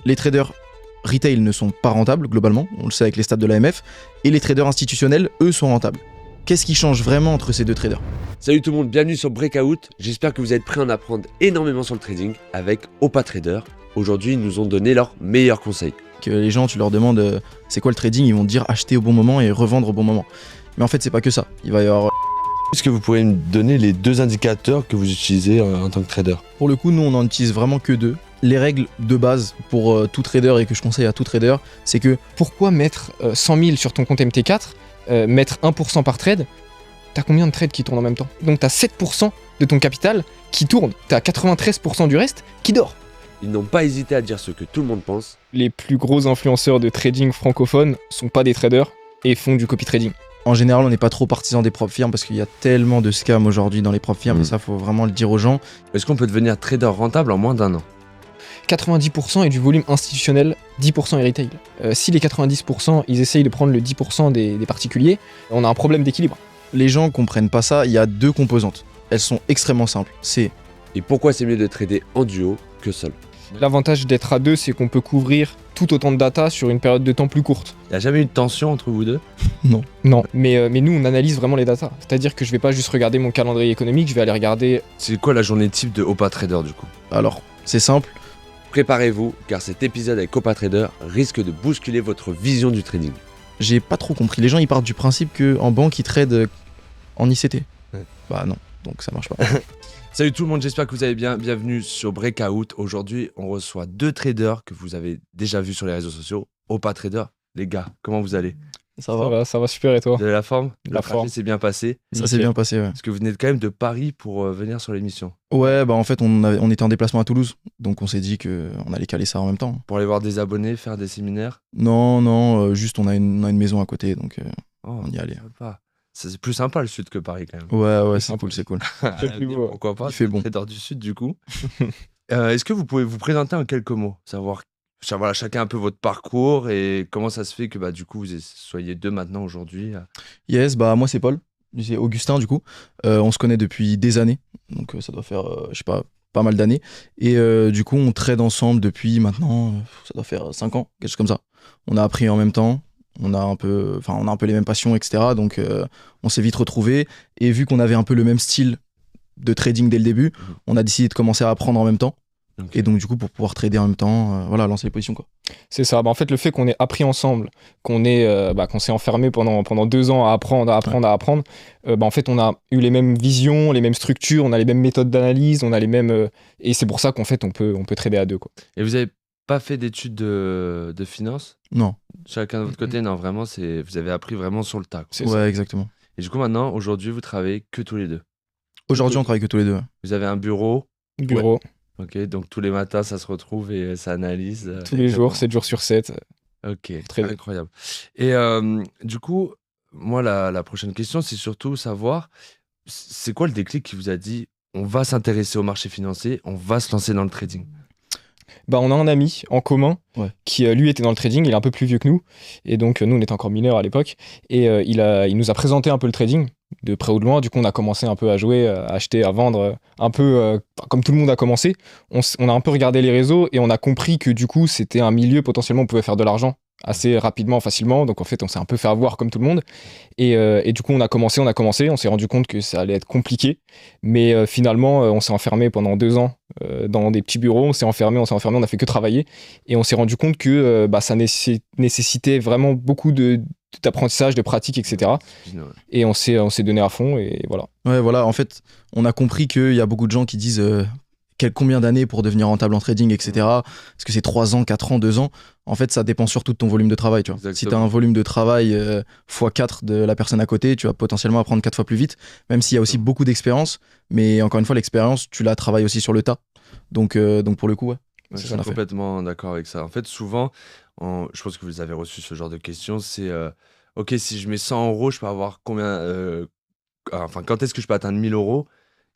Les traders retail ne sont pas rentables globalement, on le sait avec les stats de l'AMF, et les traders institutionnels, eux, sont rentables. Qu'est-ce qui change vraiment entre ces deux traders ? Salut tout le monde, bienvenue sur Breakout. J'espère que vous êtes prêts à en apprendre énormément sur le trading avec Opa Trader. Aujourd'hui, ils nous ont donné leurs meilleurs conseils. Que les gens, tu leur demandes c'est quoi le trading, ils vont te dire acheter au bon moment et revendre au bon moment. Mais en fait, c'est pas que ça. Il va y avoir. Est-ce que vous pourriez me donner les deux indicateurs que vous utilisez en tant que trader ? Pour le coup, nous, on en utilise vraiment que deux. Les règles de base pour tout trader et que je conseille à tout trader, c'est que Pourquoi mettre 100 000 sur ton compte MT4, mettre 1% par trade, t'as combien de trades qui tournent en même temps ? Donc t'as 7% de ton capital qui tourne, t'as 93% du reste qui dort. Ils n'ont pas hésité à dire ce que tout le monde pense. Les plus gros influenceurs de trading francophones sont pas des traders et font du copy trading. En général, on n'est pas trop partisan des propres firmes parce qu'il y a tellement de scams aujourd'hui dans les propres firmes, et ça, faut vraiment le dire aux gens. Est-ce qu'on peut devenir trader rentable en moins d'un an ? 90% est du volume institutionnel, 10% est retail. Si les 90% ils essayent de prendre le 10% des particuliers, on a un problème d'équilibre. Les gens comprennent pas ça, il y a deux composantes. Elles sont extrêmement simples. C'est Et pourquoi c'est mieux de trader en duo que seul ? L'avantage d'être à deux, c'est qu'on peut couvrir tout autant de data sur une période de temps plus courte. Il n'y a jamais eu de tension entre vous deux ? non. Non, mais nous on analyse vraiment les data. C'est-à-dire que je vais pas juste regarder mon calendrier économique, je vais aller regarder. C'est quoi la journée type de Opa Trader du coup ? Alors, c'est simple. Préparez-vous, car cet épisode avec Opa Trader risque de bousculer votre vision du trading. J'ai pas trop compris. Les gens, ils partent du principe qu'en banque, ils tradent en ICT. Ouais. Bah non, donc ça marche pas. Salut tout le monde, j'espère que vous allez bien. Bienvenue sur Breakout. Aujourd'hui, on reçoit deux traders que vous avez déjà vus sur les réseaux sociaux. Opa Trader, les gars, comment vous allez ? Ça va. Ça va super et toi ? Vous avez la forme ? La Le trajet forme. s'est bien passé. Ça s'est bien passé, ouais. Parce que vous venez quand même de Paris pour venir sur l'émission. Ouais, bah en fait, on était en déplacement à Toulouse, donc on s'est dit qu'on allait caler ça en même temps. Pour aller voir des abonnés, faire des séminaires. Non, juste on a une maison à côté, donc Oh, on y allait. sympa. C'est plus sympa le sud que Paris quand même. Ouais, c'est Un cool, peu. c'est cool. C'est plus beau. Pourquoi pas ? Il fait bon. Trader du sud du coup. Est-ce que vous pouvez vous présenter en quelques mots ? Savoir voilà, chacun un peu votre parcours et comment ça se fait que du coup vous soyez deux maintenant aujourd'hui. Yes, bah moi c'est Paul, c'est Augustin du coup. On se connaît depuis des années, donc ça doit faire, je sais pas mal d'années. Et du coup on trade ensemble depuis maintenant, ça doit faire 5 ans, quelque chose comme ça. On a appris en même temps, on a un peu les mêmes passions, etc. Donc on s'est vite retrouvés. Et vu qu'on avait un peu le même style de trading dès le début, on a décidé de commencer à apprendre en même temps. Okay. Et donc du coup pour pouvoir trader en même temps, lancer les positions quoi. C'est ça, en fait le fait qu'on ait appris ensemble, qu'on s'est enfermé pendant 2 ans à apprendre, en fait on a eu les mêmes visions, les mêmes structures, on a les mêmes méthodes d'analyse, on a les mêmes... et c'est pour ça qu'en fait on peut trader à deux quoi. Et vous avez pas fait d'études de finance ? Non. Chacun de votre côté, non, vraiment, vous avez appris vraiment sur le tas. Ouais, exactement. Et du coup, maintenant, aujourd'hui, vous travaillez que tous les deux. Aujourd'hui, on travaille que tous les deux. Vous avez un bureau. Bureau. Ok, donc tous les matins, ça se retrouve et ça analyse. Tous les jours, 7 jours sur 7. Ok, Très bien. incroyable. Et du coup, moi, la prochaine question, c'est surtout savoir, c'est quoi le déclic qui vous a dit, on va s'intéresser au marché financier, on va se lancer dans le trading ? On a un ami en commun qui lui était dans le trading, il est un peu plus vieux que nous et donc nous on était encore mineurs à l'époque et il nous a présenté un peu le trading de près ou de loin. Du coup on a commencé un peu à jouer, à acheter, à vendre, un peu comme tout le monde a commencé. On a un peu regardé les réseaux et on a compris que du coup c'était un milieu potentiellement où on pouvait faire de l'argent assez rapidement, facilement. Donc en fait on s'est un peu fait avoir comme tout le monde et du coup on a commencé, on s'est rendu compte que ça allait être compliqué mais finalement on s'est enfermé pendant 2 ans dans des petits bureaux, on s'est enfermé, on a fait que travailler et on s'est rendu compte que ça nécessitait vraiment beaucoup d'apprentissage, de pratique, etc. Et on s'est donné à fond et voilà. Ouais, voilà, en fait, on a compris qu'il y a beaucoup de gens qui disent combien d'années pour devenir rentable en trading, etc. Est-ce que c'est 3 ans, 4 ans, 2 ans ? En fait, ça dépend surtout de ton volume de travail. Tu vois. Exactement. Si tu as un volume de travail x4 de la personne à côté, tu vas potentiellement apprendre 4 fois plus vite, même s'il y a aussi beaucoup d'expérience. Mais encore une fois, l'expérience, tu la travailles aussi sur le tas. Donc pour le coup, ouais. Je suis complètement d'accord avec ça. En fait, souvent, je pense que vous avez reçu ce genre de questions, c'est ok, si je mets 100 euros, je peux avoir combien quand est-ce que je peux atteindre 1000 euros ?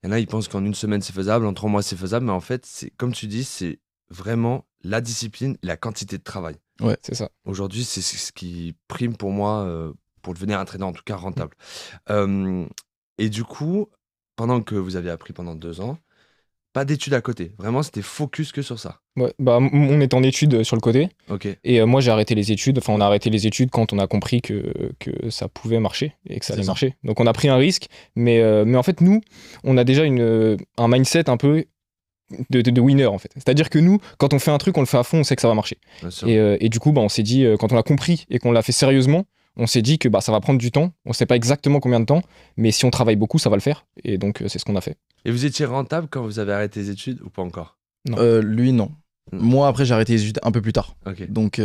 Il y en a, ils pensent qu'en une semaine c'est faisable, en 3 mois c'est faisable, mais en fait, comme tu dis, c'est vraiment la discipline et la quantité de travail. Ouais, c'est ça. Aujourd'hui, c'est ce qui prime pour moi, pour devenir un trader en tout cas rentable. Et du coup, pendant que vous avez appris pendant 2 ans, Pas d'études à côté. Vraiment, c'était focus que sur ça. Ouais, bah, on est en études sur le côté. Ok. Et moi, j'ai arrêté les études. Enfin, on a arrêté les études quand on a compris que ça pouvait marcher et que ça allait marcher. Donc, on a pris un risque. Mais en fait, nous, on a déjà un mindset un peu de winner, en fait. C'est-à-dire que nous, quand on fait un truc, on le fait à fond, on sait que ça va marcher. Et du coup, bah, on s'est dit, quand on l'a compris et qu'on l'a fait sérieusement, on s'est dit que bah, ça va prendre du temps. On sait pas exactement combien de temps, mais si on travaille beaucoup, ça va le faire. Et donc, c'est ce qu'on a fait. Et vous étiez rentable quand vous avez arrêté les études ou pas encore? Lui, non. Moi, après, j'ai arrêté les études un peu plus tard. Ok. Donc,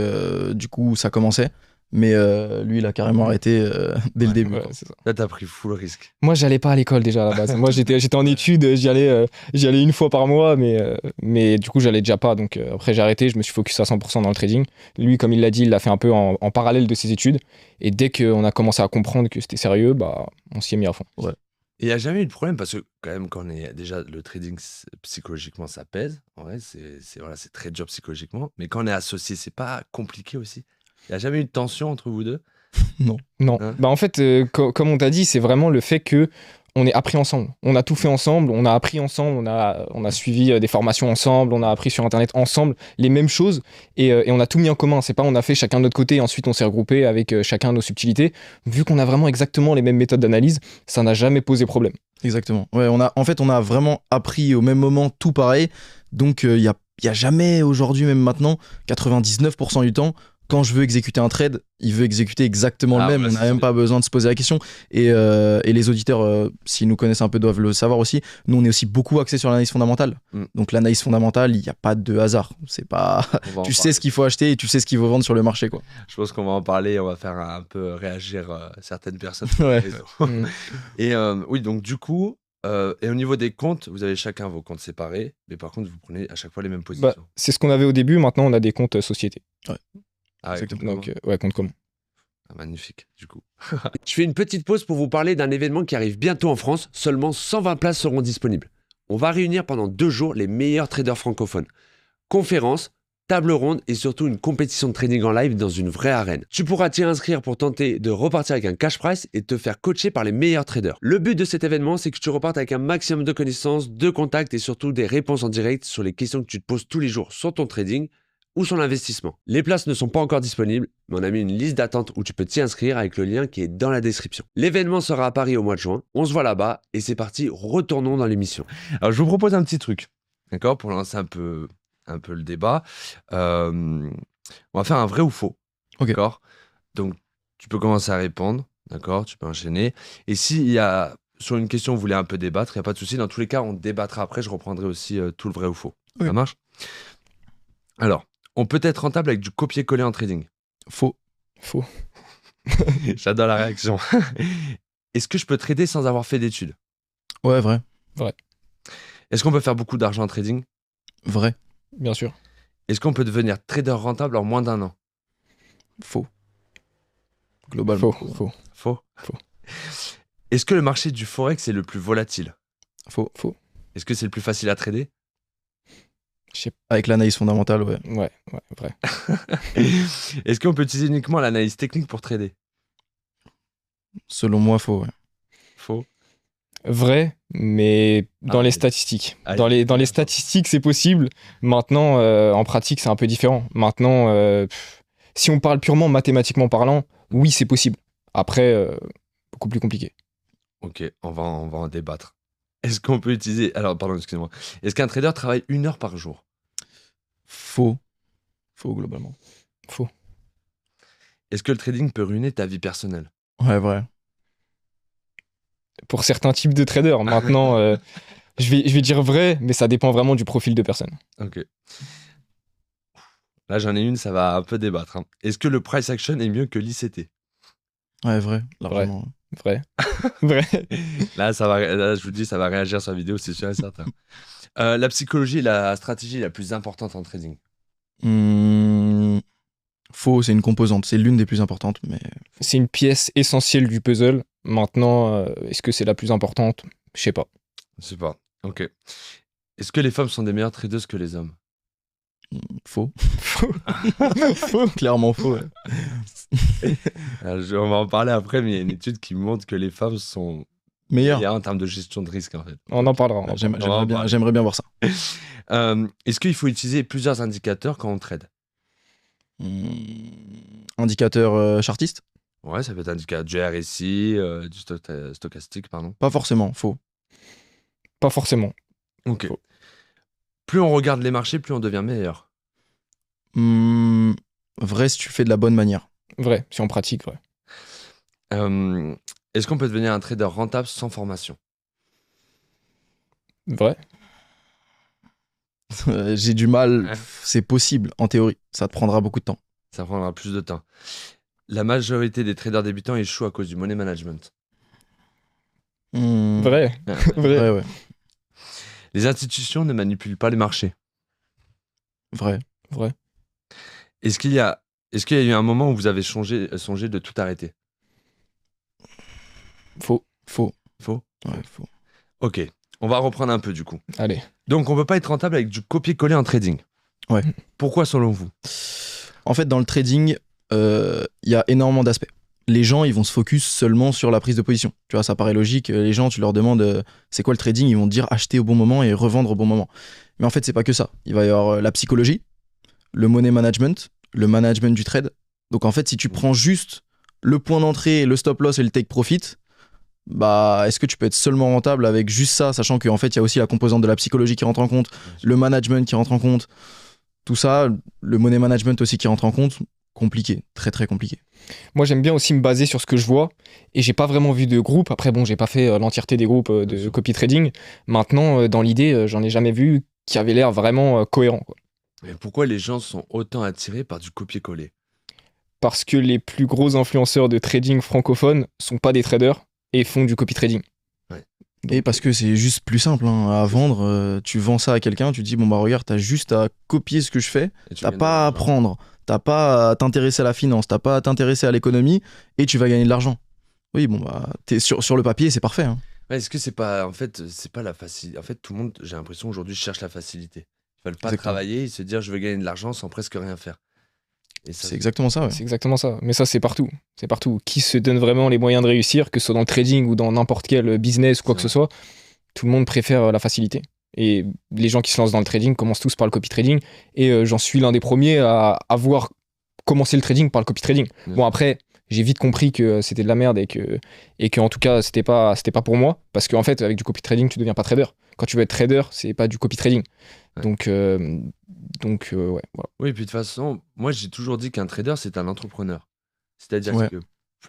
du coup, ça commençait. Mais lui, il a carrément arrêté dès le début. Ouais, c'est ça. Là, t'as pris full risque. Moi, j'allais pas à l'école déjà à la base. Moi, j'étais en études, j'y allais une fois par mois, mais du coup, j'allais déjà pas. Donc, après, j'ai arrêté, je me suis focus à 100% dans le trading. Lui, comme il l'a dit, il l'a fait un peu en parallèle de ses études. Et dès qu'on a commencé à comprendre que c'était sérieux, bah, on s'y est mis à fond. Ouais. Et il n'y a jamais eu de problème parce que, quand même, quand on est déjà le trading, psychologiquement, ça pèse. En vrai, c'est très dur psychologiquement. Mais quand on est associé, c'est pas compliqué aussi. Il n'y a jamais eu de tension entre vous deux? Non. Hein? Bah, en fait, comme on t'a dit, c'est vraiment le fait que on est appris ensemble. On a tout fait ensemble, on a appris ensemble, on a suivi des formations ensemble, on a appris sur Internet ensemble les mêmes choses et on a tout mis en commun. C'est pas on a fait chacun de notre côté et ensuite on s'est regroupé avec chacun nos subtilités. Vu qu'on a vraiment exactement les mêmes méthodes d'analyse, ça n'a jamais posé problème. Exactement. Ouais, on a vraiment appris au même moment tout pareil. Donc, il y a jamais aujourd'hui, même maintenant, 99% du temps, quand je veux exécuter un trade, il veut exécuter exactement le même. Ouais, On n'a même pas besoin de se poser la question. Et les auditeurs, s'ils nous connaissent un peu, doivent le savoir aussi. Nous, on est aussi beaucoup axé sur l'analyse fondamentale. Donc, l'analyse fondamentale, il n'y a pas de hasard. C'est pas. Tu sais ce qu'il faut acheter et tu sais ce qu'il faut vendre sur le marché, quoi. Je pense qu'on va en parler, on va faire un peu réagir certaines personnes. Ouais. Et oui, donc du coup, et au niveau des comptes, vous avez chacun vos comptes séparés, mais par contre, vous prenez à chaque fois les mêmes positions. Bah, c'est ce qu'on avait au début, maintenant on a des comptes sociétés. Ah ouais, exactement. Donc, ouais, compte commun. ah, magnifique, du coup. Je fais une petite pause pour vous parler d'un événement qui arrive bientôt en France. Seulement 120 places seront disponibles. On va réunir pendant 2 jours les meilleurs traders francophones. Conférences, table ronde et surtout une compétition de trading en live dans une vraie arène. Tu pourras t'y inscrire pour tenter de repartir avec un cash prize et te faire coacher par les meilleurs traders. Le but de cet événement, c'est que tu repartes avec un maximum de connaissances, de contacts et surtout des réponses en direct sur les questions que tu te poses tous les jours sur ton trading ou sur l'investissement. Les places ne sont pas encore disponibles, mais on a mis une liste d'attente où tu peux t'y inscrire avec le lien qui est dans la description. L'événement sera à Paris au mois de juin, on se voit là-bas et c'est parti, retournons dans l'émission. Alors, je vous propose un petit truc, d'accord, pour lancer un peu le débat. On va faire un vrai ou faux, Ok. d'accord? Donc, tu peux commencer à répondre, d'accord? Tu peux enchaîner. Et s'il y a, sur une question, vous voulez un peu débattre, il n'y a pas de souci. Dans tous les cas, on débattra après. Je reprendrai aussi tout le vrai ou faux. Ok. Ça marche? Alors, on peut être rentable avec du copier-coller en trading. Faux. Faux. J'adore la réaction. Est-ce que je peux trader sans avoir fait d'études? Ouais, vrai. Est-ce qu'on peut faire beaucoup d'argent en trading? Vrai. Bien sûr. Est-ce qu'on peut devenir trader rentable en moins d'1 an? Faux. Globalement. Faux. Faux. Faux. Est-ce que le marché du forex est le plus volatile? Faux. Est-ce que c'est le plus facile à trader? Avec l'analyse fondamentale, ouais. Ouais, vrai. Est-ce qu'on peut utiliser uniquement l'analyse technique pour trader? Selon moi, faux, ouais. Faux. Vrai, mais dans Ah, les mais- statistiques. Ah, Dans les d'accord. statistiques, c'est possible. Maintenant, en pratique, c'est un peu différent. Maintenant, si on parle purement mathématiquement parlant, oui, c'est possible. Après, beaucoup plus compliqué. Ok, on va en débattre. Est-ce qu'on peut utiliser... Alors, pardon, excusez-moi. Est-ce qu'un trader travaille 1 heure par jour? Faux. Faux, globalement. Faux. Est-ce que le trading peut ruiner ta vie personnelle? Ouais, vrai. Pour certains types de traders. Maintenant, je vais dire vrai, mais ça dépend vraiment du profil de personne. Ok. Là, j'en ai une, ça va un peu débattre, hein. Est-ce que le price action est mieux que l'ICT? Ouais, vrai. Largement. Vrai. Vrai. Là, je vous dis, ça va réagir sur la vidéo, c'est sûr et certain. La psychologie et la stratégie la plus importante en trading? Faux, c'est une composante. C'est l'une des plus importantes, mais C'est une pièce essentielle du puzzle. Maintenant, est-ce que c'est la plus importante? Je sais pas. Je sais pas. Ok. Est-ce que les femmes sont des meilleures tradeuses que les hommes? faux. Faux. Clairement faux, ouais. On va en parler après, mais il y a une étude qui montre que les femmes sont Meilleur. en termes de gestion de risque, en fait. On en parlera. on en J'aimerais bien voir ça. Est-ce qu'il faut utiliser plusieurs indicateurs quand on trade? Indicateur chartiste? Ouais, ça peut être indicateur du RSI, du stochastique, pardon. Pas forcément, faux. Pas forcément. Ok. Faux. Plus on regarde les marchés, plus on devient meilleur. Vrai si tu fais de la bonne manière. Vrai, si on pratique, ouais. Est-ce qu'on peut devenir un trader rentable sans formation? Vrai. J'ai du mal, Ouais. c'est possible en théorie. Ça te prendra beaucoup de temps. Ça prendra plus de temps. La majorité des traders débutants échouent à cause du money management. Vrai. Ouais. Vrai. Ouais. Les institutions ne manipulent pas les marchés. Vrai. Vrai. Est-ce qu'il y a eu un moment où vous avez songé de tout arrêter? Faux. Faux. Faux? Ouais, faux. Ok, on va reprendre un peu du coup. Allez. Donc on peut pas être rentable avec du copier-coller en trading. Ouais. Pourquoi selon vous? En fait, dans le trading, il y a énormément d'aspects. Les gens, ils vont se focus seulement sur la prise de position. Tu vois, ça paraît logique. Les gens, tu leur demandes c'est quoi le trading, ils vont te dire acheter au bon moment et revendre au bon moment. Mais en fait, c'est pas que ça. Il va y avoir la psychologie, le money management, le management du trade. Donc en fait, si tu prends juste le point d'entrée, le stop loss et le take profit, bah est-ce que tu peux être seulement rentable avec juste ça, sachant qu'en fait, il y a aussi la composante de la psychologie qui rentre en compte, le management qui rentre en compte, tout ça, le money management aussi qui rentre en compte. Compliqué, très très compliqué. Moi, j'aime bien aussi me baser sur ce que je vois. Et j'ai pas vraiment vu de groupe. Après, bon, j'ai pas fait l'entièreté des groupes de copy trading. Maintenant, dans l'idée, j'en ai jamais vu qui avait l'air vraiment cohérent, quoi. Mais pourquoi les gens sont autant attirés par du copier-coller? Parce que les plus gros influenceurs de trading francophones sont pas des traders et font du copy trading. Ouais. Et parce que c'est juste plus simple à vendre. Tu vends ça à quelqu'un, tu dis bon bah regarde, t'as juste à copier ce que je fais, Et tu t'as gagnes pas à de l'argent. apprendre, t'as pas à t'intéresser à la finance, t'as pas à t'intéresser à l'économie et tu vas gagner de l'argent. Oui, bon bah t'es sur le papier, c'est parfait. Hein. Ouais, est-ce que c'est pas, en fait, c'est pas la facilité. En fait, tout le monde, j'ai l'impression aujourd'hui, cherche la facilité. Ils veulent pas Exactement. travailler et se dire je veux gagner de l'argent sans presque rien faire. Et ça, C'est exactement ça. Ouais. C'est exactement ça. Mais ça, c'est partout. C'est partout. Qui se donne vraiment les moyens de réussir, que ce soit dans le trading ou dans n'importe quel business ou quoi que ce soit, tout le monde préfère la facilité. Et les gens qui se lancent dans le trading commencent tous par le copy trading. Et j'en suis l'un des premiers à avoir commencé le trading par le copy trading. Bien Bon, sûr. après, j'ai vite compris que c'était de la merde et que en tout cas, c'était pas pour moi. Parce qu'en fait, avec du copy trading, tu deviens pas trader. Quand tu veux être trader, c'est pas du copy trading. Ouais. Donc, ouais, voilà. Oui, puis de toute façon, moi j'ai toujours dit qu'un trader c'est un entrepreneur. C'est-à-dire Ouais. que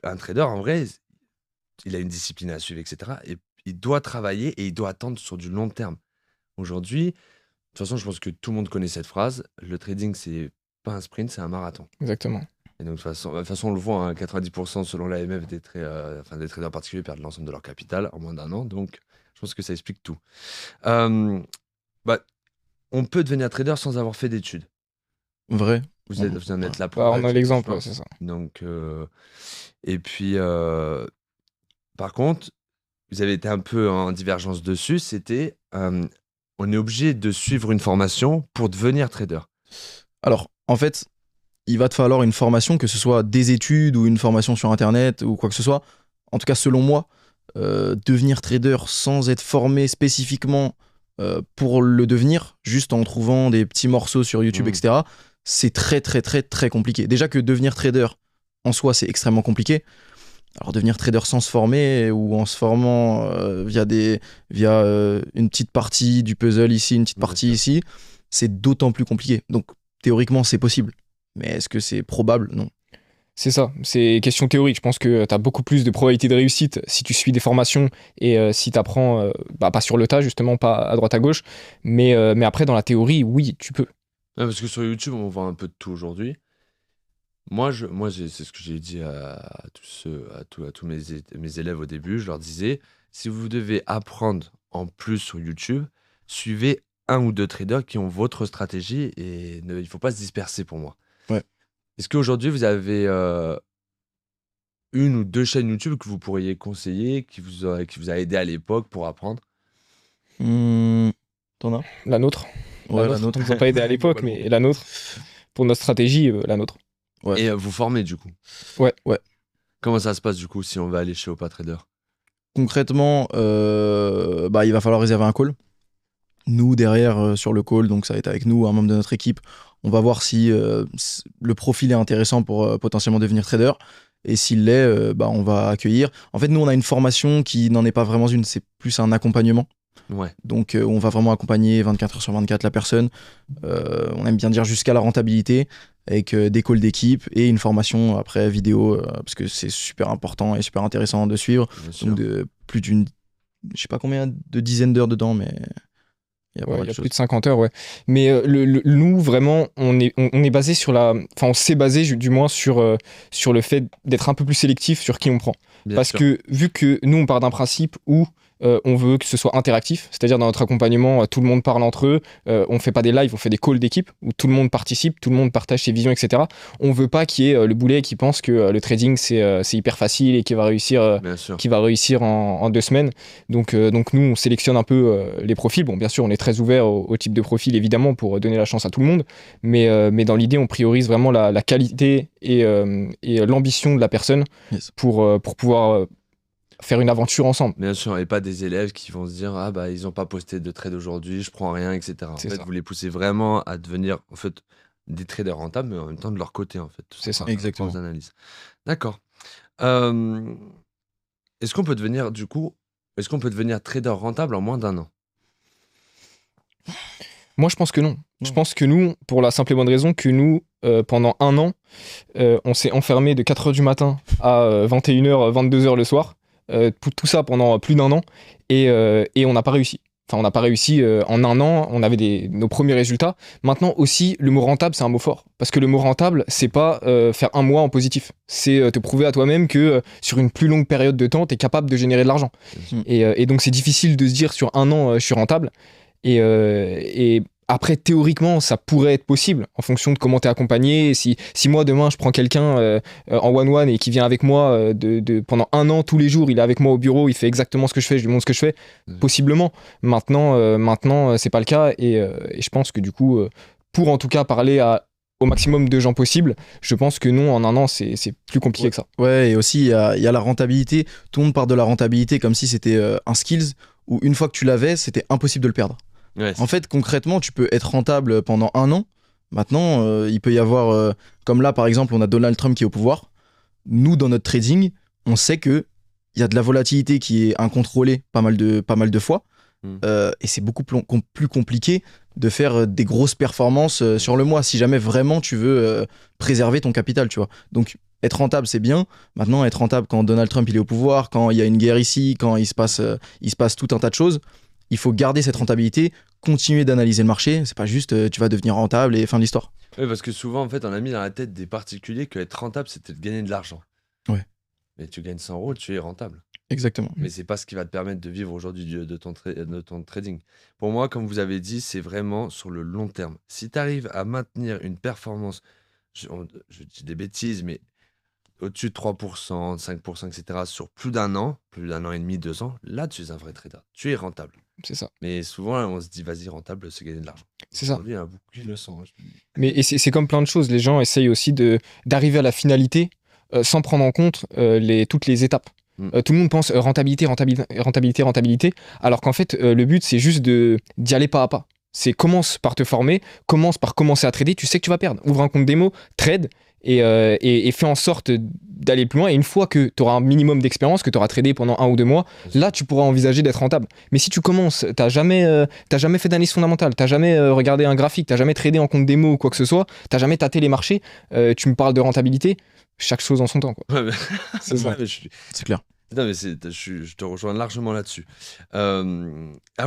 un trader en vrai, il a une discipline à suivre, etc. Et il doit travailler et il doit attendre sur du long terme. Aujourd'hui, de toute façon, je pense que tout le monde connaît cette phrase. Le trading, c'est pas un sprint, c'est un marathon. Exactement. Et donc, de toute façon on le voit, hein, 90% selon l'AMF des traders particuliers perdent l'ensemble de leur capital en moins d'un an. Donc, je pense que ça explique tout. Euh, bah, on peut devenir trader sans avoir fait d'études. Vrai. Vous en êtes la Bah, preuve. on a l'exemple, ouais, c'est ça. Donc, et puis, par contre, vous avez été un peu en divergence dessus. C'était, on est obligé de suivre une formation pour devenir trader. Alors, en fait, il va te falloir une formation, que ce soit des études ou une formation sur Internet ou quoi que ce soit. En tout cas, selon moi, devenir trader sans être formé spécifiquement pour le devenir, juste en trouvant des petits morceaux sur YouTube, etc., c'est très, très, très, très compliqué. Déjà que devenir trader, en soi, c'est extrêmement compliqué. Alors, devenir trader sans se former ou en se formant via une petite partie du puzzle ici, une petite Bien partie sûr. ici, c'est d'autant plus compliqué. Donc, théoriquement, c'est possible. Mais est-ce que c'est probable? Non. C'est ça, c'est question théorique. Je pense que tu as beaucoup plus de probabilité de réussite si tu suis des formations et si tu apprends, pas sur le tas, justement, pas à droite à gauche. Mais après, dans la théorie, oui, tu peux. Ouais, parce que sur YouTube, on voit un peu de tout aujourd'hui. C'est ce que j'ai dit à tous mes élèves au début. Je leur disais, si vous devez apprendre en plus sur YouTube, suivez un ou deux traders qui ont votre stratégie et il ne faut pas se disperser pour moi. Ouais. Est-ce qu'aujourd'hui, vous avez une ou deux chaînes YouTube que vous pourriez conseiller, qui vous a aidé à l'époque pour apprendre? T'en as? La nôtre. Ouais, la nôtre. On nous a pas aidé à l'époque, mais la nôtre. Pour notre stratégie, la nôtre. Ouais. Et vous formez du coup? Ouais. Ouais. Comment ça se passe du coup si on va aller chez Opa Trader? concrètement, il va falloir réserver un call. Nous, derrière, sur le call, donc ça va être avec nous, un membre de notre équipe, on va voir si le profil est intéressant pour potentiellement devenir trader. Et s'il l'est, on va accueillir. En fait, nous, on a une formation qui n'en est pas vraiment une, c'est plus un accompagnement. Ouais. Donc, on va vraiment accompagner 24 heures sur 24 la personne. On aime bien dire jusqu'à la rentabilité, avec des calls d'équipe et une formation après vidéo, parce que c'est super important et super intéressant de suivre. Bien sûr. Donc, de plus d'une, je sais pas combien de dizaines d'heures dedans, mais il y a pas Ouais, mal il y a de plus choses. de 50 heures, ouais. Mais nous, vraiment, on est basé sur on s'est basé du moins sur le fait d'être un peu plus sélectif sur qui on prend. Bien Parce sûr. que vu que nous, on part d'un principe où on veut que ce soit interactif, c'est-à-dire dans notre accompagnement, tout le monde parle entre eux, on fait pas des lives, on fait des calls d'équipe où tout le monde participe, tout le monde partage ses visions, etc. On veut pas qu'il y ait le boulet qui pense que le trading c'est hyper facile et qu'il va réussir, Bien sûr. en 2 semaines. Donc nous, on sélectionne un peu les profils. Bon, bien sûr, on est très ouvert au type de profil, évidemment, pour donner la chance à tout le monde. Mais dans l'idée, on priorise vraiment la qualité et l'ambition de la personne Yes. pour pouvoir faire une aventure ensemble. Bien sûr, et pas des élèves qui vont se dire ah bah ils ont pas posté de trade aujourd'hui, je prends rien, etc. En C'est fait, ça. vous les poussez vraiment à devenir en fait des traders rentables, mais en même temps de leur côté en fait. Tout C'est ça. par Exactement. vos analyses. D'accord. Euh, est-ce qu'on peut devenir trader rentable en moins d'1 an? Moi, je pense que non. Non. Je pense que nous, pour la simple et bonne raison que nous, pendant 1 an, on s'est enfermé de 4h du matin à 21h, 22h le soir. Tout ça pendant plus d'1 an. Et on n'a pas réussi. Enfin, on n'a pas réussi en 1 an. On avait nos premiers résultats. Maintenant aussi, le mot rentable, c'est un mot fort. Parce que le mot rentable, c'est pas faire 1 mois en positif. C'est te prouver à toi-même que sur une plus longue période de temps, tu es capable de générer de l'argent. Mm. Et donc, c'est difficile de se dire sur 1 an, je suis rentable. Et après, théoriquement, ça pourrait être possible en fonction de comment tu es accompagné. Si moi, demain, je prends quelqu'un en one-one et qui vient avec moi pendant 1 an, tous les jours, il est avec moi au bureau, il fait exactement ce que je fais, je lui montre ce que je fais, possiblement. Maintenant, c'est pas le cas. Et je pense que du coup, pour en tout cas parler au maximum de gens possible, je pense que non, en 1 an, c'est plus compliqué que ça. Ouais, et aussi, il y a la rentabilité. Tout le monde part de la rentabilité comme si c'était un skills où une fois que tu l'avais, c'était impossible de le perdre. Ouais, En fait, concrètement, tu peux être rentable pendant 1 an. Maintenant, il peut y avoir, comme là, par exemple, on a Donald Trump qui est au pouvoir. Nous, dans notre trading, on sait que il y a de la volatilité qui est incontrôlée pas mal de fois. Mm. Et c'est beaucoup plus compliqué de faire des grosses performances sur le mois si jamais vraiment tu veux préserver ton capital, tu vois. Donc, être rentable, c'est bien. Maintenant, être rentable quand Donald Trump il est au pouvoir, quand il y a une guerre ici, quand il se passe tout un tas de choses, il faut garder cette rentabilité, continuer d'analyser le marché. C'est pas juste tu vas devenir rentable et fin de l'histoire. Oui, parce que souvent, en fait, on a mis dans la tête des particuliers que être rentable, c'était de gagner de l'argent. Ouais. Mais tu gagnes 100 €, tu es rentable. Exactement. Mais c'est pas ce qui va te permettre de vivre aujourd'hui de ton trading. Pour moi, comme vous avez dit, c'est vraiment sur le long terme. Si tu arrives à maintenir une performance, je dis des bêtises, mais au-dessus de 3%, 5%, etc., sur plus d'1 an, plus d'1 an et demi, 2 ans, là, tu es un vrai trader. Tu es rentable. C'est ça. Mais souvent, on se dit, vas-y, rentable, c'est gagner de l'argent. C'est ça. Aujourd'hui, il y en a beaucoup qui le sont. Mais et c'est comme plein de choses. Les gens essayent aussi d'arriver à la finalité sans prendre en compte toutes les étapes. Tout le monde pense rentabilité, alors qu'en fait, le but, c'est juste d'y aller pas à pas. C'est commence par te former, commence par commencer à trader. Tu sais que tu vas perdre. Ouvre un compte démo, trade et fais en sorte d'aller plus loin. Et une fois que tu auras un minimum d'expérience, que tu auras tradé pendant 1 ou 2 mois, là, tu pourras envisager d'être rentable. Mais si tu commences, t'as jamais fait d'analyse fondamentale, t'as jamais regardé un graphique, t'as jamais tradé en compte démo ou quoi que ce soit, t'as jamais tâté les marchés, tu me parles de rentabilité, chaque chose en son temps, quoi. Ouais, mais... C'est ça. Ouais, mais C'est clair. Non, mais je te rejoins largement là-dessus. Ah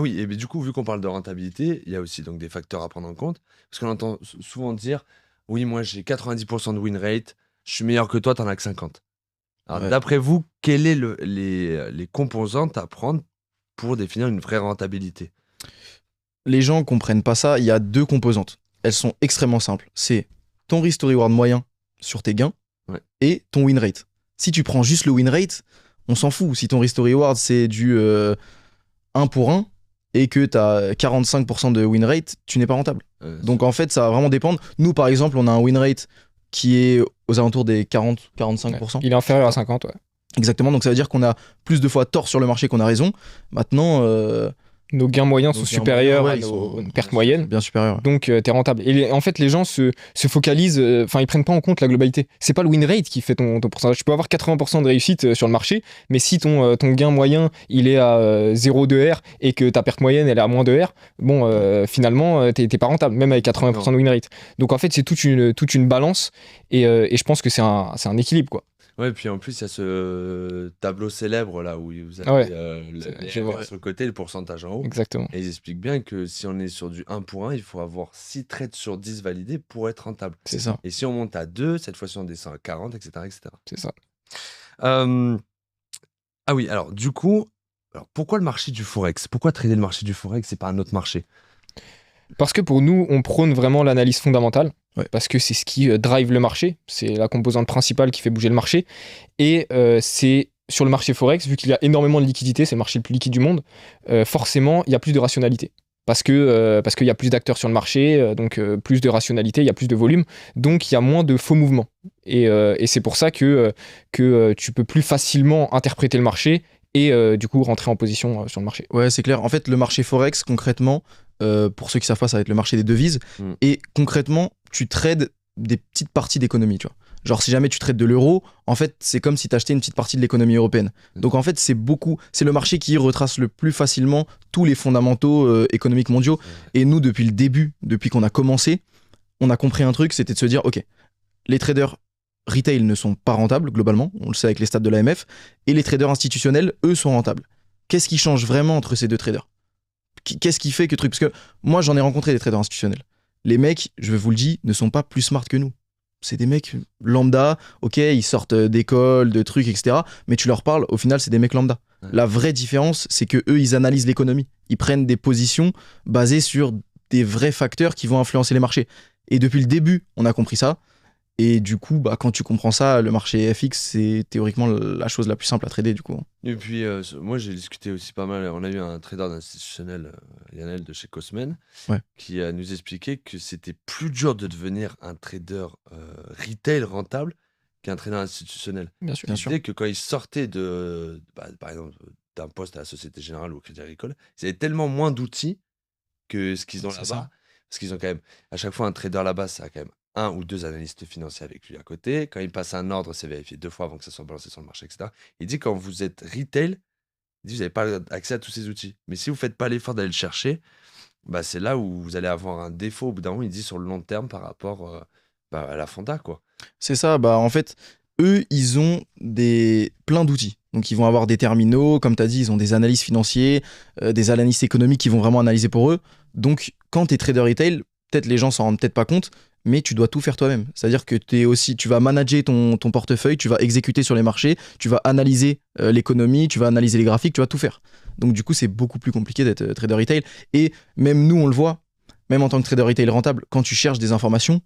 oui, et mais du coup, vu qu'on parle de rentabilité, il y a aussi donc des facteurs à prendre en compte. Parce qu'on entend souvent dire, oui, moi j'ai 90% de win rate, je suis meilleur que toi, t'en as que 50. Alors, Ouais. d'après vous, quelles sont les composantes à prendre pour définir une vraie rentabilité? Les gens comprennent pas ça. Il y a 2 composantes. Elles sont extrêmement simples. C'est ton risk to reward moyen sur tes gains et ton win rate. Si tu prends juste le win rate, on s'en fout. Si ton risk to reward c'est du 1 pour 1 et que tu as 45% de win rate, tu n'es pas rentable. Donc en fait, ça va vraiment dépendre. Nous, par exemple, on a un win rate qui est aux alentours des 40-45%. Il est inférieur à 50, ouais. Exactement, donc ça veut dire qu'on a plus de fois tort sur le marché qu'on a raison. Maintenant, Nos gains moyens sont nos gains supérieurs moyens, à ouais, nos ils sont pertes moyennes. bien supérieurs. Donc, t'es rentable. Et en fait, les gens se focalisent, ils prennent pas en compte la globalité. C'est pas le win rate qui fait ton pourcentage. Tu peux avoir 80% de réussite sur le marché, mais si ton gain moyen, il est à 0,2 R et que ta perte moyenne, elle est à moins 2 R, bon, finalement, t'es pas rentable, même avec 80% de win rate. Donc, en fait, c'est toute une balance et je pense que c'est un équilibre, quoi. Ouais, puis en plus, il y a ce tableau célèbre là où vous avez Ouais. les RR sur le côté et le pourcentage en haut. Exactement. Et ils expliquent bien que si on est sur du 1 pour 1, il faut avoir 6 trades sur 10 validés pour être rentable. C'est ça. Et si on monte à 2, cette fois-ci on descend à 40, etc. etc. C'est ça. Ah oui, alors du coup, pourquoi le marché du Forex? Pourquoi trader le marché du Forex et pas un autre marché? Parce que pour nous, on prône vraiment l'analyse fondamentale, Ouais. parce que c'est ce qui drive le marché, c'est la composante principale qui fait bouger le marché. Et c'est sur le marché Forex, vu qu'il y a énormément de liquidités, c'est le marché le plus liquide du monde, forcément, il y a plus de rationalité. Parce qu'il y a plus d'acteurs sur le marché, donc plus de rationalité, il y a plus de volume, donc il y a moins de faux mouvements. Et c'est pour ça que tu peux plus facilement interpréter le marché et du coup rentrer en position sur le marché. Ouais, c'est clair. En fait, le marché Forex, concrètement, pour ceux qui savent pas, ça va être le marché des devises. Et concrètement, tu trades des petites parties d'économie, tu vois. Genre, si jamais tu trades de l'euro, en fait, c'est comme si tu achetais une petite partie de l'économie européenne. Donc, en fait, c'est le marché qui retrace le plus facilement tous les fondamentaux économiques mondiaux. Et nous, depuis le début, depuis qu'on a commencé, on a compris un truc, c'était de se dire, ok, les traders retail ne sont pas rentables, globalement, on le sait avec les stats de l'AMF, et les traders institutionnels, eux, sont rentables. Qu'est-ce qui change vraiment entre ces deux traders? Qu'est-ce qui fait que truc? Parce que moi, j'en ai rencontré des traders institutionnels. Les mecs, je vous le dis, ne sont pas plus smart que nous. C'est des mecs lambda, ok, ils sortent d'école, de trucs, etc. Mais tu leur parles, au final, c'est des mecs lambda. Ouais. La vraie différence, c'est que eux, ils analysent l'économie. Ils prennent des positions basées sur des vrais facteurs qui vont influencer les marchés. Et depuis le début, on a compris ça. Et du coup, quand tu comprends ça, le marché FX, c'est théoriquement la chose la plus simple à trader, du coup. Et puis, moi, j'ai discuté aussi pas mal. On a eu un trader institutionnel, Lionel de chez Cosmen, Ouais. qui nous expliquait que c'était plus dur de devenir un trader retail rentable qu'un trader institutionnel. Bien sûr. Bien Il sûr. disait que quand ils sortaient par exemple, d'un poste à la Société Générale ou au Crédit Agricole, ils avaient tellement moins d'outils que ce qu'ils ont C'est là-bas. ça. Parce qu'ils ont quand même, à chaque fois, un trader là-bas, ça a quand même 1 ou 2 analystes financiers avec lui à côté. Quand il passe un ordre, c'est vérifié 2 fois avant que ça soit balancé sur le marché, etc. Il dit quand vous êtes retail, il dit vous n'avez pas accès à tous ces outils. Mais si vous ne faites pas l'effort d'aller le chercher, c'est là où vous allez avoir un défaut au bout d'un moment, il dit sur le long terme par rapport à la fonda, quoi. C'est ça, en fait, eux, ils ont plein d'outils. Donc, ils vont avoir des terminaux, comme tu as dit, ils ont des analystes financiers, des analystes économiques qui vont vraiment analyser pour eux. Donc, quand tu es trader retail, peut-être les gens s'en rendent peut-être pas compte, mais tu dois tout faire toi-même. C'est-à-dire que tu vas manager ton portefeuille, tu vas exécuter sur les marchés, tu vas analyser l'économie, tu vas analyser les graphiques, tu vas tout faire. Donc, du coup, c'est beaucoup plus compliqué d'être trader retail. Et même nous, on le voit, même en tant que trader retail rentable, quand tu cherches des informations,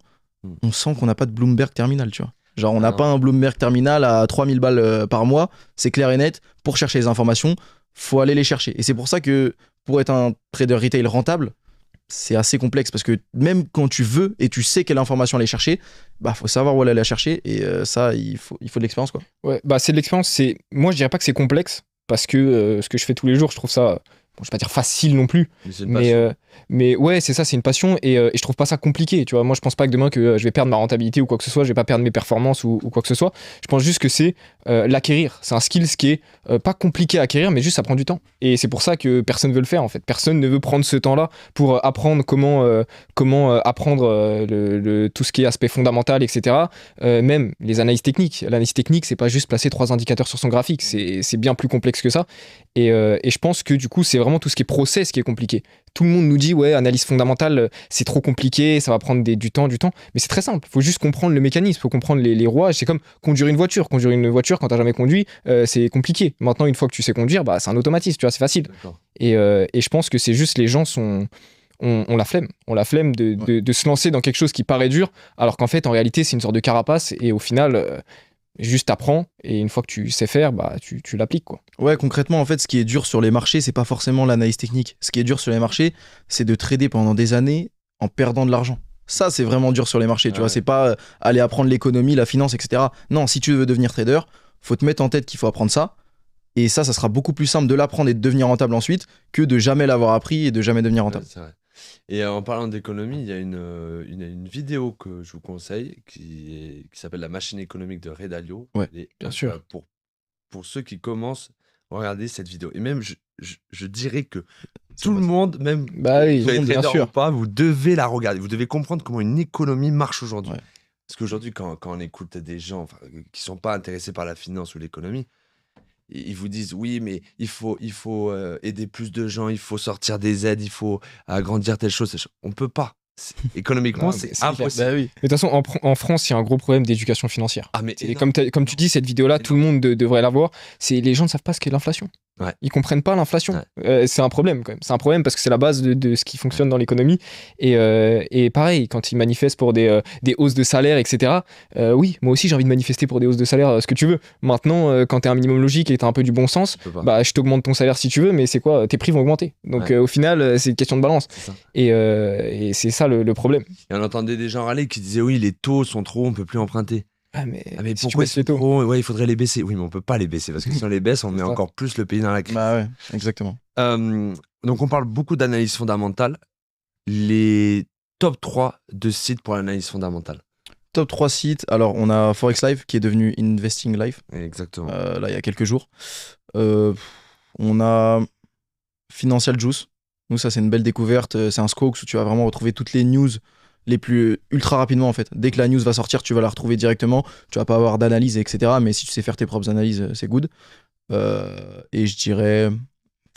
on sent qu'on n'a pas de Bloomberg Terminal, tu vois. Genre, on n'a pas un Bloomberg Terminal à 3000 balles par mois, c'est clair et net. Pour chercher les informations, faut aller les chercher. Et c'est pour ça que pour être un trader retail rentable, c'est assez complexe parce que même quand tu veux et tu sais quelle information aller chercher, faut savoir où aller la chercher et ça, il faut de l'expérience, quoi. Ouais, c'est de l'expérience. Moi, je dirais pas que c'est complexe parce que ce que je fais tous les jours, je trouve ça, je vais pas dire facile non plus, Mais c'est une passion. mais ouais, c'est ça, c'est une passion et je trouve pas ça compliqué. Tu vois, moi, je pense pas que demain que je vais perdre ma rentabilité ou quoi que ce soit, je vais pas perdre mes performances ou quoi que ce soit. Je pense juste que c'est l'acquérir. C'est un skill qui est pas compliqué à acquérir, mais juste ça prend du temps. Et c'est pour ça que personne veut le faire en fait. Personne ne veut prendre ce temps-là pour apprendre comment apprendre tout ce qui est aspect fondamental, etc. Même les analyses techniques. L'analyse technique, c'est pas juste placer 3 indicateurs sur son graphique. C'est bien plus complexe que ça. Et je pense que du coup, c'est vraiment tout ce qui est process qui est compliqué. Tout le monde nous dit, ouais, analyse fondamentale, c'est trop compliqué, ça va prendre du temps. Mais c'est très simple. Il faut juste comprendre le mécanisme, il faut comprendre les rouages. C'est comme conduire une voiture. Conduire une voiture, quand t'as jamais conduit, c'est compliqué. Maintenant, une fois que tu sais conduire, c'est un automatisme, tu vois, c'est facile. D'accord. Et je pense que c'est juste les gens ont la flemme. On la flemme de se lancer dans quelque chose qui paraît dur, alors qu'en fait, en réalité, c'est une sorte de carapace. Et au final, juste t'apprends, et une fois que tu sais faire, tu l'appliques, quoi. Ouais, concrètement, en fait, ce qui est dur sur les marchés, c'est pas forcément l'analyse technique. Ce qui est dur sur les marchés, c'est de trader pendant des années en perdant de l'argent. Ça, c'est vraiment dur sur les marchés, tu vois. C'est pas aller apprendre l'économie, la finance, etc. Non, si tu veux devenir trader, faut te mettre en tête qu'il faut apprendre ça. Et ça sera beaucoup plus simple de l'apprendre et de devenir rentable ensuite que de jamais l'avoir appris et de jamais devenir rentable. Ouais, c'est vrai. Et en parlant d'économie, il y a une vidéo que je vous conseille qui s'appelle La machine économique de Ray Dalio. Ouais, Elle est bien sûr. incroyable. Pour ceux qui commencent, regardez cette vidéo. Et même, je dirais que tout le monde, même Bah oui, vous êtes bien trader sûr. ou pas, vous devez la regarder. Vous devez comprendre comment une économie marche aujourd'hui. Ouais. Parce qu'aujourd'hui, quand on écoute des gens qui sont pas intéressés par la finance ou l'économie, ils vous disent oui, mais il faut aider plus de gens, il faut sortir des aides, il faut agrandir telle chose. On peut pas. Économiquement, Non, c'est mais c'est clair. impossible. Bah oui. Mais de toute façon, en France, il y a un gros problème d'éducation financière. Ah, mais Et énorme. comme tu dis, cette vidéo-là, tout le monde devrait la voir. Les gens ne savent pas ce qu'est l'inflation. Ouais. Ils comprennent pas l'inflation. Ouais. C'est un problème quand même. C'est un problème parce que c'est la base de ce qui fonctionne dans l'économie. Et pareil, quand ils manifestent pour des hausses de salaire, etc. Oui, moi aussi j'ai envie de manifester pour des hausses de salaire, ce que tu veux. Maintenant, quand tu es un minimum logique et tu as un peu du bon sens, Tu peux pas. bah, je t'augmente ton salaire si tu veux, mais c'est quoi? Tes prix vont augmenter. Donc Ouais. au final, c'est une question de balance. C'est ça. Et c'est ça le problème. Et on entendait des gens râler qui disaient oui, les taux sont trop hauts, on peut plus emprunter. Ah, mais Ah, mais si tu pourquoi baisses ils les sont taux. trop hauts? Ouais, il faudrait les baisser. Oui, mais on peut pas les baisser parce que si on les baisse, on met ça. encore plus le pays dans la crise. Bah ouais, exactement. Donc on parle beaucoup d'analyse fondamentale. Les top 3 de sites pour l'analyse fondamentale. Top 3 sites. Alors, on a Forex Live qui est devenu Investing Live, Exactement. là, il y a quelques jours. On a Financial Juice. Nous, ça, c'est une belle découverte. C'est un Scopes où tu vas vraiment retrouver toutes les news les plus ultra rapidement en fait. Dès que la news va sortir, tu vas la retrouver directement. Tu vas pas avoir d'analyse, etc. Mais si tu sais faire tes propres analyses, c'est good. Et je dirais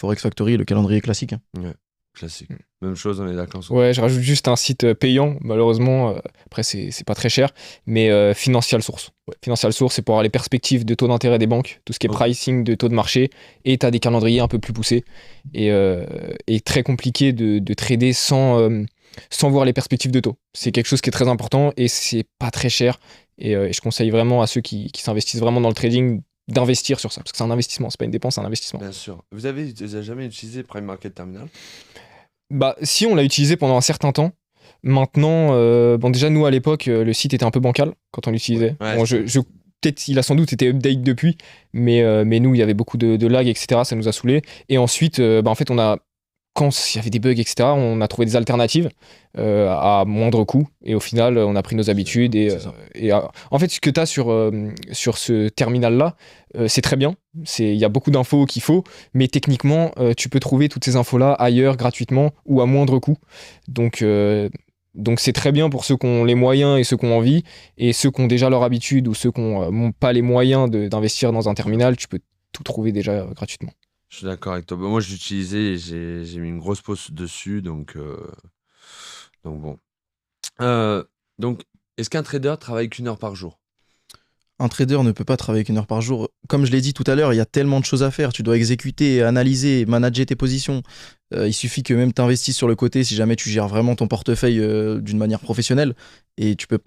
Forex Factory, le calendrier classique. Hein. Classique. Même chose, on est d'accord. Ouais, je rajoute juste un site payant, malheureusement. Après, c'est pas très cher, mais Financial Source. Financial Source, c'est pour avoir les perspectives de taux d'intérêt des banques, tout ce qui est pricing de taux de marché, et tu as des calendriers un peu plus poussés. Et très compliqué de trader sans voir les perspectives de taux. C'est quelque chose qui est très important et c'est pas très cher. Et je conseille vraiment à ceux qui s'investissent vraiment dans le trading d'investir sur ça, parce que c'est un investissement, c'est pas une dépense, c'est un investissement. Bien sûr. Vous avez jamais utilisé Prime Market Terminal? Bah, si, on l'a utilisé pendant un certain temps. Maintenant, bon, déjà, nous, à l'époque, le site était un peu bancal quand on l'utilisait. Ouais, Bon, peut-être il a sans doute été update depuis, mais nous, il y avait beaucoup de lag, etc. Ça nous a saoulés. Et ensuite, en fait, quand il y avait des bugs, etc., on a trouvé des alternatives à moindre coût. Et au final, on a pris nos habitudes. En fait, ce que tu as sur ce terminal-là, c'est très bien. Il y a beaucoup d'infos qu'il faut, mais techniquement, tu peux trouver toutes ces infos-là ailleurs, gratuitement ou à moindre coût. Donc c'est très bien pour ceux qui ont les moyens et ceux qui ont envie. Et ceux qui ont déjà leur habitude ou ceux qui n'ont pas les moyens d'investir dans un terminal, tu peux tout trouver déjà gratuitement. Je suis d'accord avec toi. Moi, je l'utilisais et j'ai mis une grosse pause dessus, donc bon. Donc, est-ce qu'un trader travaille qu'une heure par jour? Un trader ne peut pas travailler qu'une heure par jour. Comme je l'ai dit tout à l'heure, il y a tellement de choses à faire. Tu dois exécuter, analyser, manager tes positions. Il suffit que même tu investisses sur le côté si jamais tu gères vraiment ton portefeuille d'une manière professionnelle. Et tu peux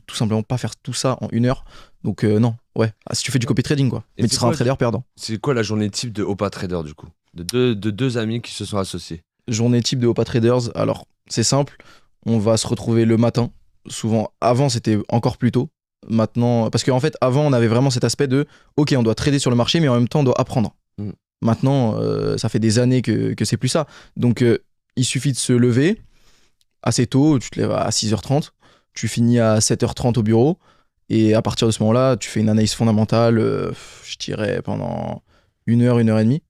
tout simplement pas faire tout ça en une heure. Donc non, ouais. Si tu fais du copy trading quoi. Et Mais c'est tu seras un quoi, trader perdant. C'est quoi la journée type de Opa Trader du coup? De deux amis qui se sont associés. Journée type de Opa Traders. Alors c'est simple. On va se retrouver le matin. Souvent, avant c'était encore plus tôt. Maintenant, parce qu'en fait, avant, on avait vraiment cet aspect de ok, on doit trader sur le marché, mais en même temps, on doit apprendre. Maintenant, ça fait des années que c'est plus ça. Donc, il suffit de se lever assez tôt. Tu te lèves à 6h30, tu finis à 7h30 au bureau, et à partir de ce moment-là, tu fais une analyse fondamentale, je dirais pendant 1 heure, 1 heure et demie.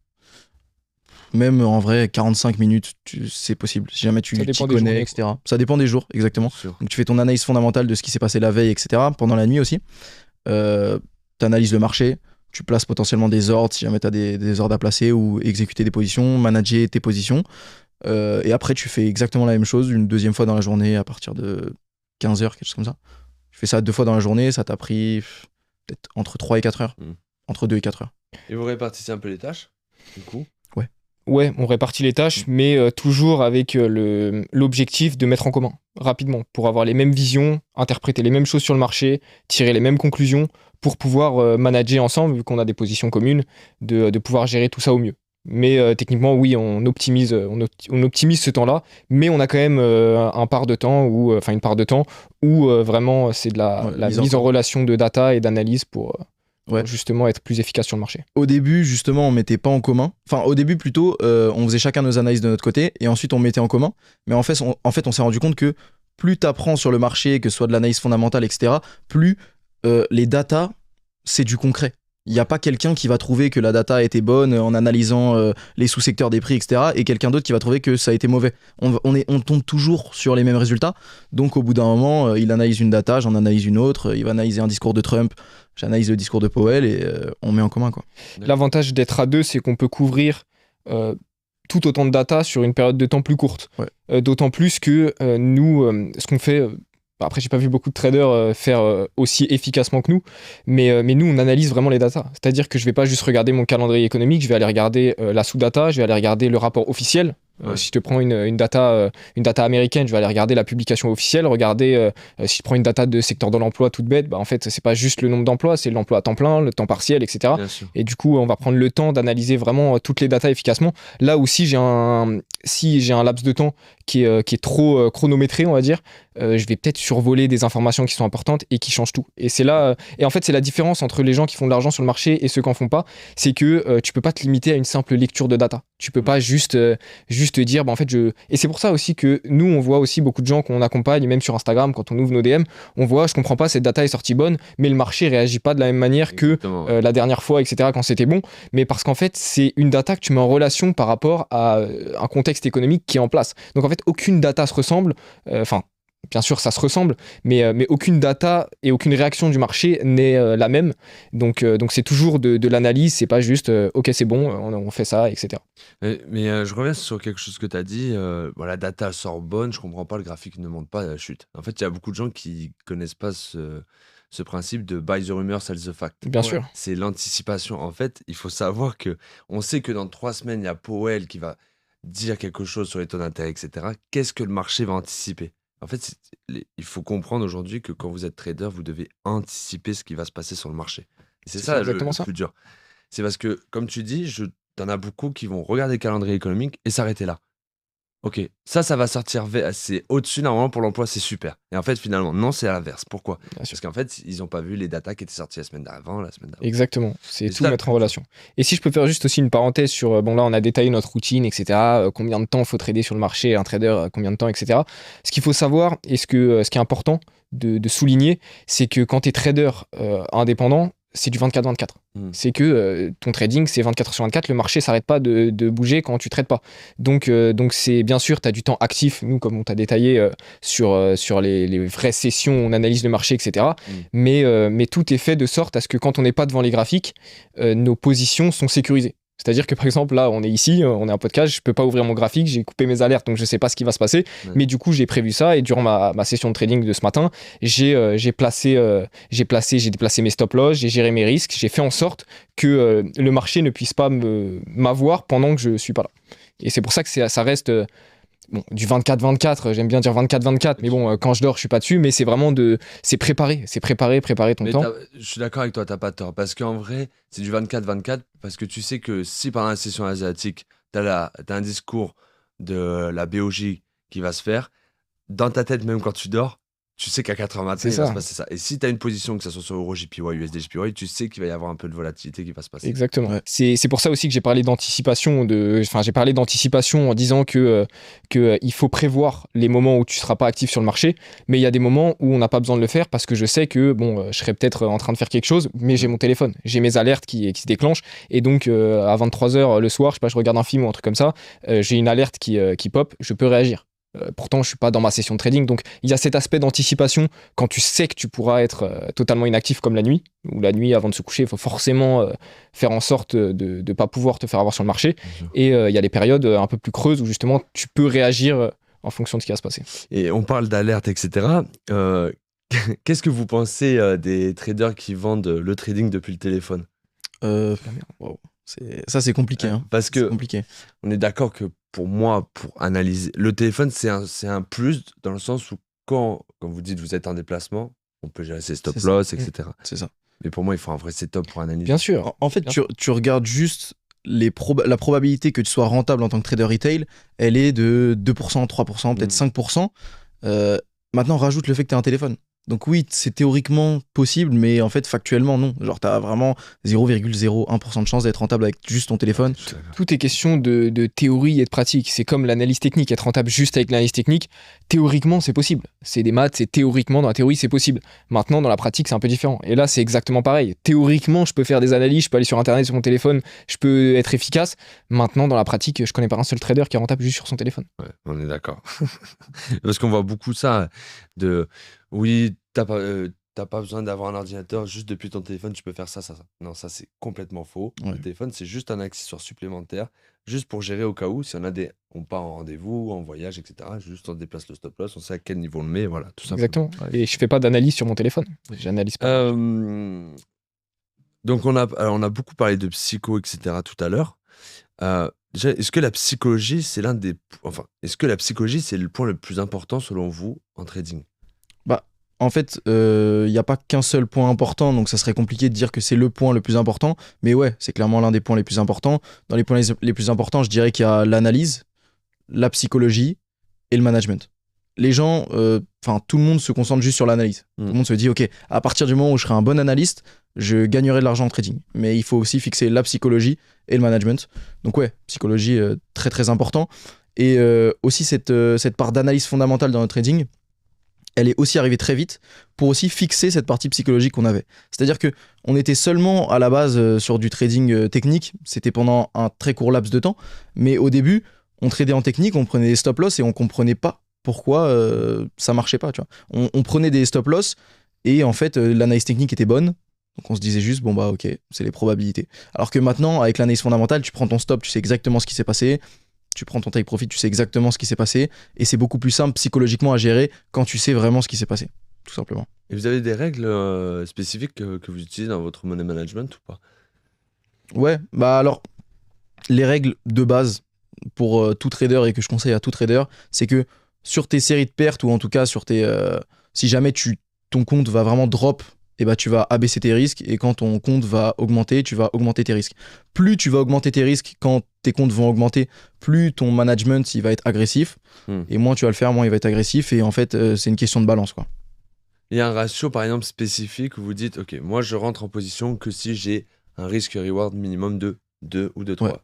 Même en vrai, 45 minutes, c'est possible. Si jamais tu t'y connais, etc. Ça dépend des jours, exactement. Donc tu fais ton analyse fondamentale de ce qui s'est passé la veille, etc. Pendant la nuit aussi. Tu analyses le marché. Tu places potentiellement des ordres si jamais tu as des ordres à placer ou exécuter des positions, manager tes positions. Et après, tu fais exactement la même chose une deuxième fois dans la journée à partir de 15h, quelque chose comme ça. Tu fais ça 2 fois dans la journée. Ça t'a pris peut-être entre 3 et 4 heures. Entre 2 et 4 heures. Et vous répartissez un peu les tâches, du coup? Ouais, on répartit les tâches, mais toujours avec l'objectif de mettre en commun rapidement pour avoir les mêmes visions, interpréter les mêmes choses sur le marché, tirer les mêmes conclusions pour pouvoir manager ensemble, vu qu'on a des positions communes, de pouvoir gérer tout ça au mieux. Mais techniquement, oui, on optimise ce temps-là, mais on a quand même une part de temps où vraiment c'est de la mise en relation de data et d'analyse pour Ouais. pour justement être plus efficace sur le marché. Au début, justement, on mettait pas en commun. Enfin, au début, plutôt, on faisait chacun nos analyses de notre côté et ensuite on mettait en commun. Mais en fait, on s'est rendu compte que plus tu apprends sur le marché, que ce soit de l'analyse fondamentale, etc., plus les datas, c'est du concret. Il n'y a pas quelqu'un qui va trouver que la data était bonne en analysant les sous-secteurs des prix, etc. et quelqu'un d'autre qui va trouver que ça a été mauvais. On tombe toujours sur les mêmes résultats. Donc au bout d'un moment, il analyse une data, j'en analyse une autre, il va analyser un discours de Trump, j'analyse le discours de Powell et on met en commun, quoi. L'avantage d'être à deux, c'est qu'on peut couvrir tout autant de data sur une période de temps plus courte. Ouais. D'autant plus que nous, ce qu'on fait... Après, j'ai pas vu beaucoup de traders faire aussi efficacement que nous, mais nous, on analyse vraiment les datas. C'est-à-dire que je vais pas juste regarder mon calendrier économique, je vais aller regarder la sous-data, je vais aller regarder le rapport officiel. Ouais. Si je te prends une data américaine, je vais aller regarder la publication officielle, regarder si je prends une data de secteur de l'emploi toute bête, bah en fait c'est pas juste le nombre d'emplois, c'est l'emploi à temps plein, le temps partiel, etc. Bien sûr. Et du coup on va prendre le temps d'analyser vraiment toutes les datas efficacement. Là où si j'ai un laps de temps qui est trop chronométré, on va dire, je vais peut-être survoler des informations qui sont importantes et qui changent tout. Et c'est là, et en fait c'est la différence entre les gens qui font de l'argent sur le marché et ceux qui en font pas, c'est que tu peux pas te limiter à une simple lecture de data. Tu peux pas juste te dire, bah en fait, Et c'est pour ça aussi que nous, on voit aussi beaucoup de gens qu'on accompagne, même sur Instagram, quand on ouvre nos DM, on voit, je comprends pas, cette data est sortie bonne, mais le marché réagit pas de la même manière que la dernière fois, etc., quand c'était bon. Mais parce qu'en fait, c'est une data que tu mets en relation par rapport à un contexte économique qui est en place. Donc en fait, aucune data se ressemble, bien sûr, ça se ressemble, mais aucune data et aucune réaction du marché n'est la même. Donc c'est toujours de l'analyse, c'est pas juste ok, c'est bon, on fait ça, etc. Mais je reviens sur quelque chose que tu as dit. La data sort bonne, je comprends pas, le graphique ne monte pas, chute. En fait, il y a beaucoup de gens qui connaissent pas ce principe de buy the rumor, sell the fact. Bien sûr. C'est l'anticipation. En fait, il faut savoir que on sait que dans 3 semaines, il y a Powell qui va dire quelque chose sur les taux d'intérêt, etc. Qu'est-ce que le marché va anticiper? En fait, il faut comprendre aujourd'hui que quand vous êtes trader, vous devez anticiper ce qui va se passer sur le marché. Et c'est ça exactement le ça. plus dur. C'est parce que, comme tu dis, t'en as beaucoup qui vont regarder le calendrier économique et s'arrêter là. Ok, ça va sortir, c'est au-dessus normalement pour l'emploi, c'est super. Et en fait, finalement, non, c'est à l'inverse. Pourquoi? Bien sûr. Parce qu'en fait, ils n'ont pas vu les datas qui étaient sorties la semaine d'avant, la semaine d'avant. Exactement, c'est Et tout ça, mettre en relation. Et si je peux faire juste aussi une parenthèse sur, bon là on a détaillé notre routine, etc., combien de temps il faut trader sur le marché, un trader, combien de temps, etc. Ce qu'il faut savoir, et ce qui est important de souligner, c'est que quand tu es trader indépendant, c'est du 24-24. C'est que ton trading, c'est 24 heures sur 24, le marché s'arrête pas de bouger quand tu trades pas. Donc c'est bien sûr, tu as du temps actif, nous comme on t'a détaillé sur les vraies sessions, on analyse le marché, etc. Mais tout est fait de sorte à ce que quand on n'est pas devant les graphiques, nos positions sont sécurisées. C'est-à-dire que par exemple là on est ici, on est un podcast, je peux pas ouvrir mon graphique, j'ai coupé mes alertes donc je sais pas ce qui va se passer, mais du coup j'ai prévu ça et durant ma session de trading de ce matin, j'ai déplacé mes stop loss, j'ai géré mes risques, j'ai fait en sorte que le marché ne puisse pas m'avoir pendant que je suis pas là. Et c'est pour ça que ça reste du 24-24, j'aime bien dire 24-24, mais bon, quand je dors, je suis pas dessus, mais c'est vraiment c'est préparer ton temps. Je suis d'accord avec toi, t'as pas tort, parce qu'en vrai, c'est du 24-24, parce que tu sais que si pendant la session asiatique, t'as un discours de la BOJ qui va se faire, dans ta tête, même quand tu dors, tu sais qu'à 4h matin, il va se passer ça. Et si tu as une position, que ce soit sur EuroJPY, USDJPY, tu sais qu'il va y avoir un peu de volatilité qui va se passer. Exactement. Ouais. C'est pour ça aussi que j'ai parlé d'anticipation. J'ai parlé d'anticipation en disant que il faut prévoir les moments où tu ne seras pas actif sur le marché, mais il y a des moments où on n'a pas besoin de le faire parce que je sais que je serai peut-être en train de faire quelque chose, mais j'ai mon téléphone, j'ai mes alertes qui se déclenchent, et donc à 23h le soir, je sais pas, je regarde un film ou un truc comme ça, j'ai une alerte qui pop, je peux réagir. Pourtant, je suis pas dans ma session de trading, donc il y a cet aspect d'anticipation quand tu sais que tu pourras être totalement inactif comme la nuit, ou la nuit avant de se coucher, il faut forcément faire en sorte de ne pas pouvoir te faire avoir sur le marché. Et il y a les périodes un peu plus creuses où justement tu peux réagir en fonction de ce qui va se passer. Et on parle d'alerte, etc. Qu'est-ce que vous pensez des traders qui vendent le trading depuis le téléphone? Wow. Ça, c'est compliqué. Hein. Parce que compliqué. On est d'accord que pour moi, pour analyser, le téléphone, c'est un plus dans le sens où quand vous dites vous êtes en déplacement, on peut gérer ses stop-loss, etc. C'est ça. Mais pour moi, il faut un vrai setup pour analyser. Bien sûr. En fait, tu regardes juste la probabilité que tu sois rentable en tant que trader retail, elle est de 2%, 3%, peut-être 5%. Maintenant, rajoute le fait que tu as un téléphone. Donc oui, c'est théoriquement possible, mais en fait, factuellement, non. Genre, t'as vraiment 0,01% de chance d'être rentable avec juste ton téléphone. Tout est question de théorie et de pratique. C'est comme l'analyse technique. Être rentable juste avec l'analyse technique, théoriquement, c'est possible. C'est des maths, c'est théoriquement, dans la théorie, c'est possible. Maintenant, dans la pratique, c'est un peu différent. Et là, c'est exactement pareil. Théoriquement, je peux faire des analyses, je peux aller sur Internet, sur mon téléphone, je peux être efficace. Maintenant, dans la pratique, je connais pas un seul trader qui est rentable juste sur son téléphone. Ouais, on est d'accord. Parce qu'on voit beaucoup ça de oui, t'as pas besoin d'avoir un ordinateur, juste depuis ton téléphone, tu peux faire ça, ça, ça. Non, ça c'est complètement faux. Ouais. Le téléphone, c'est juste un accessoire supplémentaire, juste pour gérer au cas où, si on part en rendez-vous, en voyage, etc. Juste on déplace le stop loss, on sait à quel niveau on le met, voilà, tout simplement. Exactement. Et je fais pas d'analyse sur mon téléphone. J'analyse pas. Donc on a beaucoup parlé de psycho, etc. tout à l'heure. Déjà, est-ce que la psychologie, c'est est-ce que la psychologie, c'est le point le plus important selon vous en trading? Bah, en fait, il n'y a pas qu'un seul point important, donc ça serait compliqué de dire que c'est le point le plus important. Mais ouais, c'est clairement l'un des points les plus importants. Dans les points les plus importants, je dirais qu'il y a l'analyse, la psychologie et le management. Les gens, tout le monde se concentre juste sur l'analyse. Tout le monde se dit, ok, à partir du moment où je serai un bon analyste, je gagnerai de l'argent en trading. Mais il faut aussi fixer la psychologie et le management. Donc ouais, psychologie, très très important. Et aussi cette part d'analyse fondamentale dans le trading, elle est aussi arrivée très vite pour aussi fixer cette partie psychologique qu'on avait. C'est-à-dire que on était seulement à la base sur du trading technique, c'était pendant un très court laps de temps, mais au début, on tradait en technique, on prenait des stop-loss et on comprenait pas pourquoi ça marchait pas, tu vois. On prenait des stop-loss et en fait, l'analyse technique était bonne, donc on se disait juste, bon bah ok, c'est les probabilités. Alors que maintenant, avec l'analyse fondamentale, tu prends ton stop, tu sais exactement ce qui s'est passé, tu prends ton take profit, tu sais exactement ce qui s'est passé, et c'est beaucoup plus simple psychologiquement à gérer quand tu sais vraiment ce qui s'est passé, tout simplement. Et vous avez des règles spécifiques que vous utilisez dans votre money management ou pas? Ouais, bah alors, les règles de base pour tout trader et que je conseille à tout trader, c'est que sur tes séries de pertes, ou en tout cas sur tes... si jamais ton compte va vraiment drop, et bah tu vas abaisser tes risques, et quand ton compte va augmenter, tu vas augmenter tes risques. Plus tu vas augmenter tes risques quand tes comptes vont augmenter, plus ton management il va être agressif, et moins tu vas le faire, moins il va être agressif, et en fait c'est une question de balance, quoi. Il y a un ratio par exemple spécifique où vous dites, ok, moi je rentre en position que si j'ai un risque-reward minimum de 2 ou de 3. Ouais.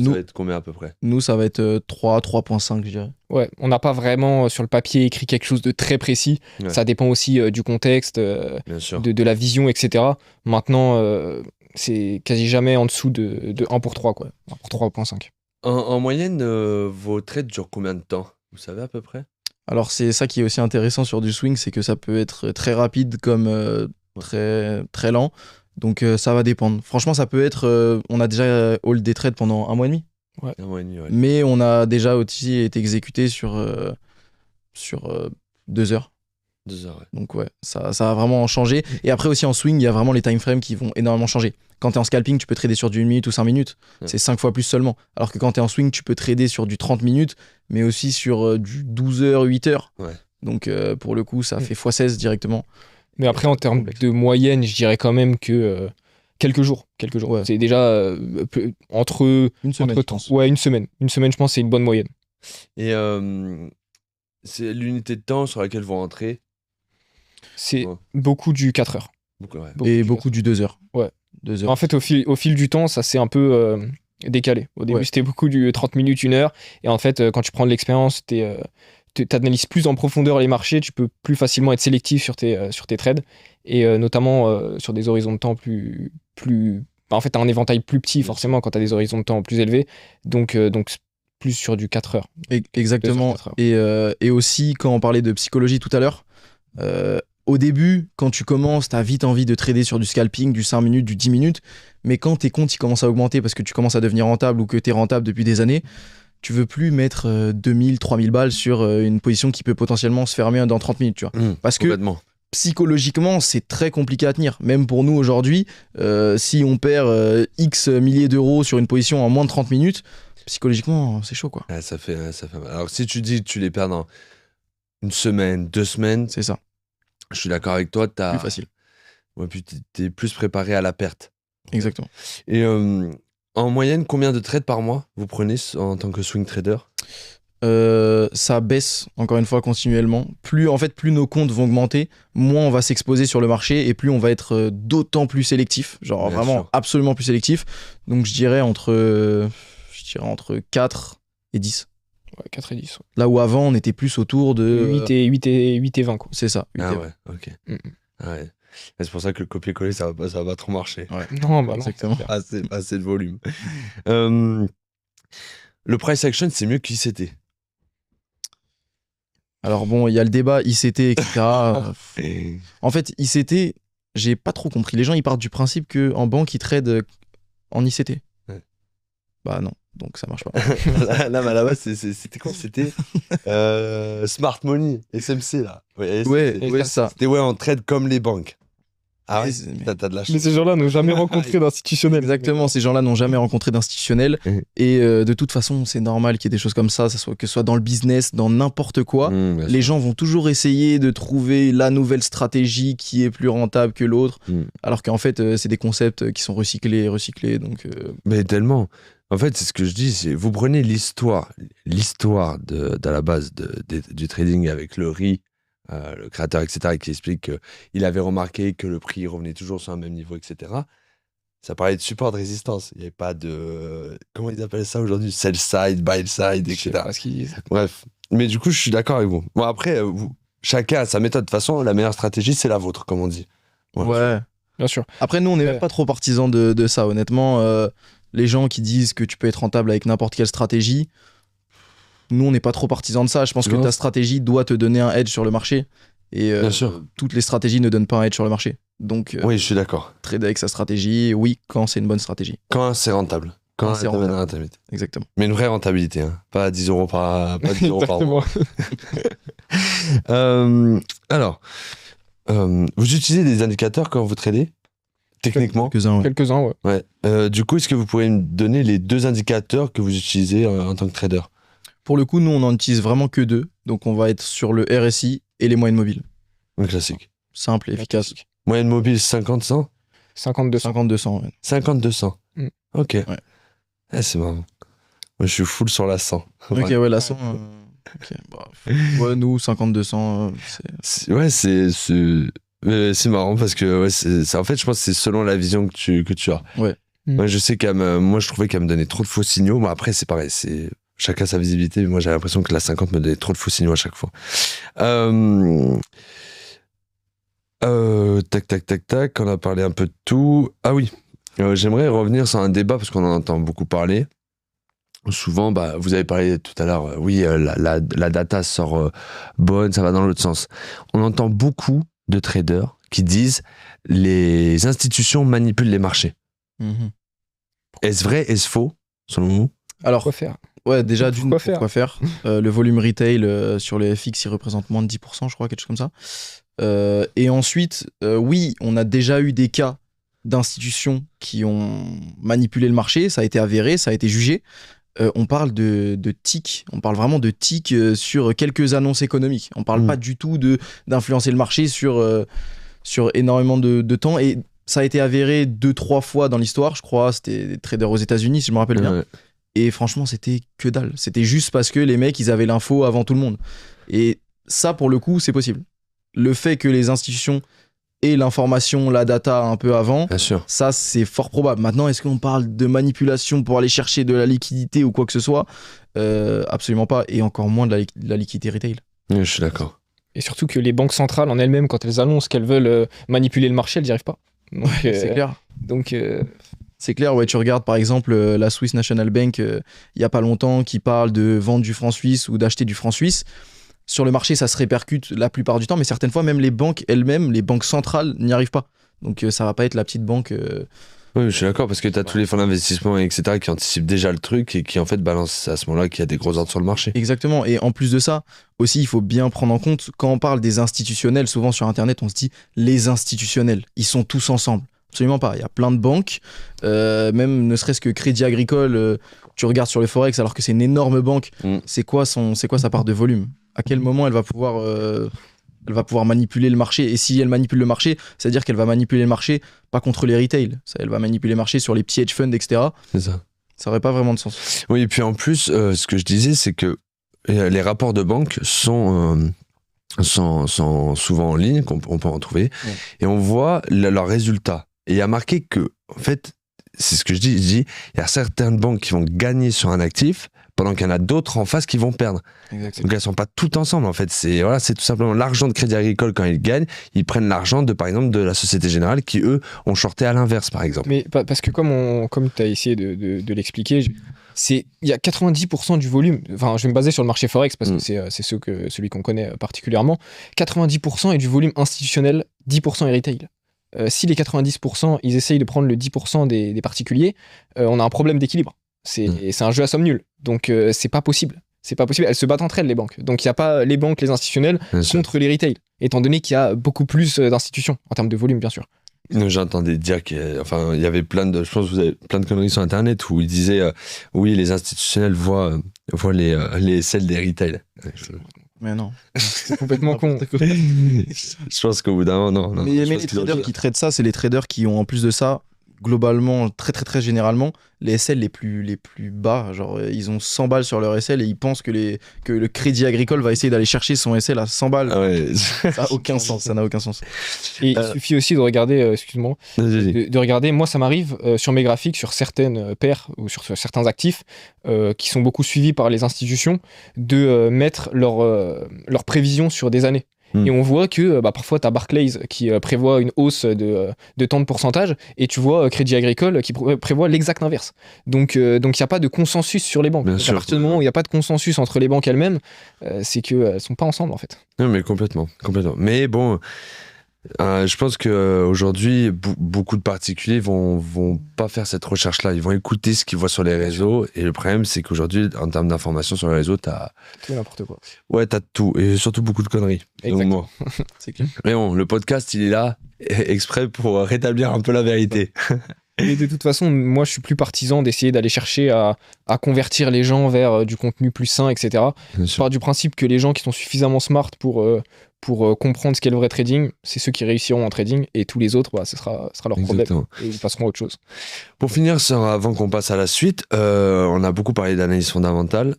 Ça va être combien à peu près? Nous, ça va être 3, 3.5, je dirais. Ouais, on n'a pas vraiment sur le papier écrit quelque chose de très précis. Ouais. Ça dépend aussi du contexte, Bien sûr. de la vision, etc. Maintenant, c'est quasi jamais en dessous de 1 pour 3, quoi. 1 pour 3.5. En moyenne, vos trades durent combien de temps? Vous savez à peu près? Alors, c'est ça qui est aussi intéressant sur du swing, c'est que ça peut être très rapide comme très, très lent. Donc, ça va dépendre. Franchement, ça peut être... on a déjà hold des trades pendant 1 mois et demi. Ouais. 1 mois et demi, ouais. Mais on a déjà aussi été exécuté sur 2 heures. 2 heures, ouais. Donc ouais, ça a vraiment changé. Et après aussi en swing, il y a vraiment les time frames qui vont énormément changer. Quand tu es en scalping, tu peux trader sur du 1 minute ou 5 minutes. Ouais. C'est 5 fois plus seulement. Alors que quand tu es en swing, tu peux trader sur du 30 minutes, mais aussi sur du 12 heures, 8 heures. Ouais. Donc pour le coup, ça fait x16 directement. Mais après, en termes de moyenne, je dirais quand même que quelques jours. Ouais. C'est déjà entre... Une semaine, entre je pense. Ouais, une semaine. Une semaine, je pense, c'est une bonne moyenne. Et c'est l'unité de temps sur laquelle vous rentrez. C'est Ouais. beaucoup du 4 heures. Beaucoup, ouais. Et beaucoup du 2 heures. Ouais. 2 heures. En fait, au fil du temps, ça s'est un peu décalé. Au début, Ouais. c'était beaucoup du 30 minutes, 1 heure. Et en fait, quand tu prends de l'expérience, t'analyses plus en profondeur les marchés, tu peux plus facilement être sélectif sur tes trades. Et notamment sur des horizons de temps plus... En fait, t'as un éventail plus petit, forcément, quand t'as des horizons de temps plus élevés. Donc plus sur du 4 heures. Exactement. 4 heures. Et aussi, quand on parlait de psychologie tout à l'heure, au début, quand tu commences, t'as vite envie de trader sur du scalping, du 5 minutes, du 10 minutes. Mais quand tes comptes ils commencent à augmenter parce que tu commences à devenir rentable ou que t'es rentable depuis des années, tu veux plus mettre 2000, 3000 balles sur une position qui peut potentiellement se fermer dans 30 minutes, tu vois. Parce que Complètement. psychologiquement, c'est très compliqué à tenir. Même pour nous aujourd'hui, si on perd X milliers d'euros sur une position en moins de 30 minutes, psychologiquement, c'est chaud, quoi. Ouais, ça fait mal. Alors si tu dis que tu les perds dans 1 semaine, 2 semaines, C'est ça, je suis d'accord avec toi, plus facile. Ouais, puis t'es plus préparé à la perte. Exactement. Et en moyenne, combien de trades par mois vous prenez en tant que swing trader? Ça baisse encore une fois continuellement. Plus nos comptes vont augmenter, moins on va s'exposer sur le marché et plus on va être d'autant plus sélectif, genre Bien vraiment sûr. absolument plus sélectif. Donc je dirais entre 4 et 10. Ouais, 4 et 10. Ouais. Là où avant on était plus autour de 8 et 20, quoi. c'est ça. 8 Ah et ouais, ok. Mm. Ah ouais. Et c'est pour ça que le copier-coller, ça va pas trop marcher. Non, bah non. Exactement. c'est clair. Assez de volume. Le price action, c'est mieux qu'ICT. Alors bon, il y a le débat ICT, etc. En fait, ICT, j'ai pas trop compris. Les gens, ils partent du principe qu'en banque, ils tradent en ICT. Ouais. Bah non, donc ça marche pas. Là, mais là-bas, c'était quoi? C'était Smart Money, SMC, là. Ouais, c'était- ouais, ça. C'était en trade comme les banques. Ah ouais, Mais- t'as de la chance. Mais ces gens-là n'ont jamais rencontré d'institutionnel. Exactement, ces gens-là n'ont jamais rencontré d'institutionnel. Mhm. Et de toute façon, c'est normal qu'il y ait des choses comme ça, que ce soit dans le business, dans n'importe quoi. Bien Les sûr. gens vont toujours essayer de trouver la nouvelle stratégie qui est plus rentable que l'autre, alors qu'en fait, c'est des concepts qui sont recyclés. Donc, Mais tellement. En fait, c'est ce que je dis, c'est vous prenez l'histoire à la base du trading avec le riz, le créateur, etc., qui explique qu'il avait remarqué que le prix revenait toujours sur un même niveau, etc. Ça parlait de support de résistance. Il n'y avait pas de... Comment ils appellent ça aujourd'hui? Sell side, buy side, Je sais etc. pas ce qu'ils disent. Bref. Mais du coup, je suis d'accord avec vous. Bon, après, chacun a sa méthode. De toute façon, la meilleure stratégie, c'est la vôtre, comme on dit. ouais. Bien sûr. Après, nous, on n'est Ouais. même pas trop partisans de ça, honnêtement. Les gens qui disent que tu peux être rentable avec n'importe quelle stratégie, nous, on n'est pas trop partisans de ça. Je pense que Non. ta stratégie doit te donner un edge sur le marché. Et Bien sûr. toutes les stratégies ne donnent pas un edge sur le marché. Donc, Oui, je suis d'accord. trader avec sa stratégie, oui, quand c'est une bonne stratégie. Quand c'est rentable. Quand c'est c'est rentable. rentable. Exactement. Mais une vraie rentabilité, hein. Pas 10 euros pas 10 euros par mois. Exactement. Alors, vous utilisez des indicateurs quand vous tradez? Techniquement? Quelques-uns, ouais. Quelques-uns, ouais. Ouais. Du coup, est-ce que vous pourriez me donner les 2 indicateurs que vous utilisez en tant que trader? Pour le coup, nous, on n'en utilise vraiment que 2. Donc, on va être sur le RSI et les moyennes mobiles. Un classique. Simple et efficace. Moyenne mobile 50-100? 52. 50-200, ouais. 50-200. Mm. Ok. Ouais. Ah, c'est marrant. Moi, je suis full sur la 100. Ok, ouais, la 100. Ok, bah, ouais, nous, 50-200, C'est marrant parce que en fait, je pense que c'est selon la vision que tu as. Ouais. Moi, je sais moi, je trouvais qu'elle me donnait trop de faux signaux. Mais après, c'est pareil, c'est chacun sa visibilité. Mais moi, j'ai l'impression que la 50 me donnait trop de faux signaux à chaque fois. Tac. On a parlé un peu de tout. Ah oui, j'aimerais revenir sur un débat parce qu'on en entend beaucoup parler. Souvent, vous avez parlé tout à l'heure, la data sort bonne, ça va dans l'autre sens. On entend beaucoup de traders qui disent les institutions manipulent les marchés. Mhm. Est-ce vrai, est-ce faux, selon vous? Alors, Quoi faire? ouais, déjà, d'une, Pourquoi faire pourquoi faire Le volume retail sur les FX, il représente moins de 10%, je crois, quelque chose comme ça. Et ensuite, oui, on a déjà eu des cas d'institutions qui ont manipulé le marché, ça a été avéré, ça a été jugé. On parle de tics, on parle vraiment de tics sur quelques annonces économiques. On parle pas du tout d'influencer le marché sur énormément de temps. Et ça a été avéré 2-3 fois dans l'histoire, je crois. C'était des traders aux États-Unis, si je me rappelle bien. Ouais. Et franchement, c'était que dalle. C'était juste parce que les mecs, ils avaient l'info avant tout le monde. Et ça, pour le coup, c'est possible. Le fait que les institutions aient l'information, la data un peu avant, Bien sûr. ça, c'est fort probable. Maintenant, est-ce qu'on parle de manipulation pour aller chercher de la liquidité ou quoi que ce soit? Absolument pas. Et encore moins de la liquidité retail. Je suis d'accord. Et surtout que les banques centrales en elles-mêmes, quand elles annoncent qu'elles veulent manipuler le marché, elles n'y arrivent pas. Donc, C'est clair. Donc, C'est clair, ouais, tu regardes par exemple la Swiss National Bank il y a pas longtemps qui parle de vendre du franc suisse ou d'acheter du franc suisse. Sur le marché, ça se répercute la plupart du temps, mais certaines fois, même les banques elles-mêmes, les banques centrales n'y arrivent pas. Donc ça va pas être la petite banque. Oui, je suis d'accord parce que tu as tous les fonds d'investissement, etc., qui anticipent déjà le truc et qui en fait balancent à ce moment-là qu'il y a des gros ordres sur le marché. Exactement. Et en plus de ça, aussi, il faut bien prendre en compte, quand on parle des institutionnels, souvent sur Internet, on se dit les institutionnels, ils sont tous ensemble. Absolument pas. Il y a plein de banques, même ne serait-ce que Crédit Agricole, tu regardes sur le Forex alors que c'est une énorme banque, c'est quoi sa part de volume? À quel moment elle va pouvoir manipuler le marché? Et si elle manipule le marché, c'est-à-dire qu'elle va manipuler le marché pas contre les retail. Elle va manipuler le marché sur les petits hedge funds, etc. C'est ça. Ça aurait pas vraiment de sens. Oui, et puis en plus, ce que je disais, c'est que les rapports de banque sont souvent en ligne, on peut en trouver, et on voit leurs résultats. Et il y a marqué que, en fait, c'est ce que je dis, il y a certaines banques qui vont gagner sur un actif, pendant qu'il y en a d'autres en face qui vont perdre. Exactement. Donc elles sont pas toutes ensemble, en fait. C'est tout simplement l'argent de Crédit Agricole, quand ils gagnent, ils prennent l'argent par exemple, de la Société Générale, qui eux ont shorté à l'inverse, par exemple. Mais parce que comme tu as essayé de l'expliquer, il y a 90% du volume, enfin je vais me baser sur le marché Forex parce que c'est celui qu'on connaît particulièrement, 90% est du volume institutionnel, 10% est retail. Si les 90% ils essayent de prendre le 10% des particuliers, on a un problème d'équilibre. C'est un jeu à somme nulle. Donc c'est pas possible. C'est pas possible. Elles se battent entre elles, les banques. Donc il n'y a pas les banques, les institutionnels contre les retail, étant donné qu'il y a beaucoup plus d'institutions en termes de volume, bien sûr. J'entendais dire qu'il y avait je pense que vous avez plein de conneries sur Internet où ils disaient oui, les institutionnels voient les SL des retail. Mais non. C'est complètement con. Je pense qu'au bout d'un moment, non. Mais les traders qui traitent ça, c'est les traders qui ont en plus de ça, globalement, très très très généralement, les SL les plus bas. Genre, ils ont 100 balles sur leur SL et ils pensent que le Crédit Agricole va essayer d'aller chercher son SL à 100 balles. Ah ouais. Ça n'a aucun sens, ça n'a aucun sens. Et il suffit aussi de regarder, excuse-moi, Vas-y. de regarder, moi ça m'arrive sur mes graphiques, sur certaines paires ou sur certains actifs qui sont beaucoup suivis par les institutions, de mettre leurs prévisions sur des années. Et on voit que parfois tu as Barclays qui prévoit une hausse de tant de pourcentage et tu vois Crédit Agricole qui prévoit l'exact inverse. Donc il n'y a pas de consensus sur les banques. Bien Donc, sûr. à partir du moment où il n'y a pas de consensus entre les banques elles-mêmes, c'est qu'elles ne sont pas ensemble en fait. Non, mais complètement. Mais bon, je pense qu'aujourd'hui, beaucoup de particuliers vont pas faire cette recherche-là. Ils vont écouter ce qu'ils voient sur les réseaux. Et le problème, c'est qu'aujourd'hui, en termes d'information sur les réseaux, t'as Tout et n'importe quoi. Ouais, t'as tout. Et surtout beaucoup de conneries. Exactement. Donc, bon. C'est clair. Mais bon, le podcast, il est là exprès pour rétablir un peu la vérité. Et de toute façon, moi, je suis plus partisan d'essayer d'aller chercher à convertir les gens vers du contenu plus sain, etc. Je pars du principe que les gens qui sont suffisamment smart pour comprendre ce qu'est le vrai trading, c'est ceux qui réussiront en trading, et tous les autres, ce sera leur problème. Exactement. Et ils passeront à autre chose. Pour finir, avant qu'on passe à la suite, on a beaucoup parlé d'analyse fondamentale.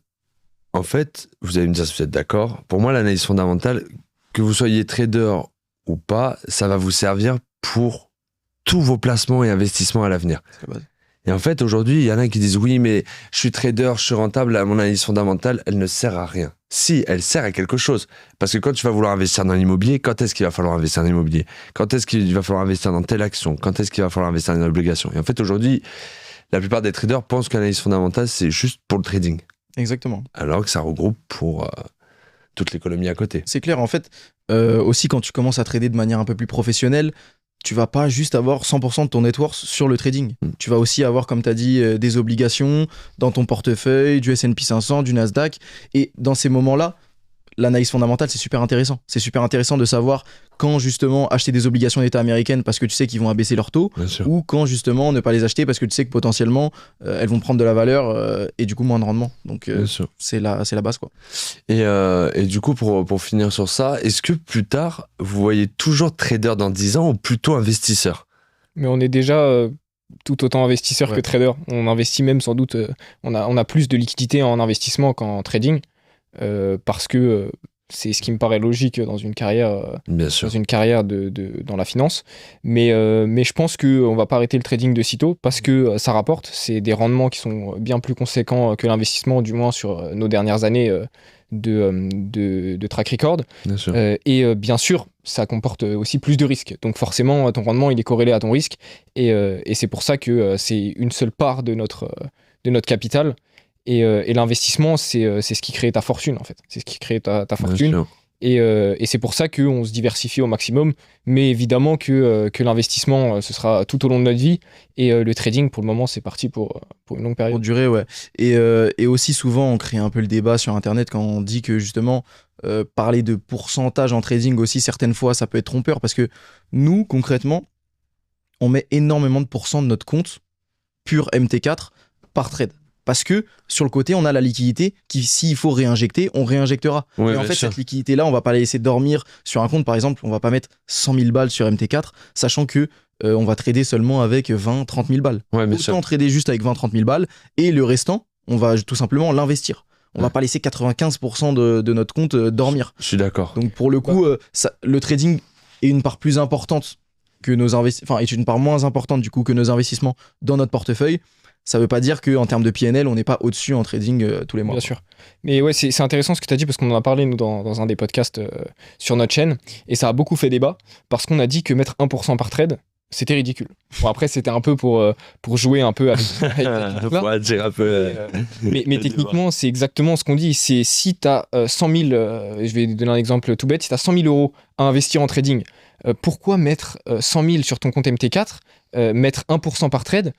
En fait, vous allez me dire si vous êtes d'accord. Pour moi, l'analyse fondamentale, que vous soyez trader ou pas, ça va vous servir pour tous vos placements et investissements à l'avenir. Et en fait, aujourd'hui, il y en a qui disent oui, mais je suis trader, je suis rentable, mon analyse fondamentale, elle ne sert à rien. Si, elle sert à quelque chose. Parce que quand tu vas vouloir investir dans l'immobilier, quand est-ce qu'il va falloir investir dans l'immobilier? Quand est-ce qu'il va falloir investir dans telle action? Quand est-ce qu'il va falloir investir dans une obligation? Et en fait, aujourd'hui, la plupart des traders pensent que l'analyse fondamentale, c'est juste pour le trading. Exactement. Alors que ça regroupe pour toute l'économie à côté. C'est clair, en fait, aussi quand tu commences à trader de manière un peu plus professionnelle, tu vas pas juste avoir 100% de ton net worth sur le trading. Tu vas aussi avoir, comme tu as dit, des obligations dans ton portefeuille, du S&P 500, du Nasdaq. Et dans ces moments-là, l'analyse fondamentale, c'est super intéressant. C'est super intéressant de savoir quand justement acheter des obligations d'État américaines parce que tu sais qu'ils vont abaisser leur taux, ou quand justement ne pas les acheter parce que tu sais que potentiellement elles vont prendre de la valeur et du coup moins de rendement. Donc c'est la base, quoi. Et du coup, pour finir sur ça, est-ce que plus tard, vous voyez toujours trader dans 10 ans ou plutôt investisseur? Mais on est déjà tout autant investisseur que trader. On investit même sans doute, on a plus de liquidité en investissement qu'en trading. Parce que c'est ce qui me paraît logique dans une carrière, dans la finance. Mais je pense qu'on va pas arrêter le trading de sitôt parce que ça rapporte. C'est des rendements qui sont bien plus conséquents que l'investissement, du moins sur nos dernières années de track record. Bien sûr. Et bien sûr, ça comporte aussi plus de risques. Donc forcément, ton rendement, il est corrélé à ton risque. Et c'est pour ça que c'est une seule part de notre capital. Et l'investissement, c'est ce qui crée ta fortune, en fait. C'est ce qui crée ta fortune. Et c'est pour ça qu'on se diversifie au maximum. Mais évidemment que l'investissement, ce sera tout au long de notre vie. Et le trading, pour le moment, c'est parti pour une longue période. Pour durer, ouais. Et aussi, souvent, on crée un peu le débat sur Internet quand on dit que, justement, parler de pourcentage en trading aussi, certaines fois, ça peut être trompeur. Parce que nous, concrètement, on met énormément de pourcents de notre compte pur MT4 par trade. Parce que sur le côté, on a la liquidité qui, s'il faut réinjecter, on réinjectera. Ouais, mais en fait, cette liquidité-là, on va pas la laisser dormir sur un compte. Par exemple, on va pas mettre 100 000 balles sur MT4, sachant que on va trader seulement avec 20, 30 000 balles. Ouais, Autant trader juste avec 20, 30 000 balles, et le restant, on va tout simplement l'investir. On va pas laisser 95% de notre compte dormir. Je suis d'accord. Donc pour le coup, le trading est une part plus importante que nos investissements, enfin est une part moins importante du coup que nos investissements dans notre portefeuille. Ça veut pas dire qu'en termes de PNL, on n'est pas au-dessus en trading tous les mois. Bien sûr. Mais ouais, c'est intéressant ce que tu as dit parce qu'on en a parlé, nous, dans un des podcasts sur notre chaîne. Et ça a beaucoup fait débat parce qu'on a dit que mettre 1% par trade, c'était ridicule. Bon, après, c'était un peu pour jouer un peu avec Pour dire un peu. mais techniquement, c'est exactement ce qu'on dit. C'est si tu as 100 000, je vais donner un exemple tout bête, si tu as 100 000 euros à investir en trading, pourquoi mettre 100 000 sur ton compte MT4, mettre 1% par trade?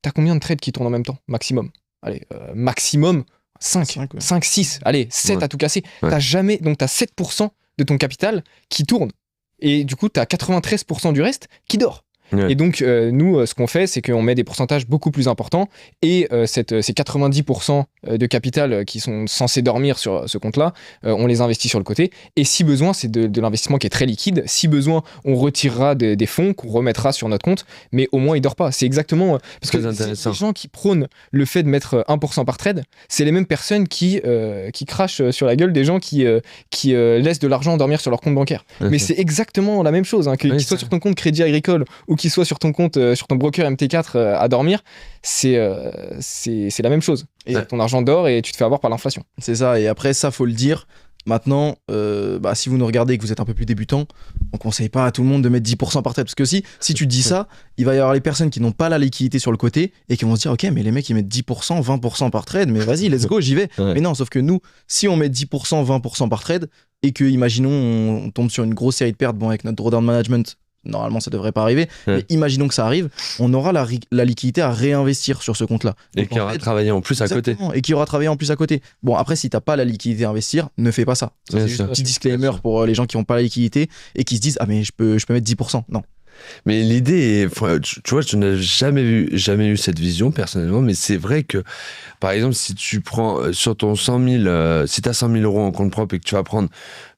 T'as combien de trades qui tournent en même temps? Maximum. Allez, maximum 5, 6, allez, 7 à tout casser. Ouais. T'as 7% de ton capital qui tourne. Et du coup, t'as 93% du reste qui dort. Ouais. Et donc, nous, ce qu'on fait, c'est qu'on met des pourcentages beaucoup plus importants. Et ces 90% de capital qui sont censés dormir sur ce compte-là, on les investit sur le côté. Et si besoin, c'est de l'investissement qui est très liquide. Si besoin, on retirera des fonds qu'on remettra sur notre compte. Mais au moins, il dort pas. C'est exactement... parce que les gens qui prônent le fait de mettre 1% par trade, c'est les mêmes personnes qui crachent sur la gueule des gens qui laissent de l'argent dormir sur leur compte bancaire. Mais c'est exactement la même chose. Hein, qu'il soit sur ton compte Crédit Agricole ou qu'il soit sur ton compte, sur ton broker MT4 à dormir, c'est la même chose. Et ton argent dort et tu te fais avoir par l'inflation. C'est ça, et après ça faut le dire. Maintenant, si vous nous regardez et que vous êtes un peu plus débutant, on conseille pas à tout le monde de mettre 10% par trade. Parce que si tu dis ça, il va y avoir les personnes qui n'ont pas la liquidité sur le côté et qui vont se dire ok, mais les mecs ils mettent 10%, 20% par trade, mais vas-y, let's go, j'y vais. Ouais. Mais non, sauf que nous, si on met 10%, 20% par trade et que, imaginons, on tombe sur une grosse série de pertes, bon, avec notre drawdown management, normalement ça devrait pas arriver, mais imaginons que ça arrive, on aura la liquidité à réinvestir sur ce compte-là. Et qui aura travaillé en plus à côté. Et qui aura travaillé en plus à côté. Bon, après, si t'as pas la liquidité à investir, ne fais pas ça. C'est juste un petit disclaimer pour les gens qui ont pas la liquidité et qui se disent ah mais je peux mettre 10%. Non. Mais l'idée est, tu vois, je n'ai jamais eu cette vision personnellement, mais c'est vrai que, par exemple, si tu prends sur ton 100 000, si tu as 100 000 euros en compte propre et que tu vas prendre,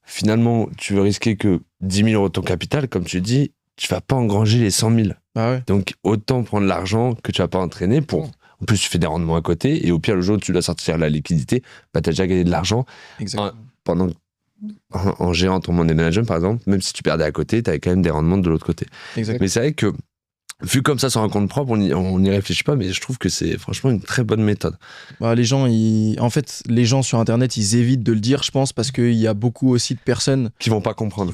finalement, tu veux risquer que 10 000 euros de ton capital, comme tu dis, tu vas pas engranger les 100 000. Bah ouais. Donc, autant prendre l'argent que tu vas pas entraîner pour. En plus, tu fais des rendements à côté et au pire, le jour où tu dois sortir la liquidité, bah, tu as déjà gagné de l'argent. Exactement. En gérant ton money management, par exemple, même si tu perdais à côté, tu avais quand même des rendements de l'autre côté. Exactement. Mais c'est vrai que, vu comme ça sur un compte propre, on n'y réfléchit pas, mais je trouve que c'est franchement une très bonne méthode. Bah, les gens sur Internet, ils évitent de le dire, je pense, parce qu'il y a beaucoup aussi de personnes Qui vont pas comprendre.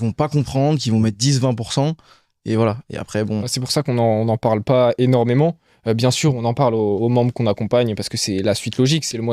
qui vont mettre 10-20%. Et voilà. Et après, bon. C'est pour ça qu'on n'en parle pas énormément. Bien sûr, on en parle aux membres qu'on accompagne parce que c'est la suite logique, c'est le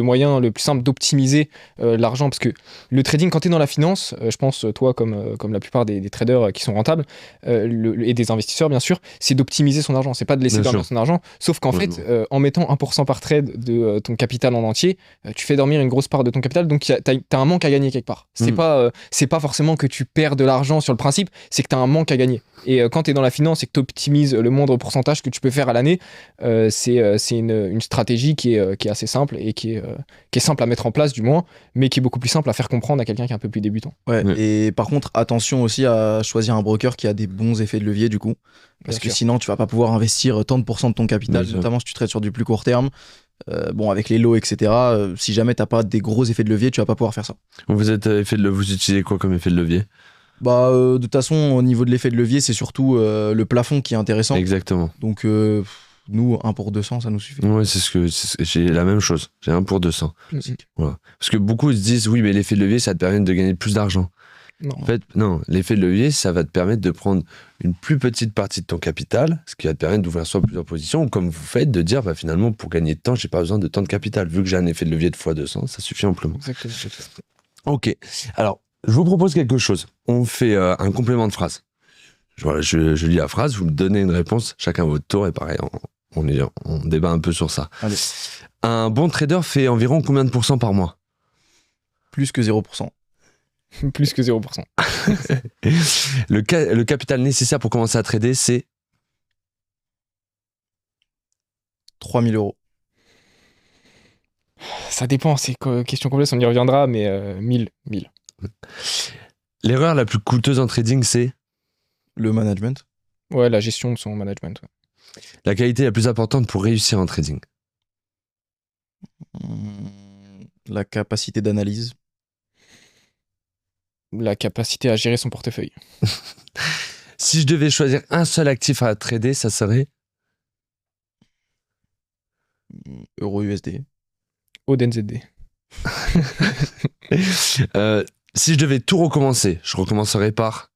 moyen le plus simple d'optimiser l'argent. Parce que le trading, quand tu es dans la finance, je pense, toi, comme la plupart des traders qui sont rentables, et des investisseurs, bien sûr, c'est d'optimiser son argent. C'est pas de laisser dormir son argent. Sauf qu'en fait, en mettant 1% par trade de ton capital en entier, tu fais dormir une grosse part de ton capital. Donc, t'as un manque à gagner quelque part. C'est pas forcément que tu perds de l'argent sur le principe, c'est que t'as un manque à gagner. Et quand tu es dans la finance et que tu optimises le moindre pourcentage que tu peux faire à l'année, c'est une stratégie qui est assez simple et qui est simple à mettre en place du moins, mais qui est beaucoup plus simple à faire comprendre à quelqu'un qui est un peu plus débutant. Ouais. Et par contre, attention aussi à choisir un broker qui a des bons effets de levier du coup, parce que sinon tu vas pas pouvoir investir tant de pourcents de ton capital, notamment si tu trades sur du plus court terme. Avec les lots, etc. Si jamais t'as pas des gros effets de levier, tu vas pas pouvoir faire ça. Vous utilisez quoi comme effet de levier? De toute façon, au niveau de l'effet de levier, c'est surtout le plafond qui est intéressant. Exactement. Donc, nous, 1 pour 200, ça nous suffit. Ouais, j'ai la même chose. J'ai 1 pour 200. Voilà. Parce que beaucoup se disent, oui, mais l'effet de levier, ça te permet de gagner plus d'argent. Non. En fait, non. L'effet de levier, ça va te permettre de prendre une plus petite partie de ton capital, ce qui va te permettre d'ouvrir soit plusieurs positions, ou comme vous faites, de dire, finalement, pour gagner de temps, j'ai pas besoin de tant de capital. Vu que j'ai un effet de levier de x200, ça suffit amplement. Exactement. Ok. Alors, je vous propose quelque chose. On fait un complément de phrase. Je lis la phrase, vous me donnez une réponse, chacun à votre tour, et pareil, on débat un peu sur ça. Allez. Un bon trader fait environ combien de pourcents par mois? Plus que 0%. Plus que 0%. Le capital nécessaire pour commencer à trader, c'est 3 000 euros. Ça dépend, c'est question complexe, on y reviendra, mais 1000. L'erreur la plus coûteuse en trading, c'est Le management. Ouais, la gestion de son management. Ouais. la qualité la plus importante pour réussir en trading. La capacité d'analyse. La capacité à gérer son portefeuille. Si je devais choisir un seul actif à trader, ça serait Euro-USD. ODNZD. Si je devais tout recommencer, je recommencerais par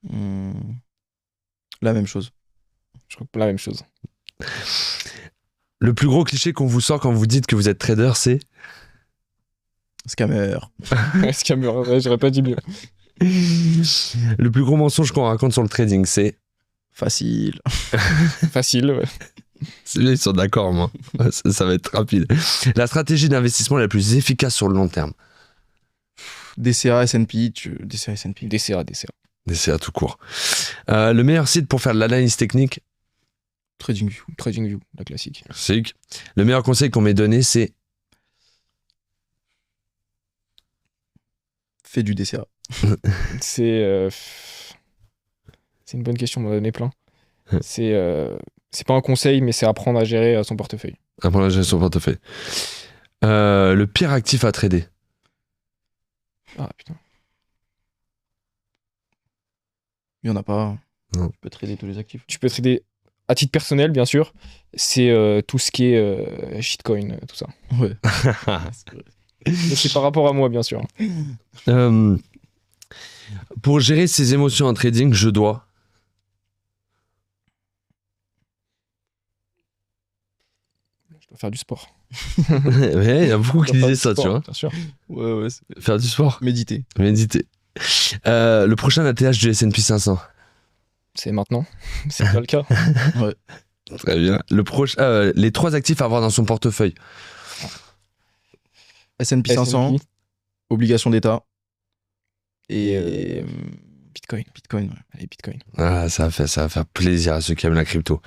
La même chose. Je crois que la même chose. le plus gros cliché qu'on vous sort quand vous dites que vous êtes trader, c'est Scammer. Scammer, ouais, j'aurais pas dit mieux. le plus gros mensonge qu'on raconte sur le trading, c'est Facile. Facile, ouais. Celui-là, ils sont d'accord, moi. Ça va être rapide. La stratégie d'investissement la plus efficace sur le long terme. DCA, S&P. DCA, S&P. DCA. DCA tout court. Le meilleur site pour faire de l'analyse technique. TradingView. TradingView, la classique. Sick. Le meilleur conseil qu'on m'ait donné, c'est Fais du DCA. C'est une bonne question, on m'en a donné plein. C'est pas un conseil, mais c'est apprendre à gérer son portefeuille. apprendre à gérer son portefeuille. Le pire actif à trader. Ah putain. Il y en a pas. Non. Tu peux trader tous les actifs. Tu peux trader à titre personnel, bien sûr. C'est tout ce qui est shitcoin, tout ça. Ouais. Mais c'est par rapport à moi, bien sûr. Pour gérer ses émotions en trading, je dois. Je dois faire du sport. Ouais, il y a beaucoup qui disaient ça, tu vois. Bien sûr. Ouais. Faire du sport, Méditer. méditer. Le prochain ATH du S&P 500. C'est maintenant. C'est pas le cas. Très bien. Les 3 actifs à avoir dans son portefeuille. S&P 500. S&P, Obligation d'État. Et et, Bitcoin. Bitcoin. Ouais. Allez, Bitcoin. Ah, ça va faire plaisir à ceux qui aiment la crypto.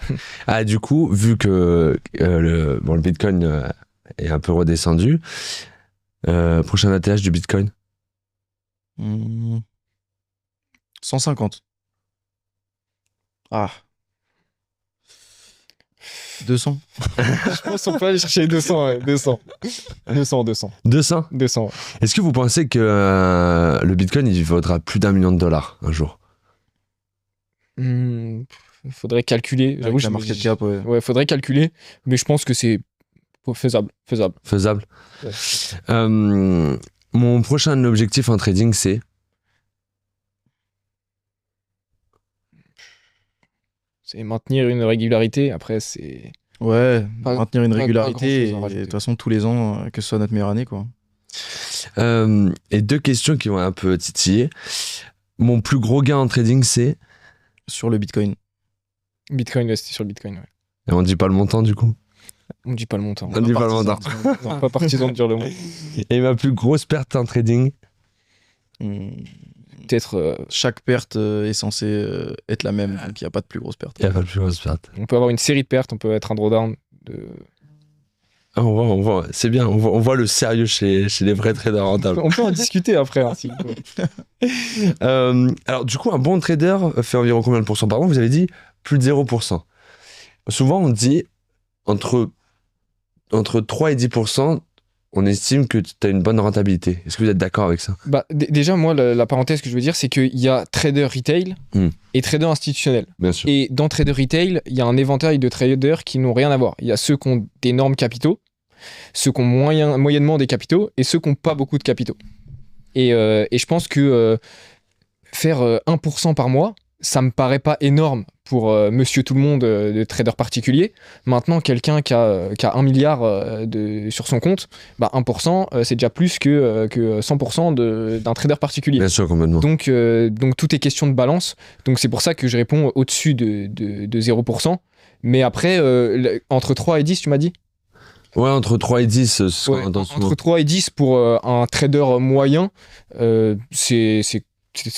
Ah, du coup, vu que le Bitcoin est un peu redescendu, prochain ATH du Bitcoin. 150. Ah. 200. Je pense qu'on peut aller chercher les 200. Ouais. 200. 200 ouais. Est-ce que vous pensez que le Bitcoin, il vaudra plus d'1 million de dollars un jour? Faudrait calculer. J'avoue, Avec la market cap, ouais. Ouais, faudrait calculer. Mais je pense que c'est faisable. Faisable. Ouais. Mon prochain objectif en trading, c'est C'est maintenir une régularité. Après, c'est. Ouais, Pas- maintenir une pas régularité. grand-chose à Et rajouter. de toute façon, tous les ans, que ce soit notre meilleure année, quoi. Et 2 questions qui vont un peu titiller. Mon plus gros gain en trading, c'est Sur le Bitcoin. Bitcoin, ouais, c'était sur le Bitcoin. Ouais. Et on dit pas le montant du coup. On dit pas le montant. On dit pas le montant. Non, pas partisan de dire le montant. Et ma plus grosse perte en trading, Peut-être. Chaque perte est censée être la même, donc il n'y a pas de plus grosse perte. il n'y a pas de plus grosse perte. On peut avoir une série de pertes. On peut être un drawdown de. Ah, on voit, c'est bien, on voit le sérieux chez les vrais traders rentables. On peut en discuter après. Hein, s'il faut. Alors du coup, un bon trader fait environ combien de pourcents par mois? Vous avez dit plus de 0%. Souvent, on dit entre 3 et 10%, on estime que tu as une bonne rentabilité. Est-ce que vous êtes d'accord avec ça? Bah, déjà, moi, la parenthèse que je veux dire, c'est qu'il y a trader retail et trader institutionnel. Bien sûr. Et dans trader retail, il y a un éventail de traders qui n'ont rien à voir. Il y a ceux qui ont d'énormes capitaux, ceux qui ont moyennement des capitaux et ceux qui n'ont pas beaucoup de capitaux. Et je pense que faire 1% par mois, ça me paraît pas énorme pour monsieur tout le monde de trader particulier. Maintenant, quelqu'un qui a 1 milliard sur son compte, bah 1%, c'est déjà plus que 100% d'un trader particulier. Bien sûr, complètement. Donc tout est question de balance. Donc c'est pour ça que je réponds au-dessus de 0%. Mais après, entre 3 et 10, tu m'as dit? Ouais, entre 3 et 10, c'est ce qu'on Ouais, entend souvent. entre 3 et 10 pour un trader moyen, c'est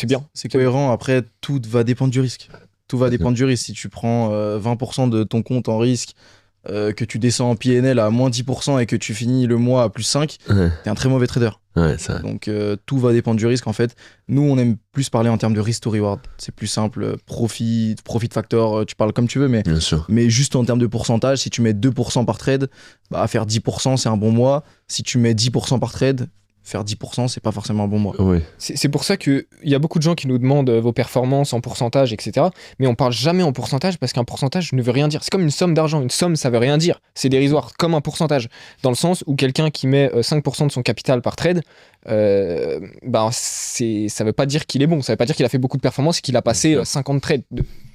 bien. C'est cohérent. Après, tout va dépendre du risque. Tout va dépendre du risque. Si tu prends 20% de ton compte en risque que tu descends en PNL à moins 10% et que tu finis le mois à plus 5, t'es un très mauvais trader. Ouais, ça. Donc tout va dépendre du risque en fait. Nous on aime plus parler en termes de risk to reward. C'est plus simple, profit factor, tu parles comme tu veux, Bien sûr. mais juste en termes de pourcentage, si tu mets 2% par trade, bah faire 10% c'est un bon mois. Si tu mets 10% par trade, faire 10% c'est pas forcément un bon mois. Oui. C'est pour ça qu'il y a beaucoup de gens qui nous demandent vos performances en pourcentage, etc. Mais on parle jamais en pourcentage parce qu'un pourcentage ne veut rien dire. C'est comme une somme d'argent. Une somme, ça veut rien dire. C'est dérisoire, comme un pourcentage. Dans le sens où quelqu'un qui met 5% de son capital par trade, ça veut pas dire qu'il est bon. Ça veut pas dire qu'il a fait beaucoup de performances et qu'il a passé 50 trades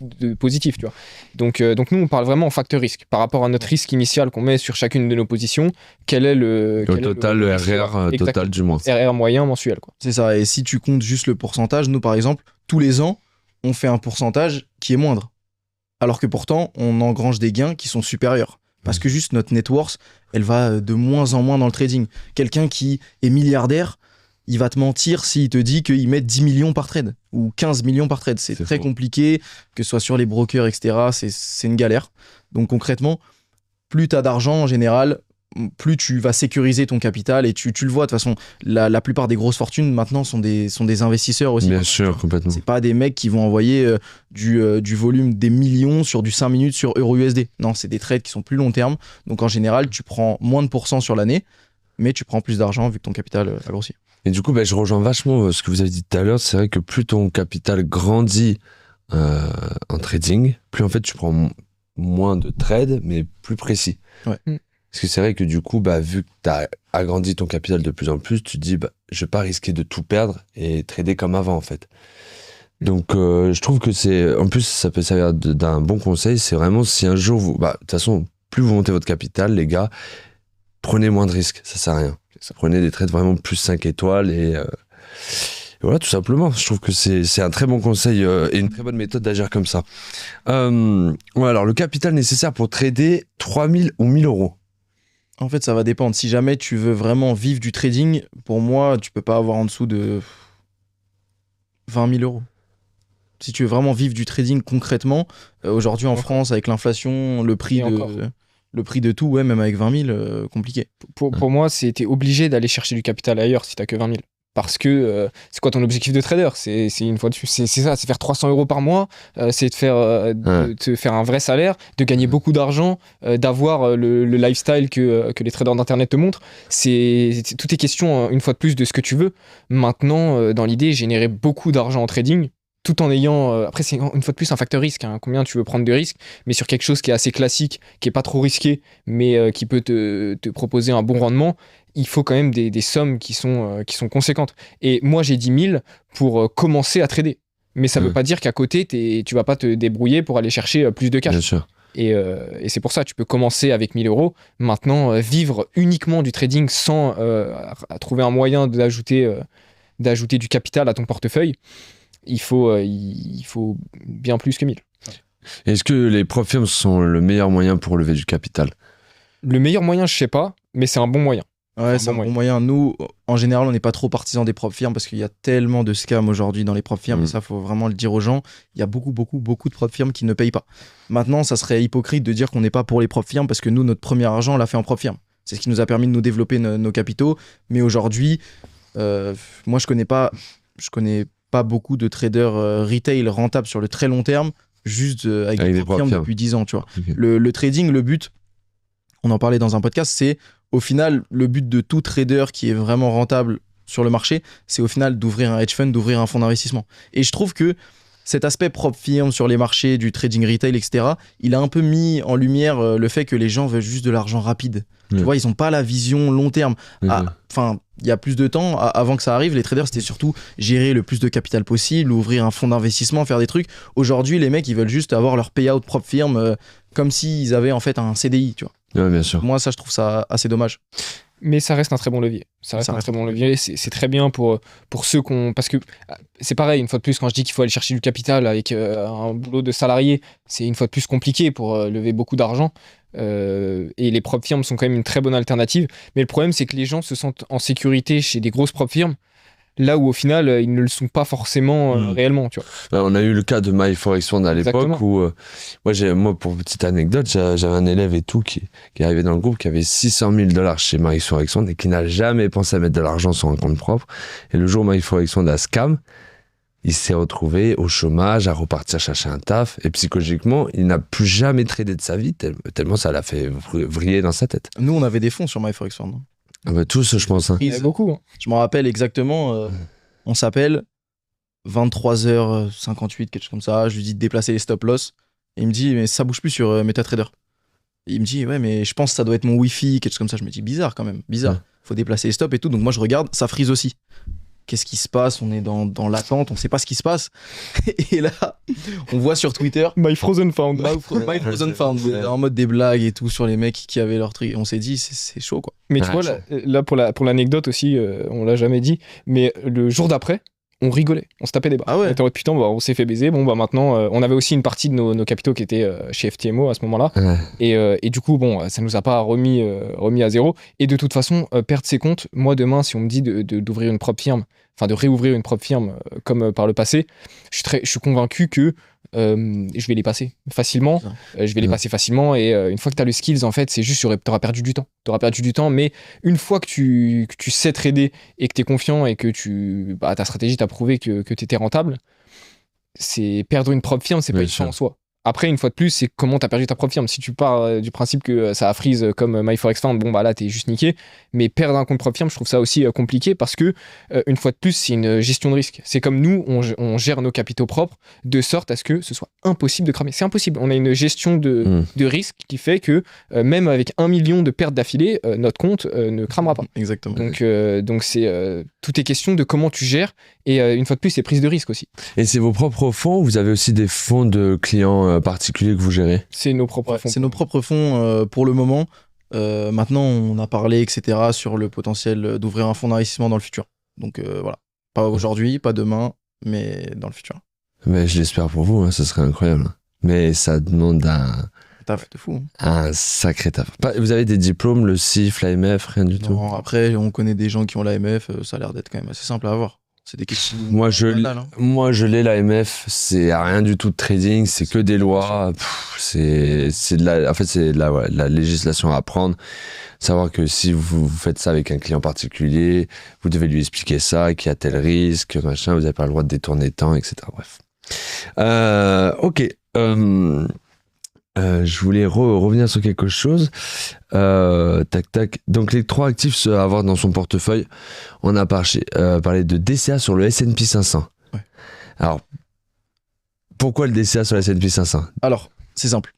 de positifs, tu vois. Donc nous, on parle vraiment en facteur risque. Par rapport à notre risque initial qu'on met sur chacune de nos positions, quel est le total, le RR total du mois. RR moyen mensuel, quoi. C'est ça, et si tu comptes juste le pourcentage, nous par exemple, tous les ans, on fait un pourcentage qui est moindre. Alors que pourtant, on engrange des gains qui sont supérieurs. Parce que juste notre net worth, elle va de moins en moins dans le trading. Quelqu'un qui est milliardaire, il va te mentir s'il te dit qu'il met 10 millions par trade ou 15 millions par trade. C'est très compliqué, que ce soit sur les brokers, etc. C'est une galère. Donc concrètement, plus tu as d'argent en général, plus tu vas sécuriser ton capital et tu le vois de toute façon, la plupart des grosses fortunes maintenant sont des investisseurs aussi. Bien sûr, complètement. C'est pas des mecs qui vont envoyer du volume des millions sur du 5 minutes sur EURUSD. Non, c'est des trades qui sont plus long terme. Donc en général, tu prends moins de pourcents sur l'année, mais tu prends plus d'argent vu que ton capital a grossi. Et du coup, je rejoins vachement ce que vous avez dit tout à l'heure. C'est vrai que plus ton capital grandit en trading, plus en fait tu prends moins de trades, mais plus précis. Ouais. Parce que c'est vrai que du coup, vu que tu as agrandi ton capital de plus en plus, tu te dis, je vais pas risquer de tout perdre et trader comme avant, en fait. Donc, je trouve que en plus, ça peut servir d'un bon conseil. C'est vraiment, si un jour, de toute façon, plus vous montez votre capital, les gars, prenez moins de risques. Ça sert à rien. Prenez des trades vraiment plus 5 étoiles et voilà, tout simplement. Je trouve que c'est un très bon conseil et une très bonne méthode d'agir comme ça. Alors, le capital nécessaire pour trader 3000 ou 1000 euros. En fait, ça va dépendre. Si jamais tu veux vraiment vivre du trading, pour moi, tu peux pas avoir en dessous de 20 000 euros. Si tu veux vraiment vivre du trading concrètement, aujourd'hui en France, avec l'inflation, le prix de tout, ouais, même avec 20 000, compliqué. Pour moi, t'es obligé d'aller chercher du capital ailleurs si t'as que 20 000. Parce que c'est quoi ton objectif de trader? C'est une fois de plus, c'est ça, c'est faire 300 euros par mois, c'est de te faire un vrai salaire, de gagner beaucoup d'argent, d'avoir le lifestyle que les traders d'internet te montrent. Tout est question, une fois de plus, de ce que tu veux. Maintenant, dans l'idée, générer beaucoup d'argent en trading, tout en ayant... après, c'est une fois de plus un facteur risque. Hein, combien tu veux prendre de risques, mais sur quelque chose qui est assez classique, qui est pas trop risqué, mais qui peut te proposer un bon rendement, il faut quand même des sommes qui sont conséquentes. Et moi, j'ai 10 000 pour commencer à trader. Mais ça veut pas dire qu'à côté, tu vas pas te débrouiller pour aller chercher plus de cash. Bien sûr. Et c'est pour ça, tu peux commencer avec 1000 euros. Maintenant, vivre uniquement du trading sans trouver un moyen d'ajouter du capital à ton portefeuille, il faut bien plus que 1000. Est-ce que les prop firms sont le meilleur moyen pour lever du capital? Le meilleur moyen, je sais pas, mais c'est un bon moyen. Ouais, c'est un bon moyen. Nous, en général, on n'est pas trop partisans des prop firms parce qu'il y a tellement de scams aujourd'hui dans les prop firms. Et ça, faut vraiment le dire aux gens. Il y a beaucoup de prop firms qui ne payent pas. Maintenant, ça serait hypocrite de dire qu'on n'est pas pour les prop firms parce que nous, notre premier argent, on l'a fait en prop firm. C'est ce qui nous a permis de nous développer nos capitaux. Mais aujourd'hui, moi, je connais pas beaucoup de traders retail rentables sur le très long terme, juste avec des prop firms depuis 10 ans, tu vois. Okay. Le trading, le but, on en parlait dans un podcast, c'est au final, le but de tout trader qui est vraiment rentable sur le marché, c'est au final d'ouvrir un hedge fund, d'ouvrir un fonds d'investissement. Et je trouve que cet aspect prop firm sur les marchés, du trading retail, etc., il a un peu mis en lumière le fait que les gens veulent juste de l'argent rapide. Tu vois, ils n'ont pas la vision long terme. Enfin, il y a plus de temps, avant que ça arrive, les traders, c'était surtout gérer le plus de capital possible, ouvrir un fonds d'investissement, faire des trucs. Aujourd'hui, les mecs, ils veulent juste avoir leur payout prop firm comme s'ils avaient en fait un CDI, tu vois. Ouais, bien sûr. Moi, ça, je trouve ça assez dommage. Mais ça reste un très bon levier. Ça reste un très bon levier. C'est très bien pour ceux qu'on... Parce que c'est pareil, une fois de plus, quand je dis qu'il faut aller chercher du capital avec un boulot de salarié, c'est une fois de plus compliqué pour lever beaucoup d'argent. Et les prop firms sont quand même une très bonne alternative. Mais le problème, c'est que les gens se sentent en sécurité chez des grosses prop firms là où au final ils ne le sont pas forcément réellement, tu vois. On a eu le cas de My Forex Fund à l'époque où moi pour petite anecdote, j'avais un élève et tout qui est arrivé dans le groupe qui avait $600,000 chez My Forex Fund et qui n'a jamais pensé à mettre de l'argent sur un compte propre, et le jour où My Forex Fund a scam, il s'est retrouvé au chômage, à repartir chercher un taf, et psychologiquement, il n'a plus jamais tradé de sa vie, tellement ça l'a fait vriller dans sa tête. Nous, on avait des fonds sur My Forex Fund. Tous, je pense. Il y en a beaucoup. Hein. Je me rappelle exactement, on s'appelle 23h58, quelque chose comme ça. Je lui dis de déplacer les stop-loss. Et il me dit, mais ça bouge plus sur MetaTrader. Et il me dit, ouais, mais je pense que ça doit être mon Wi-Fi, quelque chose comme ça. Je me dis, bizarre quand même, bizarre. Faut déplacer les stops et tout. Donc moi, je regarde, ça freeze aussi. Qu'est-ce qui se passe? On est dans l'attente, on sait pas ce qui se passe. Et là, on voit sur Twitter My Frozen Found. My Frozen Found, en mode des blagues et tout sur les mecs qui avaient leur truc. On s'est dit, c'est chaud quoi. Mais tu vois, là pour l'anecdote aussi, on l'a jamais dit, mais le jour d'après, on rigolait, on se tapait des barres. Ah ouais. On était en mode, putain, on s'est fait baiser. Bon, bah maintenant, on avait aussi une partie de nos capitaux qui était chez FTMO à ce moment-là. Ouais. Et du coup, bon, ça nous a pas remis à zéro. Et de toute façon, perdre ses comptes, moi demain, si on me dit d'ouvrir une propre firme, enfin de réouvrir une propre firme comme par le passé, je suis convaincu que je vais les passer facilement. Je vais les passer facilement, et une fois que tu as le skills, en fait, c'est juste tu auras perdu du temps. Tu auras perdu du temps, mais une fois que tu sais trader et que tu es confiant et que ta stratégie t'a prouvé que tu étais rentable, c'est perdre une propre firme, c'est pas une fin en soi. Après, une fois de plus, c'est comment t'as perdu ta propre firme. Si tu pars du principe que ça a freeze comme My Forex Fund, bon bah là t'es juste niqué. Mais perdre un compte propre firme, je trouve ça aussi compliqué parce que une fois de plus, c'est une gestion de risque. C'est comme nous, on gère nos capitaux propres de sorte à ce que ce soit impossible de cramer. C'est impossible. On a une gestion de risque qui fait que même avec 1 million de pertes d'affilée, notre compte ne cramera pas. Exactement. Donc c'est tout est question de comment tu gères. Et une fois de plus, c'est prise de risque aussi. Et c'est vos propres fonds ou vous avez aussi des fonds de clients particuliers que vous gérez? C'est nos propres fonds. C'est nos propres fonds pour le moment. Maintenant, on a parlé, etc., sur le potentiel d'ouvrir un fonds d'investissement dans le futur. Donc voilà. Pas aujourd'hui, pas demain, mais dans le futur. Mais je l'espère pour vous, hein, ça serait incroyable. Mais ça demande un taf de fou. Un sacré taf. Vous avez des diplômes, le CIF, l'AMF, rien du tout? Non, après, on connaît des gens qui ont l'AMF, ça a l'air d'être quand même assez simple à avoir. C'est des questions. Moi, je l'ai, l'AMF, c'est rien du tout de trading, c'est que des lois. C'est de la législation à apprendre. Savoir que si vous faites ça avec un client particulier, vous devez lui expliquer ça, qu'il y a tel risque, machin, vous n'avez pas le droit de détourner de temps, etc. Bref. Ok. Je voulais revenir sur quelque chose. Tac. Donc les 3 actifs à avoir dans son portefeuille, on a parlé de DCA sur le S&P 500. Ouais. Alors, pourquoi le DCA sur le S&P 500? Alors, c'est simple.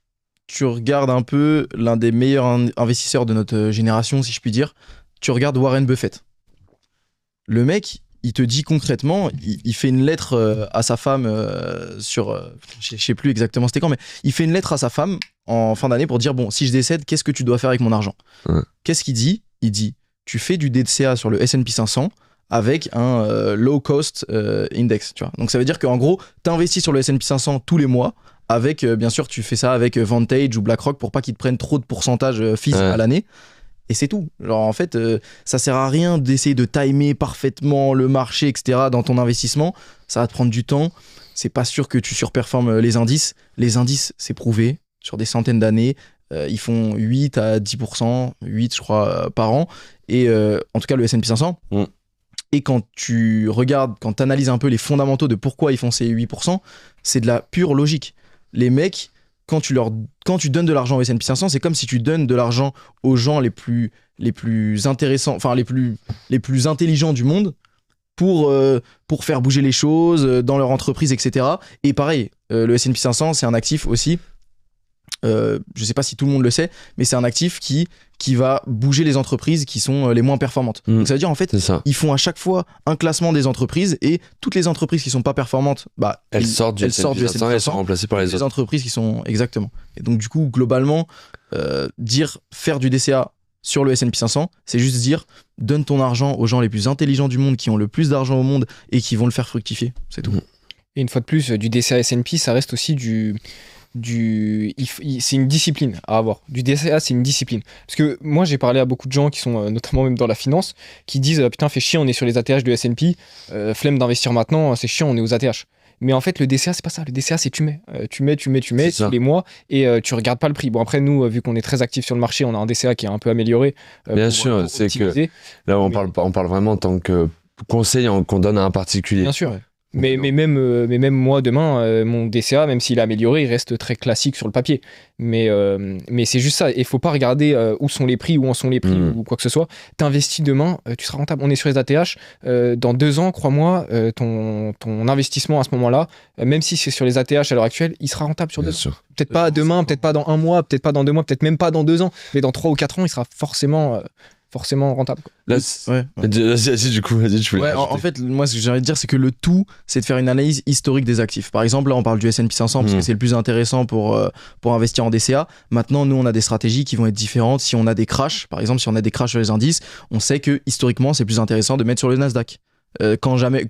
Tu regardes un peu l'un des meilleurs investisseurs de notre génération, si je puis dire. Tu regardes Warren Buffett. Le mec, il te dit concrètement, il fait une lettre à sa femme je sais plus exactement c'était quand, mais il fait une lettre à sa femme en fin d'année pour dire, bon, si je décède, qu'est-ce que tu dois faire avec mon argent? Qu'est-ce qu'il dit? Il dit, tu fais du DCA sur le S&P 500 avec un low cost index, tu vois. Donc ça veut dire qu'en gros, tu investis sur le S&P 500 tous les mois avec, bien sûr, tu fais ça avec Vantage ou BlackRock pour pas qu'ils te prennent trop de pourcentage fees à l'année. Et c'est tout. Genre, en fait, ça sert à rien d'essayer de timer parfaitement le marché, etc. dans ton investissement. Ça va te prendre du temps. C'est pas sûr que tu surperformes les indices. Les indices, c'est prouvé sur des centaines d'années. Ils font 8 à 10%, 8 je crois, par an. Et en tout cas, le S&P 500. Et quand tu regardes, quand tu analyses un peu les fondamentaux de pourquoi ils font ces 8%, c'est de la pure logique. Les mecs, quand tu donnes de l'argent au S&P 500, c'est comme si tu donnes de l'argent aux gens les plus intéressants, enfin les plus intelligents du monde pour faire bouger les choses dans leur entreprise, etc. Et pareil, le S&P 500, c'est un actif aussi. Je sais pas si tout le monde le sait, mais c'est un actif qui va bouger les entreprises qui sont les moins performantes. Donc ça veut dire en fait, ils font à chaque fois un classement des entreprises et toutes les entreprises qui sont pas performantes, bah elles sortent du S&P 500 et elles sont remplacées par les autres. Entreprises qui sont exactement. Et donc du coup, globalement, faire du DCA sur le S&P 500, c'est juste dire donne ton argent aux gens les plus intelligents du monde qui ont le plus d'argent au monde et qui vont le faire fructifier. C'est tout. Et une fois de plus, du DCA S&P, ça reste aussi du c'est une discipline à avoir. Du DCA, c'est une discipline. Parce que moi, j'ai parlé à beaucoup de gens qui sont notamment même dans la finance, qui disent putain, fait chier, on est sur les ATH de S&P, flemme d'investir maintenant, c'est chiant, on est aux ATH. Mais en fait, le DCA, c'est pas ça. Le DCA, c'est tu mets tous les mois et tu regardes pas le prix. Bon, après, nous, vu qu'on est très actifs sur le marché, on a un DCA qui est un peu amélioré. Bien sûr, c'est optimiser. que là, on parle vraiment en tant que conseil qu'on donne à un particulier. Bien sûr. Mais même moi, demain, mon DCA, même s'il est amélioré, il reste très classique sur le papier. Mais c'est juste ça. Il faut pas regarder où sont les prix, où en sont les prix ou quoi que ce soit. T'investis demain, tu seras rentable. On est sur les ATH. Dans 2 ans, crois-moi, ton investissement à ce moment-là, même si c'est sur les ATH à l'heure actuelle, il sera rentable sur 2 ans. Peut-être pas demain, peut-être pas dans 1 mois, peut-être pas dans 2 mois, peut-être même pas dans 2 ans. Mais dans 3 ou 4 ans, il sera forcément rentable. Là, vas-y, du coup, vas-y, tu voulais en fait, moi, ce que j'ai envie de dire, c'est que le tout, c'est de faire une analyse historique des actifs. Par exemple, là, on parle du S&P 500 parce que c'est le plus intéressant pour investir en DCA. Maintenant, nous, on a des stratégies qui vont être différentes. Si on a des crashs, par exemple, si on a des crashs sur les indices, on sait que historiquement, c'est plus intéressant de mettre sur le Nasdaq.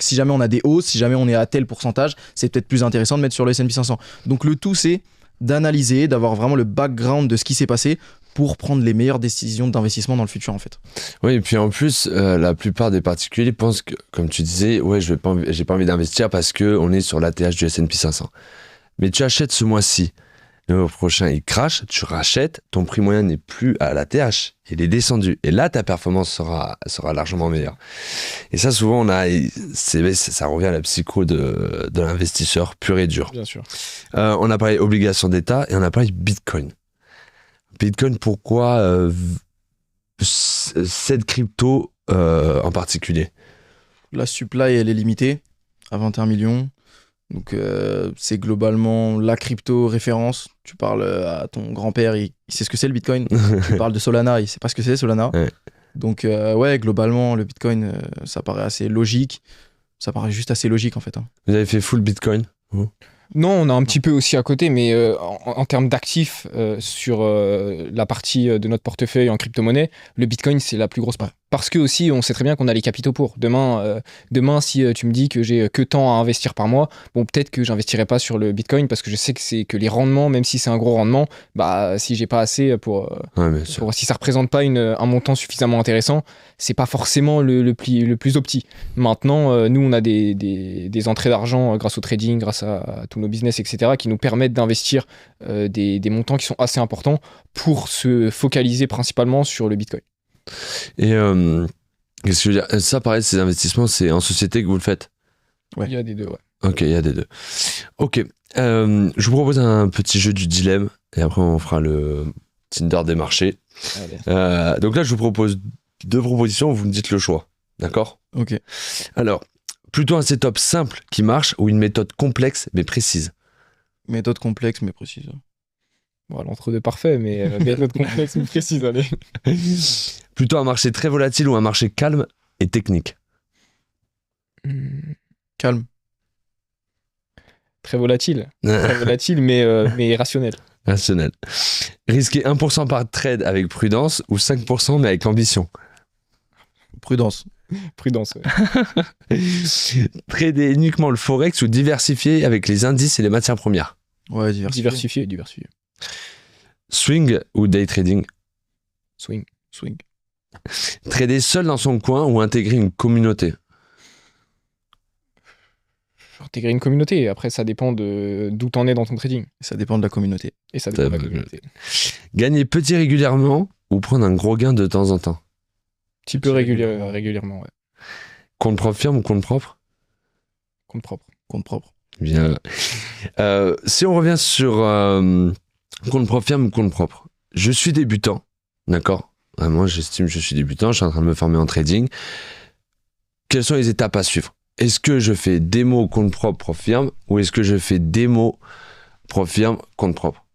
Si jamais on a des hausses, si jamais on est à tel pourcentage, c'est peut-être plus intéressant de mettre sur le S&P 500. Donc, le tout, c'est d'analyser, d'avoir vraiment le background de ce qui s'est passé pour prendre les meilleures décisions d'investissement dans le futur, en fait. Oui, et puis en plus, la plupart des particuliers pensent que, comme tu disais, ouais, j'ai pas envie d'investir parce qu'on est sur l'ATH du S&P 500. Mais tu achètes ce mois-ci, le mois prochain, il crash, tu rachètes, ton prix moyen n'est plus à l'ATH, il est descendu. Et là, ta performance sera largement meilleure. Et ça, souvent, ça revient à la psycho de l'investisseur pur et dur. Bien sûr. On a parlé obligation d'État et on a parlé Bitcoin. Bitcoin, pourquoi cette crypto en particulier? La supply, elle est limitée à 21 millions. Donc, c'est globalement la crypto référence. Tu parles à ton grand-père, il sait ce que c'est le Bitcoin. Tu parles de Solana, il sait pas ce que c'est Solana. Ouais. Donc, globalement, le Bitcoin, ça paraît assez logique. Ça paraît juste assez logique, en fait. Vous avez fait full Bitcoin? Non, on a un petit peu aussi à côté, mais en termes d'actifs sur la partie de notre portefeuille en crypto-monnaie, le Bitcoin, c'est la plus grosse part. Parce que aussi, on sait très bien qu'on a les capitaux pour. Demain, si tu me dis que j'ai que tant à investir par mois, bon, peut-être que j'investirai pas sur le Bitcoin parce que je sais que les rendements, même si c'est un gros rendement, bah, si j'ai pas assez si ça représente pas un montant suffisamment intéressant, c'est pas forcément le plus opti. Maintenant, nous, on a des entrées d'argent grâce au trading, grâce à tous nos business, etc., qui nous permettent d'investir des montants qui sont assez importants pour se focaliser principalement sur le Bitcoin. Et qu'est-ce que je veux dire? Ça, pareil, ces investissements, c'est en société que vous le faites? Ouais. Il y a des deux, ouais. Ok, il y a des deux. Ok, je vous propose un petit jeu du dilemme et après on fera le Tinder des marchés. Donc là, je vous propose 2 propositions, vous me dites le choix. D'accord? Ok. Alors, plutôt un setup simple qui marche ou une méthode complexe mais précise? Méthode complexe mais précise. Bon, l'entre-deux parfait, mais méthode complexe mais précise, allez. Plutôt un marché très volatile ou un marché calme et technique? Calme. Très volatile. Très volatile, mais rationnel. Rationnel. Risquer 1% par trade avec prudence ou 5% mais avec ambition? Prudence. Prudence, ouais. Trader uniquement le forex ou diversifier avec les indices et les matières premières? Ouais, diversifier. Swing ou day trading? Swing. Trader seul dans son coin ou intégrer une communauté? Intégrer une communauté, après ça dépend d'où t'en es dans ton trading. Ça dépend de la communauté. Et ça dépend de la communauté. Gagner petit régulièrement ou prendre un gros gain de temps en temps? Petit peu régulièrement, ouais. Compte propre firme ou compte propre? Compte propre. Bien. Si on revient sur compte propre firme ou compte propre, je suis débutant, d'accord? Moi, j'estime que je suis débutant, je suis en train de me former en trading. Quelles sont les étapes à suivre? Est-ce que je fais démo compte propre propre firme ou est-ce que je fais démo propre firme compte propre?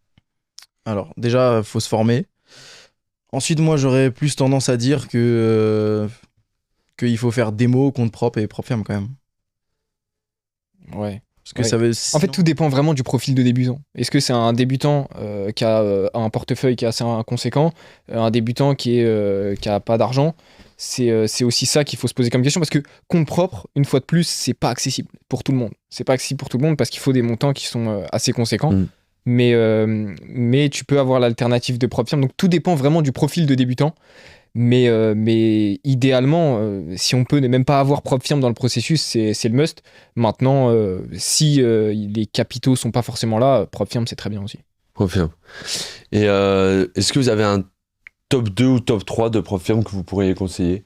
Alors, déjà, il faut se former. Ensuite, moi, j'aurais plus tendance à dire qu'il faut faire démo, compte propre et propre firme quand même. Ouais. Parce que ça veut... En fait, tout dépend vraiment du profil de débutant. Est-ce que c'est un débutant qui a un portefeuille qui est assez conséquent, un débutant qui a pas d'argent? C'est aussi ça qu'il faut se poser comme question, parce que compte propre, une fois de plus, c'est pas accessible pour tout le monde. C'est pas accessible pour tout le monde parce qu'il faut des montants qui sont assez conséquents. mais tu peux avoir l'alternative de prop firm. Donc tout dépend vraiment du profil de débutant. Mais idéalement, si on peut ne même pas avoir prop firm dans le processus, c'est le must. Maintenant, si les capitaux sont pas forcément là, prop firm c'est très bien aussi. Prop firm. Et est-ce que vous avez un top 2 ou top 3 de prop firm que vous pourriez conseiller?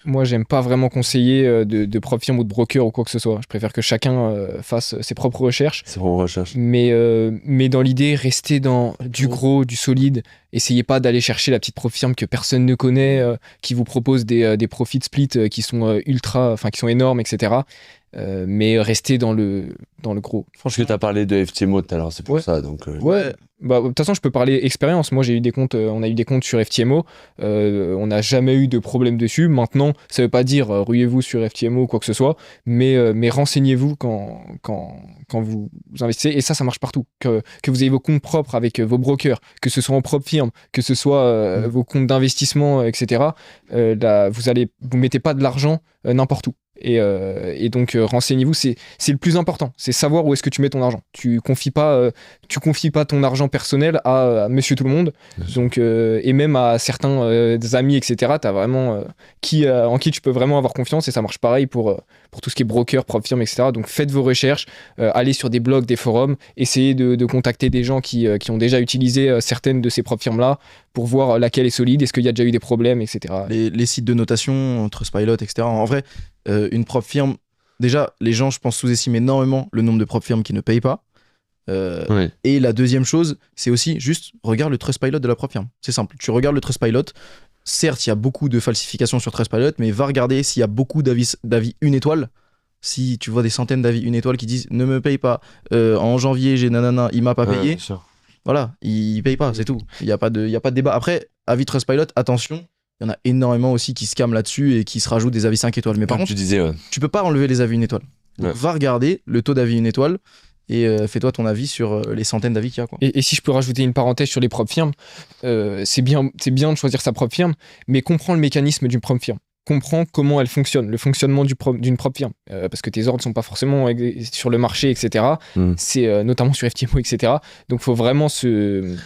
Moi, j'aime pas vraiment conseiller de prop firm ou de broker ou quoi que ce soit. Je préfère que chacun fasse ses propres recherches. Ses propres recherches. Mais dans l'idée, restez dans du gros, du solide. Essayez pas d'aller chercher la petite prop firm que personne ne connaît, qui vous propose des profit splits qui sont qui sont énormes, etc. Mais restez dans le gros. Franchement, tu as parlé de FTMO tout à l'heure, c'est pour ça. Donc, ouais. Bah, de toute façon, je peux parler expérience. Moi, j'ai eu des comptes, on a eu des comptes sur FTMO. On n'a jamais eu de problème dessus. Maintenant, ça veut pas dire ruez-vous sur FTMO ou quoi que ce soit, mais renseignez-vous quand vous investissez. Et ça marche partout. Que vous ayez vos comptes propres avec vos brokers, que ce soit en propre firme, que ce soit vos comptes d'investissement, etc. Là, vous mettez pas de l'argent n'importe où. Et donc renseignez-vous, c'est le plus important, c'est savoir où est-ce que tu mets ton argent. Tu confies pas ton argent personnel à monsieur tout le monde. Donc et même à certains amis, etc. T'as vraiment en qui tu peux vraiment avoir confiance, et ça marche pareil pour tout ce qui est broker, propre firme, etc. Donc faites vos recherches, allez sur des blogs, des forums, essayez de contacter des gens qui ont déjà utilisé certaines de ces propres firmes là pour voir laquelle est solide, est-ce qu'il y a déjà eu des problèmes, etc. Les sites de notation, Trustpilot, etc. En vrai, une prop firme, déjà, les gens, je pense, sous-estiment énormément le nombre de prop firmes qui ne payent pas. Ouais. Et la deuxième chose, c'est aussi juste regarde le Trustpilot de la prop firme. C'est simple. Tu regardes le Trustpilot. Certes, il y a beaucoup de falsifications sur Trustpilot, mais va regarder s'il y a beaucoup d'avis une étoile. Si tu vois des centaines d'avis une étoile qui disent ne me paye pas, en janvier, j'ai nanana, il m'a pas payé. bien sûr. Voilà, il paye pas, c'est tout. Il y a pas de débat. Après, avis Trustpilot, attention. Il y en a énormément aussi qui scamment là-dessus et qui se rajoutent des avis 5 étoiles. Mais par contre, tu disais, tu peux pas enlever les avis une étoile. Donc, va regarder le taux d'avis une étoile et fais-toi ton avis sur les centaines d'avis qu'il y a, quoi. Et si je peux rajouter une parenthèse sur les propres firmes, c'est bien de choisir sa propre firme, mais comprends le mécanisme d'une propre firme. Comprends comment elle fonctionne, le fonctionnement d'une propre firme. Parce que tes ordres ne sont pas forcément sur le marché, etc. C'est notamment sur FTMO, etc. Donc il faut vraiment se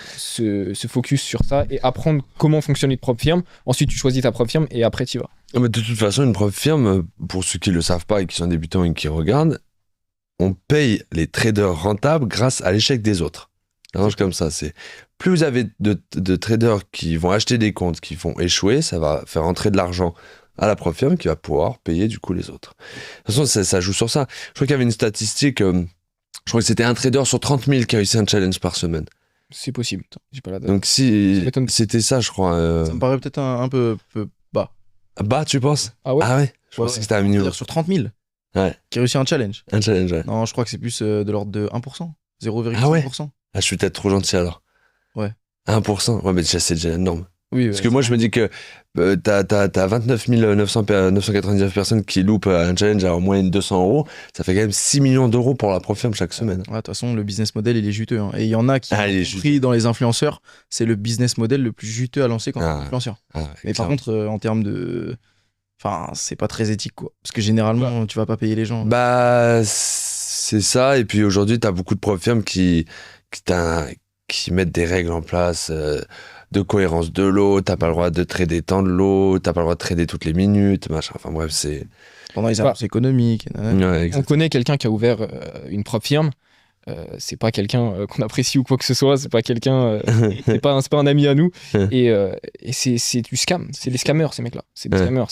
focus sur ça et apprendre comment fonctionne une propre firme. Ensuite, tu choisis ta propre firme et après, tu y vas. Mais de toute façon, une propre firme, pour ceux qui ne le savent pas et qui sont débutants et qui regardent, on paye les traders rentables grâce à l'échec des autres. Ça marche comme ça. C'est plus vous avez de traders qui vont acheter des comptes qui vont échouer, ça va faire entrer de l'argent à la propre firme qui va pouvoir payer du coup les autres. De toute façon, ça joue sur ça. Je crois qu'il y avait une statistique, je crois que c'était un trader sur 30 000 qui a réussi un challenge par semaine. C'est possible. J'ai pas la date. Donc si c'était ça, je crois. Ça me paraît peut-être un peu bas. Bas, tu penses? Ah ouais? Ah ouais. Je pensais que c'était un minimum. C'est-à-dire sur 30 000 qui a réussi un challenge. Un challenge, ouais. Non, je crois que c'est plus de l'ordre de 1%. 0,5%. Ah ouais? Ah, je suis peut-être trop gentil alors. Ouais. 1%. Ouais, mais déjà, c'est déjà énorme. Oui, parce que moi, je me dis que t'as 29 999 personnes qui loupent un challenge à en moyenne 200 euros. Ça fait quand même 6 millions d'euros pour la propre firme chaque semaine. De toute façon, le business model, il est juteux. Hein. Et il y en a qui ont pris dans les influenceurs. C'est le business model le plus juteux à lancer quand on est influenceur. Mais par contre, en termes de... Enfin, c'est pas très éthique, quoi. Parce que généralement, tu vas pas payer les gens. Bah, c'est ça. Et puis aujourd'hui, t'as beaucoup de propres firmes qui mettent des règles en place de cohérence de l'eau. T'as pas le droit de trader tant de l'eau. T'as pas le droit de trader toutes les minutes, machin. Enfin bref, c'est... Pendant les annonces économiques. Ouais, on connaît quelqu'un qui a ouvert une propre firme. C'est pas quelqu'un qu'on apprécie ou quoi que ce soit. C'est pas quelqu'un... c'est pas un ami à nous. Et c'est du scam. C'est des scammers, ces mecs-là. C'est des scammers.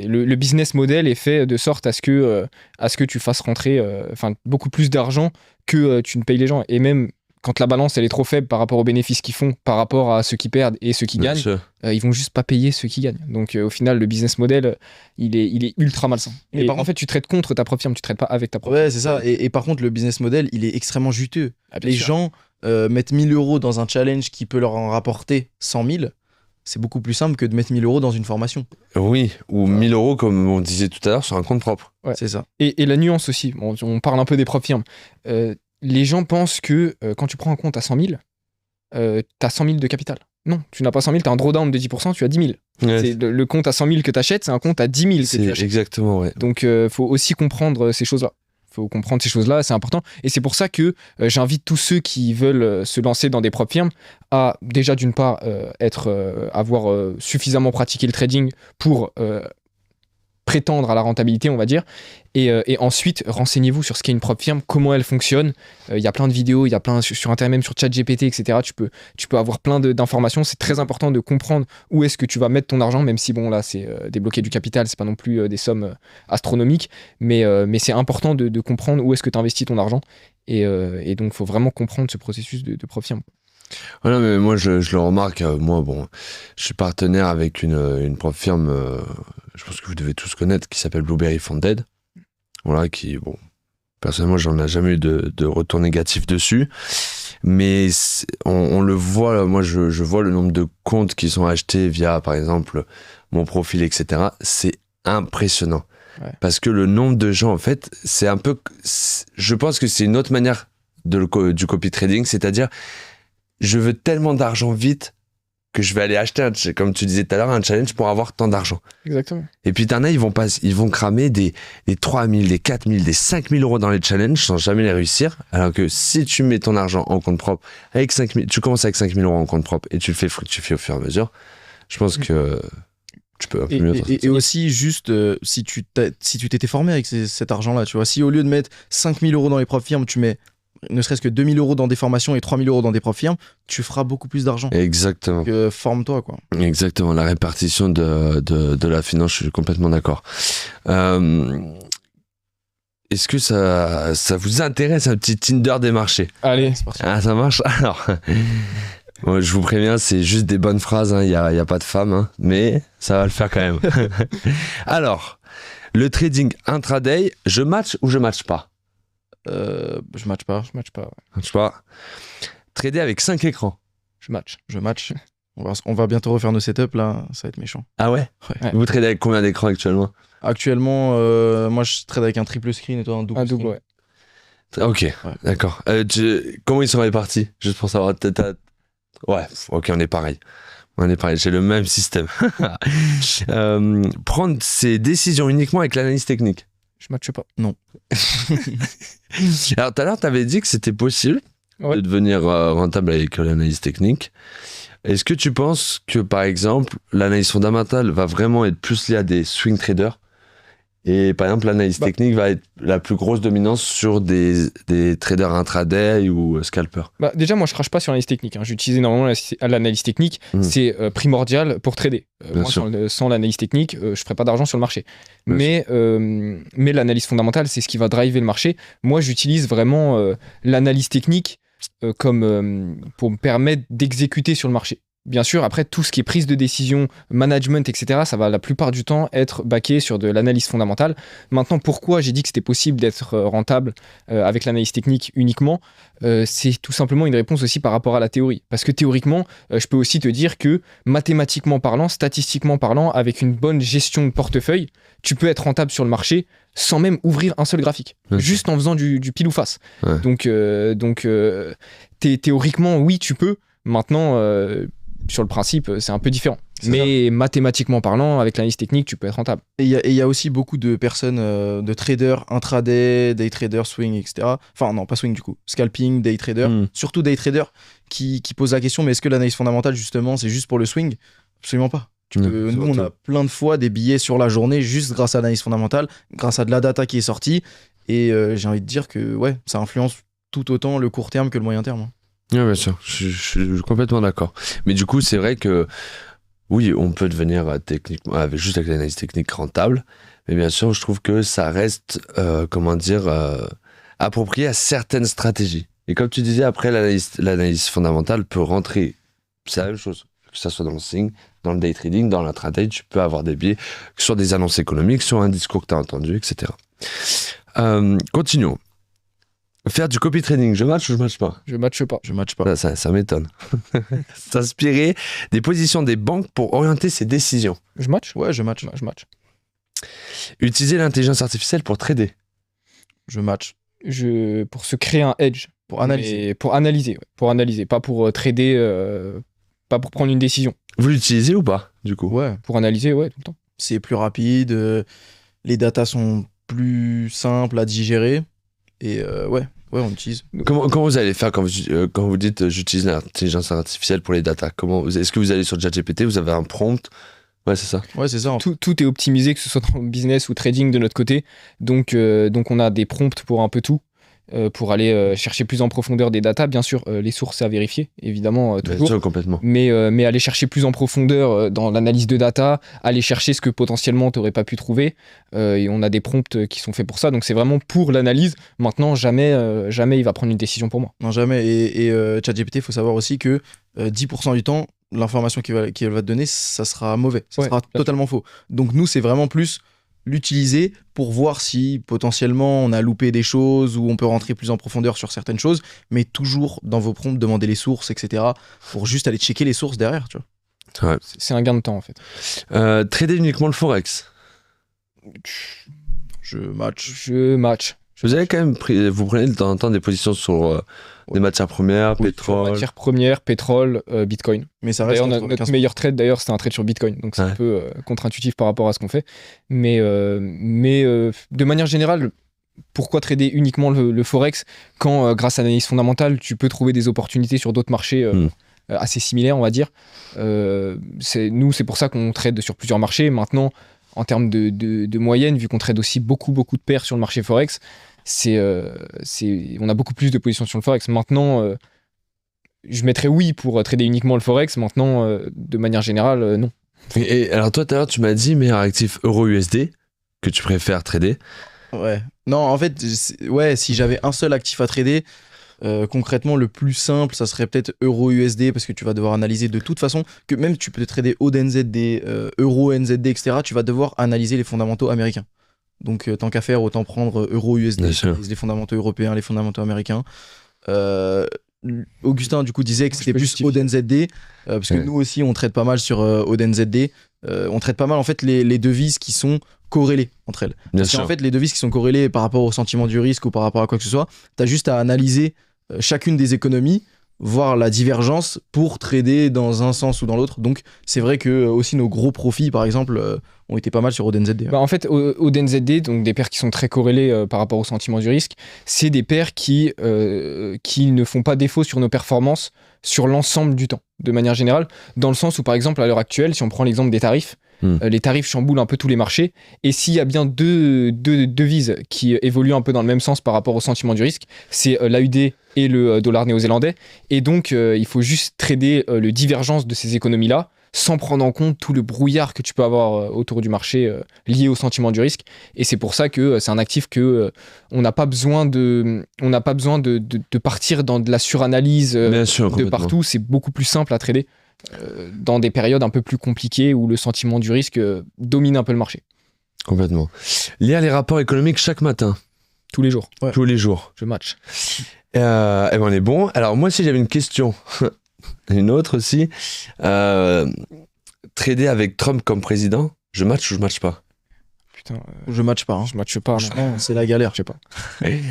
Le business model est fait de sorte à ce que tu fasses rentrer beaucoup plus d'argent que tu ne payes les gens. Et même... quand la balance elle est trop faible par rapport aux bénéfices qu'ils font, par rapport à ceux qui perdent et ceux qui gagnent, ils vont juste pas payer ceux qui gagnent. Donc au final, le business model, il est ultra malsain. Et en fait, tu traites contre ta propre firme, tu traites pas avec ta propre firme. Ouais, c'est ça. Et par contre, le business model, il est extrêmement juteux. Les gens mettent 1000 euros dans un challenge qui peut leur en rapporter 100 000. C'est beaucoup plus simple que de mettre 1000 euros dans une formation. Oui, ou 1000 euros, comme on disait tout à l'heure, sur un compte propre. Ouais. C'est ça. Et la nuance aussi, on parle un peu des propres firmes. Les gens pensent que quand tu prends un compte à 100 000, t'as 100 000 de capital. Non, tu n'as pas 100 000, t'as un drawdown de 10%, tu as 10 000. Ouais. C'est le compte à 100 000 que t'achètes, c'est un compte à 10 000 que tu achètes. Exactement, ouais. Donc, faut aussi comprendre ces choses-là. Faut comprendre ces choses-là, c'est important. Et c'est pour ça que j'invite tous ceux qui veulent se lancer dans des propres firmes à déjà d'une part avoir suffisamment pratiqué le trading pour prétendre à la rentabilité, on va dire. Et ensuite, renseignez-vous sur ce qu'est une propre firme, comment elle fonctionne. Il y a plein de vidéos, il y a plein sur Internet, même sur ChatGPT, etc. Tu peux avoir plein d'informations. C'est très important de comprendre où est-ce que tu vas mettre ton argent, même si, bon, là, c'est débloquer du capital, c'est pas non plus des sommes astronomiques. Mais c'est important de comprendre où est-ce que tu investis ton argent. Et donc, il faut vraiment comprendre ce processus de propre firme. Voilà, mais moi, je le remarque. Moi, bon, je suis partenaire avec une propre firme, je pense que vous devez tous connaître, qui s'appelle Blueberry Funded. Voilà, qui, bon, personnellement, j'en ai jamais eu de retour négatif dessus. Mais on le voit, moi, je vois le nombre de comptes qui sont achetés via, par exemple, mon profil, etc. C'est impressionnant. Ouais. Parce que le nombre de gens, en fait, c'est un peu... Je pense que c'est une autre manière du copy trading, c'est-à-dire, je veux tellement d'argent vite que je vais aller acheter, comme tu disais tout à l'heure, un challenge pour avoir tant d'argent. Exactement. Et puis t'en as, ils vont cramer des 3 000, des 4 000, des 5 000 euros dans les challenges sans jamais les réussir. Alors que si tu mets ton argent en compte propre, avec 5 000, tu commences avec 5 000 euros en compte propre et tu le fais fructifier au fur et à mesure, je pense que tu peux un peu mieux. Et aussi, juste, si tu t'étais formé avec cet argent-là, tu vois, si au lieu de mettre 5 000 euros dans les propres firmes, tu mets ne serait-ce que 2 000 euros dans des formations et 3 000 euros dans des propres firmes, tu feras beaucoup plus d'argent. Exactement. Donc, forme-toi, quoi. Exactement, la répartition de la finance, je suis complètement d'accord. Est-ce que ça vous intéresse un petit Tinder des marchés? Allez, C'est parti. Ah, ça marche. Alors, bon, je vous préviens, c'est juste des bonnes phrases, il y a pas de femmes, hein, mais ça va le faire quand même. Alors, le trading intraday, je match ou je match pas? Je match pas. je match pas. Ouais. Je sais pas. Trader avec 5 écrans. Je match. Je match. On va bientôt refaire nos setups, là, ça va être méchant. Ah ouais? Ouais. Vous tradez avec combien d'écrans actuellement? Actuellement, moi, je trade avec un triple screen et toi un double Un screen. double, ouais. Ok, d'accord. Comment ils sont répartis? Juste pour savoir. Ouais, ok, on est pareil. J'ai le même système. Prendre ses décisions uniquement avec l'analyse technique. Je matche pas. Alors, tout à l'heure, tu avais dit que c'était possible Ouais. de devenir rentable avec l'analyse technique. Est-ce que tu penses que, par exemple, l'analyse fondamentale va vraiment être plus liée à des swing traders et, par exemple, l'analyse technique va être la plus grosse dominance sur des traders intraday ou scalpers? Bah, déjà, moi, je crache pas sur l'analyse technique. Hein. J'utilise énormément l'analyse technique. C'est primordial pour trader. Moi, sans l'analyse technique, je ferai pas d'argent sur le marché. Mais l'analyse fondamentale, c'est ce qui va driver le marché. Moi, j'utilise vraiment l'analyse technique comme pour me permettre d'exécuter sur le marché. Bien sûr, après, tout ce qui est prise de décision, management, etc., ça va la plupart du temps être backé sur de l'analyse fondamentale. Maintenant, pourquoi j'ai dit que c'était possible d'être rentable avec l'analyse technique uniquement? C'est tout simplement une réponse aussi par rapport à la théorie. Parce que théoriquement, je peux aussi te dire que mathématiquement parlant, statistiquement parlant, avec une bonne gestion de portefeuille, tu peux être rentable sur le marché sans même ouvrir un seul graphique, juste en faisant du pile ou face. Ouais. Donc théoriquement, oui, tu peux. Maintenant, sur le principe, c'est un peu différent. Mais mathématiquement parlant, avec l'analyse technique, tu peux être rentable. Et il y a aussi beaucoup de personnes, de traders intraday, day traders, swing, etc. Enfin, non, pas swing du coup. Scalping, day trader. Surtout day trader qui posent la question, mais est-ce que l'analyse fondamentale, justement, c'est juste pour le swing? Absolument pas. Nous, on a plein de fois des billets sur la journée juste grâce à l'analyse fondamentale, grâce à de la data qui est sortie. Et j'ai envie de dire que ouais, ça influence tout autant le court terme que le moyen terme. Hein. Oui, bien sûr, je suis complètement d'accord. Mais du coup, c'est vrai que oui, on peut devenir techniquement, juste avec l'analyse technique rentable, mais bien sûr, je trouve que ça reste, approprié à certaines stratégies. Et comme tu disais, après, l'analyse fondamentale peut rentrer, c'est la même chose, que ça soit dans le swing, dans le day trading, dans l'intraday, tu peux avoir des biais sur des annonces économiques, sur un discours que tu as entendu, etc. Continuons. Faire du copy trading, je match ou je match pas? Je matche pas. Je match pas. Ça m'étonne. S'inspirer des positions des banques pour orienter ses décisions. Je match? Ouais, je match. Je match. Utiliser l'intelligence artificielle pour trader. Je match. Pour se créer un edge. Pour analyser. Mais pour analyser, ouais. Pour analyser, pas pour trader, pas pour prendre une décision. Vous l'utilisez ou pas, du coup? Ouais. Pour analyser, ouais, tout le temps. C'est plus rapide, les datas sont plus simples à digérer. Et ouais, on utilise. Comment vous allez faire quand vous dites j'utilise l'intelligence artificielle pour les datas? Est-ce que vous allez sur ChatGPT, vous avez un prompt? Ouais, c'est ça. Ouais, c'est ça. Tout est optimisé, que ce soit dans le business ou trading de notre côté. Donc on a des prompts pour un peu tout. Pour aller chercher plus en profondeur des datas, bien sûr, les sources à vérifier, évidemment, toujours. Bien sûr, complètement. Mais aller chercher plus en profondeur dans l'analyse de data, aller chercher ce que potentiellement tu n'aurais pas pu trouver. Et on a des prompts qui sont faits pour ça. Donc c'est vraiment pour l'analyse. Maintenant, jamais il va prendre une décision pour moi. Non, jamais. Et ChatGPT, il faut savoir aussi que 10% du temps, l'information qu'il va te donner, ça sera mauvais. Ça sera totalement faux. Donc nous, c'est vraiment plus l'utiliser pour voir si potentiellement on a loupé des choses ou on peut rentrer plus en profondeur sur certaines choses, mais toujours dans vos prompts, demander les sources, etc. pour juste aller checker les sources derrière, tu vois. Ouais. C'est un gain de temps en fait. Trader uniquement le forex. Je match. Vous avez quand même vous prenez de temps en temps des positions sur des matières premières, pétrole. Matières premières, pétrole, Bitcoin. Mais ça reste d'ailleurs, notre meilleur trade, d'ailleurs, c'était un trade sur Bitcoin. Donc c'est un peu contre-intuitif par rapport à ce qu'on fait. Mais de manière générale, pourquoi trader uniquement le Forex quand, grâce à l'analyse fondamentale, tu peux trouver des opportunités sur d'autres marchés assez similaires, on va dire. C'est pour ça qu'on trade sur plusieurs marchés. Maintenant, en termes de moyenne, vu qu'on trade aussi beaucoup de paires sur le marché Forex, on a beaucoup plus de positions sur le Forex. Maintenant, je mettrais oui pour trader uniquement le Forex. Maintenant, de manière générale, non. Et alors toi, tout à l'heure, tu m'as dit meilleur actif euro-USD que tu préfères trader. Ouais. Non, en fait, si j'avais un seul actif à trader, concrètement, le plus simple, ça serait peut-être euro-USD parce que tu vas devoir analyser de toute façon, que même tu peux trader AUD-NZD, euro-NZD, etc. Tu vas devoir analyser les fondamentaux américains. Donc, tant qu'à faire, autant prendre euro-USD, les fondamentaux européens, les fondamentaux américains. Augustin, du coup, disait que c'était plus AUD-NZD parce que nous aussi, on traite pas mal sur AUD-NZD. On traite pas mal, en fait, les devises qui sont corrélées entre elles. Parce qu'en fait, les devises qui sont corrélées par rapport au sentiment du risque ou par rapport à quoi que ce soit, tu as juste à analyser chacune des économies, voir la divergence pour trader dans un sens ou dans l'autre. Donc, c'est vrai que aussi nos gros profits, par exemple, ont été pas mal sur AUD-NZD. En fait, AUD-NZD, donc des paires qui sont très corrélées par rapport au sentiment du risque, c'est des paires qui ne font pas défaut sur nos performances sur l'ensemble du temps, de manière générale, dans le sens où, par exemple, à l'heure actuelle, si on prend l'exemple des tarifs, les tarifs chamboulent un peu tous les marchés, et s'il y a bien deux devises qui évoluent un peu dans le même sens par rapport au sentiment du risque, c'est l'AUD et le dollar néo-zélandais, et donc il faut juste trader le divergence de ces économies-là, sans prendre en compte tout le brouillard que tu peux avoir autour du marché lié au sentiment du risque. Et c'est pour ça que c'est un actif que on n'a pas besoin de partir dans de la suranalyse de partout. C'est beaucoup plus simple à trader dans des périodes un peu plus compliquées où le sentiment du risque domine un peu le marché. Complètement. Lire les rapports économiques chaque matin. Tous les jours. Ouais. Tous les jours. Je match. Et ben on est bon. Alors moi, si j'avais une question... Une autre aussi, trader avec Trump comme président, je match ou je match pas? Putain, je match pas. Je match pas. Franchement, c'est la galère. Je sais pas.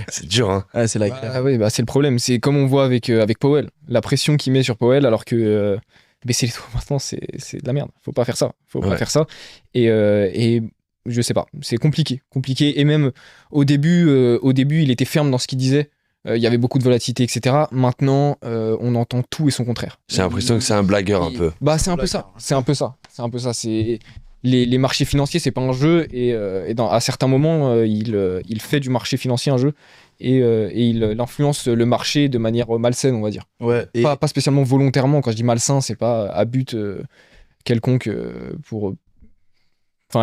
C'est dur, hein. Ouais, c'est la galère. Oui, c'est le problème. C'est comme on voit avec Powell. La pression qu'il met sur Powell, alors que baisser les taux maintenant, c'est de la merde. Faut pas faire ça. Pas faire ça. Et je sais pas. C'est compliqué. Et même au début, il était ferme dans ce qu'il disait. Il y avait beaucoup de volatilité, etc. Maintenant, on entend tout et son contraire. J'ai l'impression que c'est un blagueur un peu. Bah, c'est un peu ça. C'est les marchés financiers, c'est pas un jeu. Et à certains moments, il fait du marché financier un jeu. Et il influence le marché de manière malsaine, on va dire. Ouais, pas spécialement volontairement. Quand je dis malsain, c'est pas à but quelconque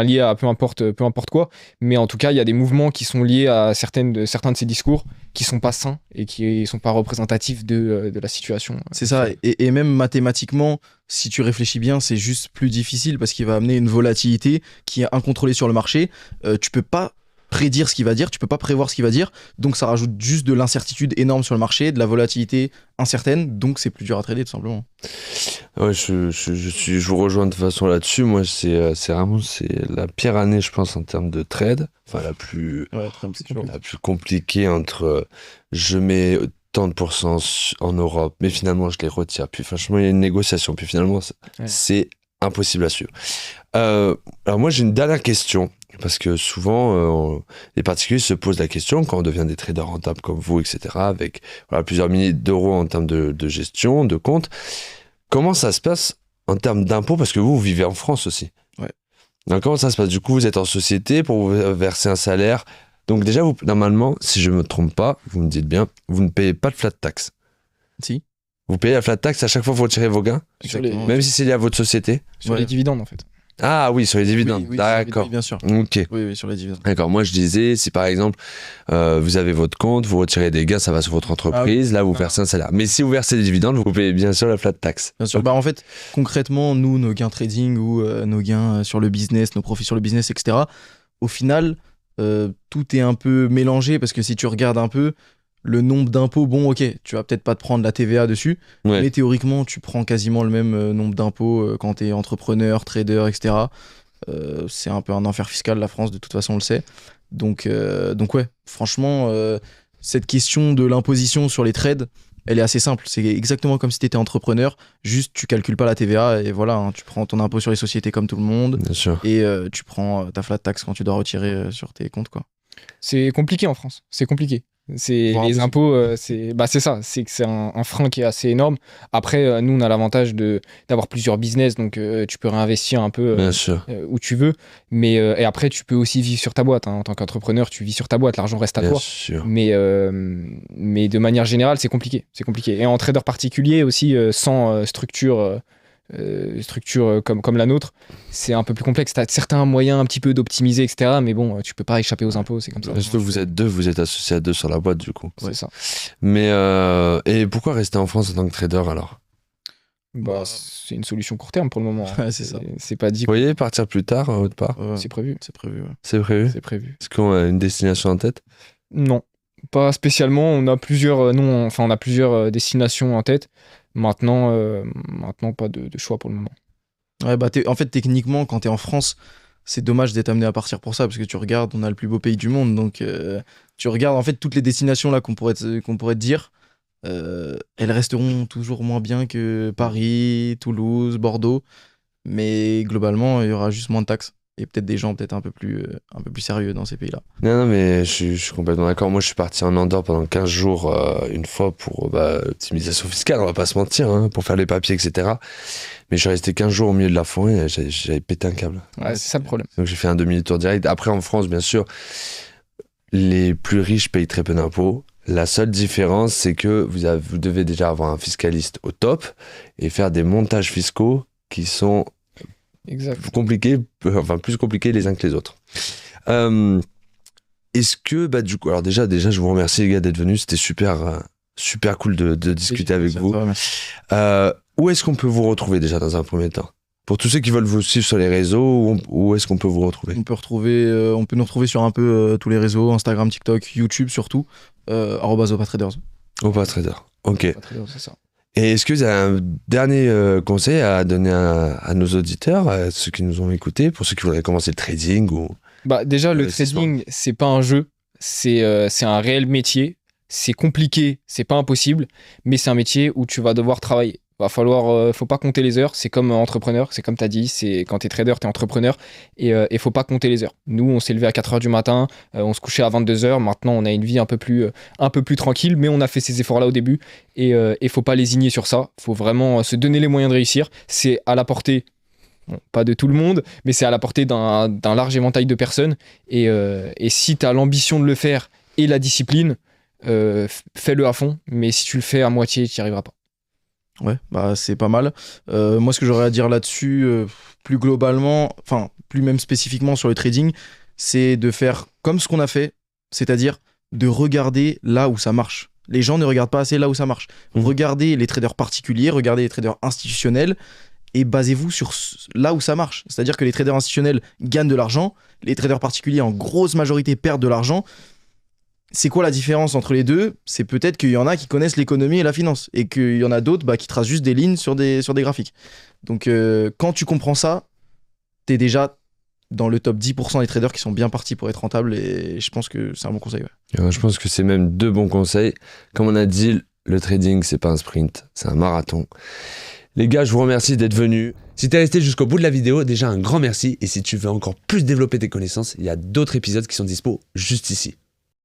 lié à peu importe quoi, mais en tout cas il y a des mouvements qui sont liés à certains de ces discours qui sont pas sains et qui sont pas représentatifs de la situation. C'est ça, et même mathématiquement, si tu réfléchis bien, c'est juste plus difficile parce qu'il va amener une volatilité qui est incontrôlée sur le marché. Tu peux pas prédire ce qu'il va dire, tu peux pas prévoir ce qu'il va dire, donc ça rajoute juste de l'incertitude énorme sur le marché, de la volatilité incertaine, donc c'est plus dur à trader tout simplement. Ouais, je vous rejoins de toute façon là-dessus. Moi, c'est la pire année, je pense, en termes de trade, enfin la plus compliquée entre je mets tant de pourcents en Europe, mais finalement je les retire, puis franchement il y a une négociation, puis finalement c'est impossible à suivre. Alors moi j'ai une dernière question. Parce que souvent, les particuliers se posent la question, quand on devient des traders rentables comme vous, etc., avec plusieurs milliers d'euros en termes de gestion, de compte, comment ça se passe en termes d'impôts? Parce que vous vivez en France aussi. Ouais. Donc, comment ça se passe? Du coup, vous êtes en société pour vous verser un salaire. Donc déjà, normalement, si je ne me trompe pas, vous me dites bien, vous ne payez pas de flat tax. Si. Vous payez la flat tax à chaque fois que vous retirez vos gains, Exactement. même si c'est lié à votre société. Sur les dividendes, en fait. Ah oui, sur les dividendes. Oui, D'accord. oui, bien sûr. Ok. Oui, sur les dividendes. D'accord. Moi, je disais, si par exemple, vous avez votre compte, vous retirez des gains, ça va sur votre entreprise, là, vous versez un salaire. Mais si vous versez des dividendes, vous payez bien sûr la flat tax. Bien sûr. Bah, en fait, concrètement, nous, nos gains trading ou nos gains sur le business, nos profits sur le business, etc., au final, tout est un peu mélangé parce que si tu regardes un peu le nombre d'impôts, bon, ok, tu vas peut-être pas te prendre la TVA dessus, Ouais. mais théoriquement, tu prends quasiment le même nombre d'impôts quand tu es entrepreneur, trader, etc. C'est un peu un enfer fiscal, la France, de toute façon, on le sait. Donc ouais, franchement, cette question de l'imposition sur les trades, elle est assez simple. C'est exactement comme si tu étais entrepreneur, juste tu calcules pas la TVA et voilà, hein, tu prends ton impôt sur les sociétés comme tout le monde Bien sûr. et tu prends ta flat tax quand tu dois retirer sur tes comptes, quoi. C'est compliqué en France, c'est compliqué. C'est Voire les impossible. impôts, c'est ça, c'est que c'est un frein qui est assez énorme. Après, nous, on a l'avantage d'avoir plusieurs business, donc tu peux réinvestir un peu Bien sûr. où tu veux. Mais et après, tu peux aussi vivre sur ta boîte. Hein. En tant qu'entrepreneur, tu vis sur ta boîte, l'argent reste à Bien toi. sûr. Mais de manière générale, c'est compliqué. C'est compliqué. Et en trader particulier aussi, sans structure comme la nôtre, c'est un peu plus complexe. Tu as certains moyens un petit peu d'optimiser, etc. Mais bon, tu peux pas échapper aux impôts, c'est comme ça. Surtout que vous êtes deux, vous êtes associés à deux sur la boîte, du coup. C'est ça. Mais, et pourquoi rester en France en tant que trader alors? Bah, c'est une solution court terme pour le moment. hein. Ouais, c'est ça. C'est pas dit. Vous voyez partir plus tard, autre part? C'est prévu. C'est prévu, ouais. C'est prévu? C'est prévu. Est-ce qu'on a une destination en tête? Non, pas spécialement. On a plusieurs, on a plusieurs destinations en tête. Maintenant, pas de choix pour le moment. Ouais, bah en fait, techniquement, quand t'es en France, c'est dommage d'être amené à partir pour ça, parce que tu regardes, on a le plus beau pays du monde, donc tu regardes en fait toutes les destinations là qu'on pourrait te dire, elles resteront toujours moins bien que Paris, Toulouse, Bordeaux, mais globalement, il y aura juste moins de taxes. Et peut-être des gens un peu plus sérieux dans ces pays-là. Non, mais je suis complètement d'accord. Moi, je suis parti en Andorre pendant 15 jours, une fois pour optimisation fiscale, on va pas se mentir, hein, pour faire les papiers, etc. Mais je suis resté 15 jours au milieu de la forêt et j'avais pété un câble. Ouais, c'est ça le problème. Donc j'ai fait un demi-tour direct. Après, en France, bien sûr, les plus riches payent très peu d'impôts. La seule différence, c'est que vous devez déjà avoir un fiscaliste au top et faire des montages fiscaux qui sont Exact. compliqués, enfin plus compliqués les uns que les autres. Est-ce que, du coup, alors déjà, je vous remercie les gars d'être venus. C'était super cool de discuter avec vous. Où est-ce qu'on peut vous retrouver déjà dans un premier temps? Pour tous ceux qui veulent vous suivre sur les réseaux, où est-ce qu'on peut vous retrouver? On peut nous retrouver sur un peu tous les réseaux, Instagram, TikTok, YouTube surtout, @opatraders. OpaTrader. Ok. C'est ça. Et est-ce que vous avez un dernier conseil à donner à nos auditeurs, à ceux qui nous ont écoutés, pour ceux qui voudraient commencer le trading ou... Bah, déjà, le Investissement. trading, c'est pas un jeu, c'est un réel métier. C'est compliqué, c'est pas impossible, mais c'est un métier où tu vas devoir travailler. Faut pas compter les heures. C'est comme entrepreneur, c'est comme tu as dit, c'est quand tu es trader, tu es entrepreneur et faut pas compter les heures. Nous, on s'est levé à 4h du matin, on se couchait à 22h. Maintenant, on a une vie un peu plus tranquille, mais on a fait ces efforts-là au début et faut pas lésigner sur ça. Faut vraiment se donner les moyens de réussir. C'est à la portée, bon, pas de tout le monde, mais c'est à la portée d'un large éventail de personnes. Et si tu as l'ambition de le faire et la discipline, fais-le à fond, mais si tu le fais à moitié, tu n'y arriveras pas. Ouais, bah c'est pas mal. Moi, ce que j'aurais à dire là-dessus, plus globalement, enfin, plus même spécifiquement sur le trading, c'est de faire comme ce qu'on a fait, c'est-à-dire de regarder là où ça marche. Les gens ne regardent pas assez là où ça marche. Regardez les traders particuliers, regardez les traders institutionnels et basez-vous sur là où ça marche. C'est-à-dire que les traders institutionnels gagnent de l'argent, les traders particuliers en grosse majorité perdent de l'argent. C'est quoi la différence entre les deux? C'est peut-être qu'il y en a qui connaissent l'économie et la finance et qu'il y en a d'autres qui tracent juste des lignes sur des graphiques. Donc quand tu comprends ça, t'es déjà dans le top 10% des traders qui sont bien partis pour être rentables et je pense que c'est un bon conseil. Ouais. Je pense que c'est même deux bons conseils. Comme on a dit, le trading, c'est pas un sprint, c'est un marathon. Les gars, je vous remercie d'être venus. Si t'es resté jusqu'au bout de la vidéo, déjà un grand merci. Et si tu veux encore plus développer tes connaissances, il y a d'autres épisodes qui sont dispo juste ici.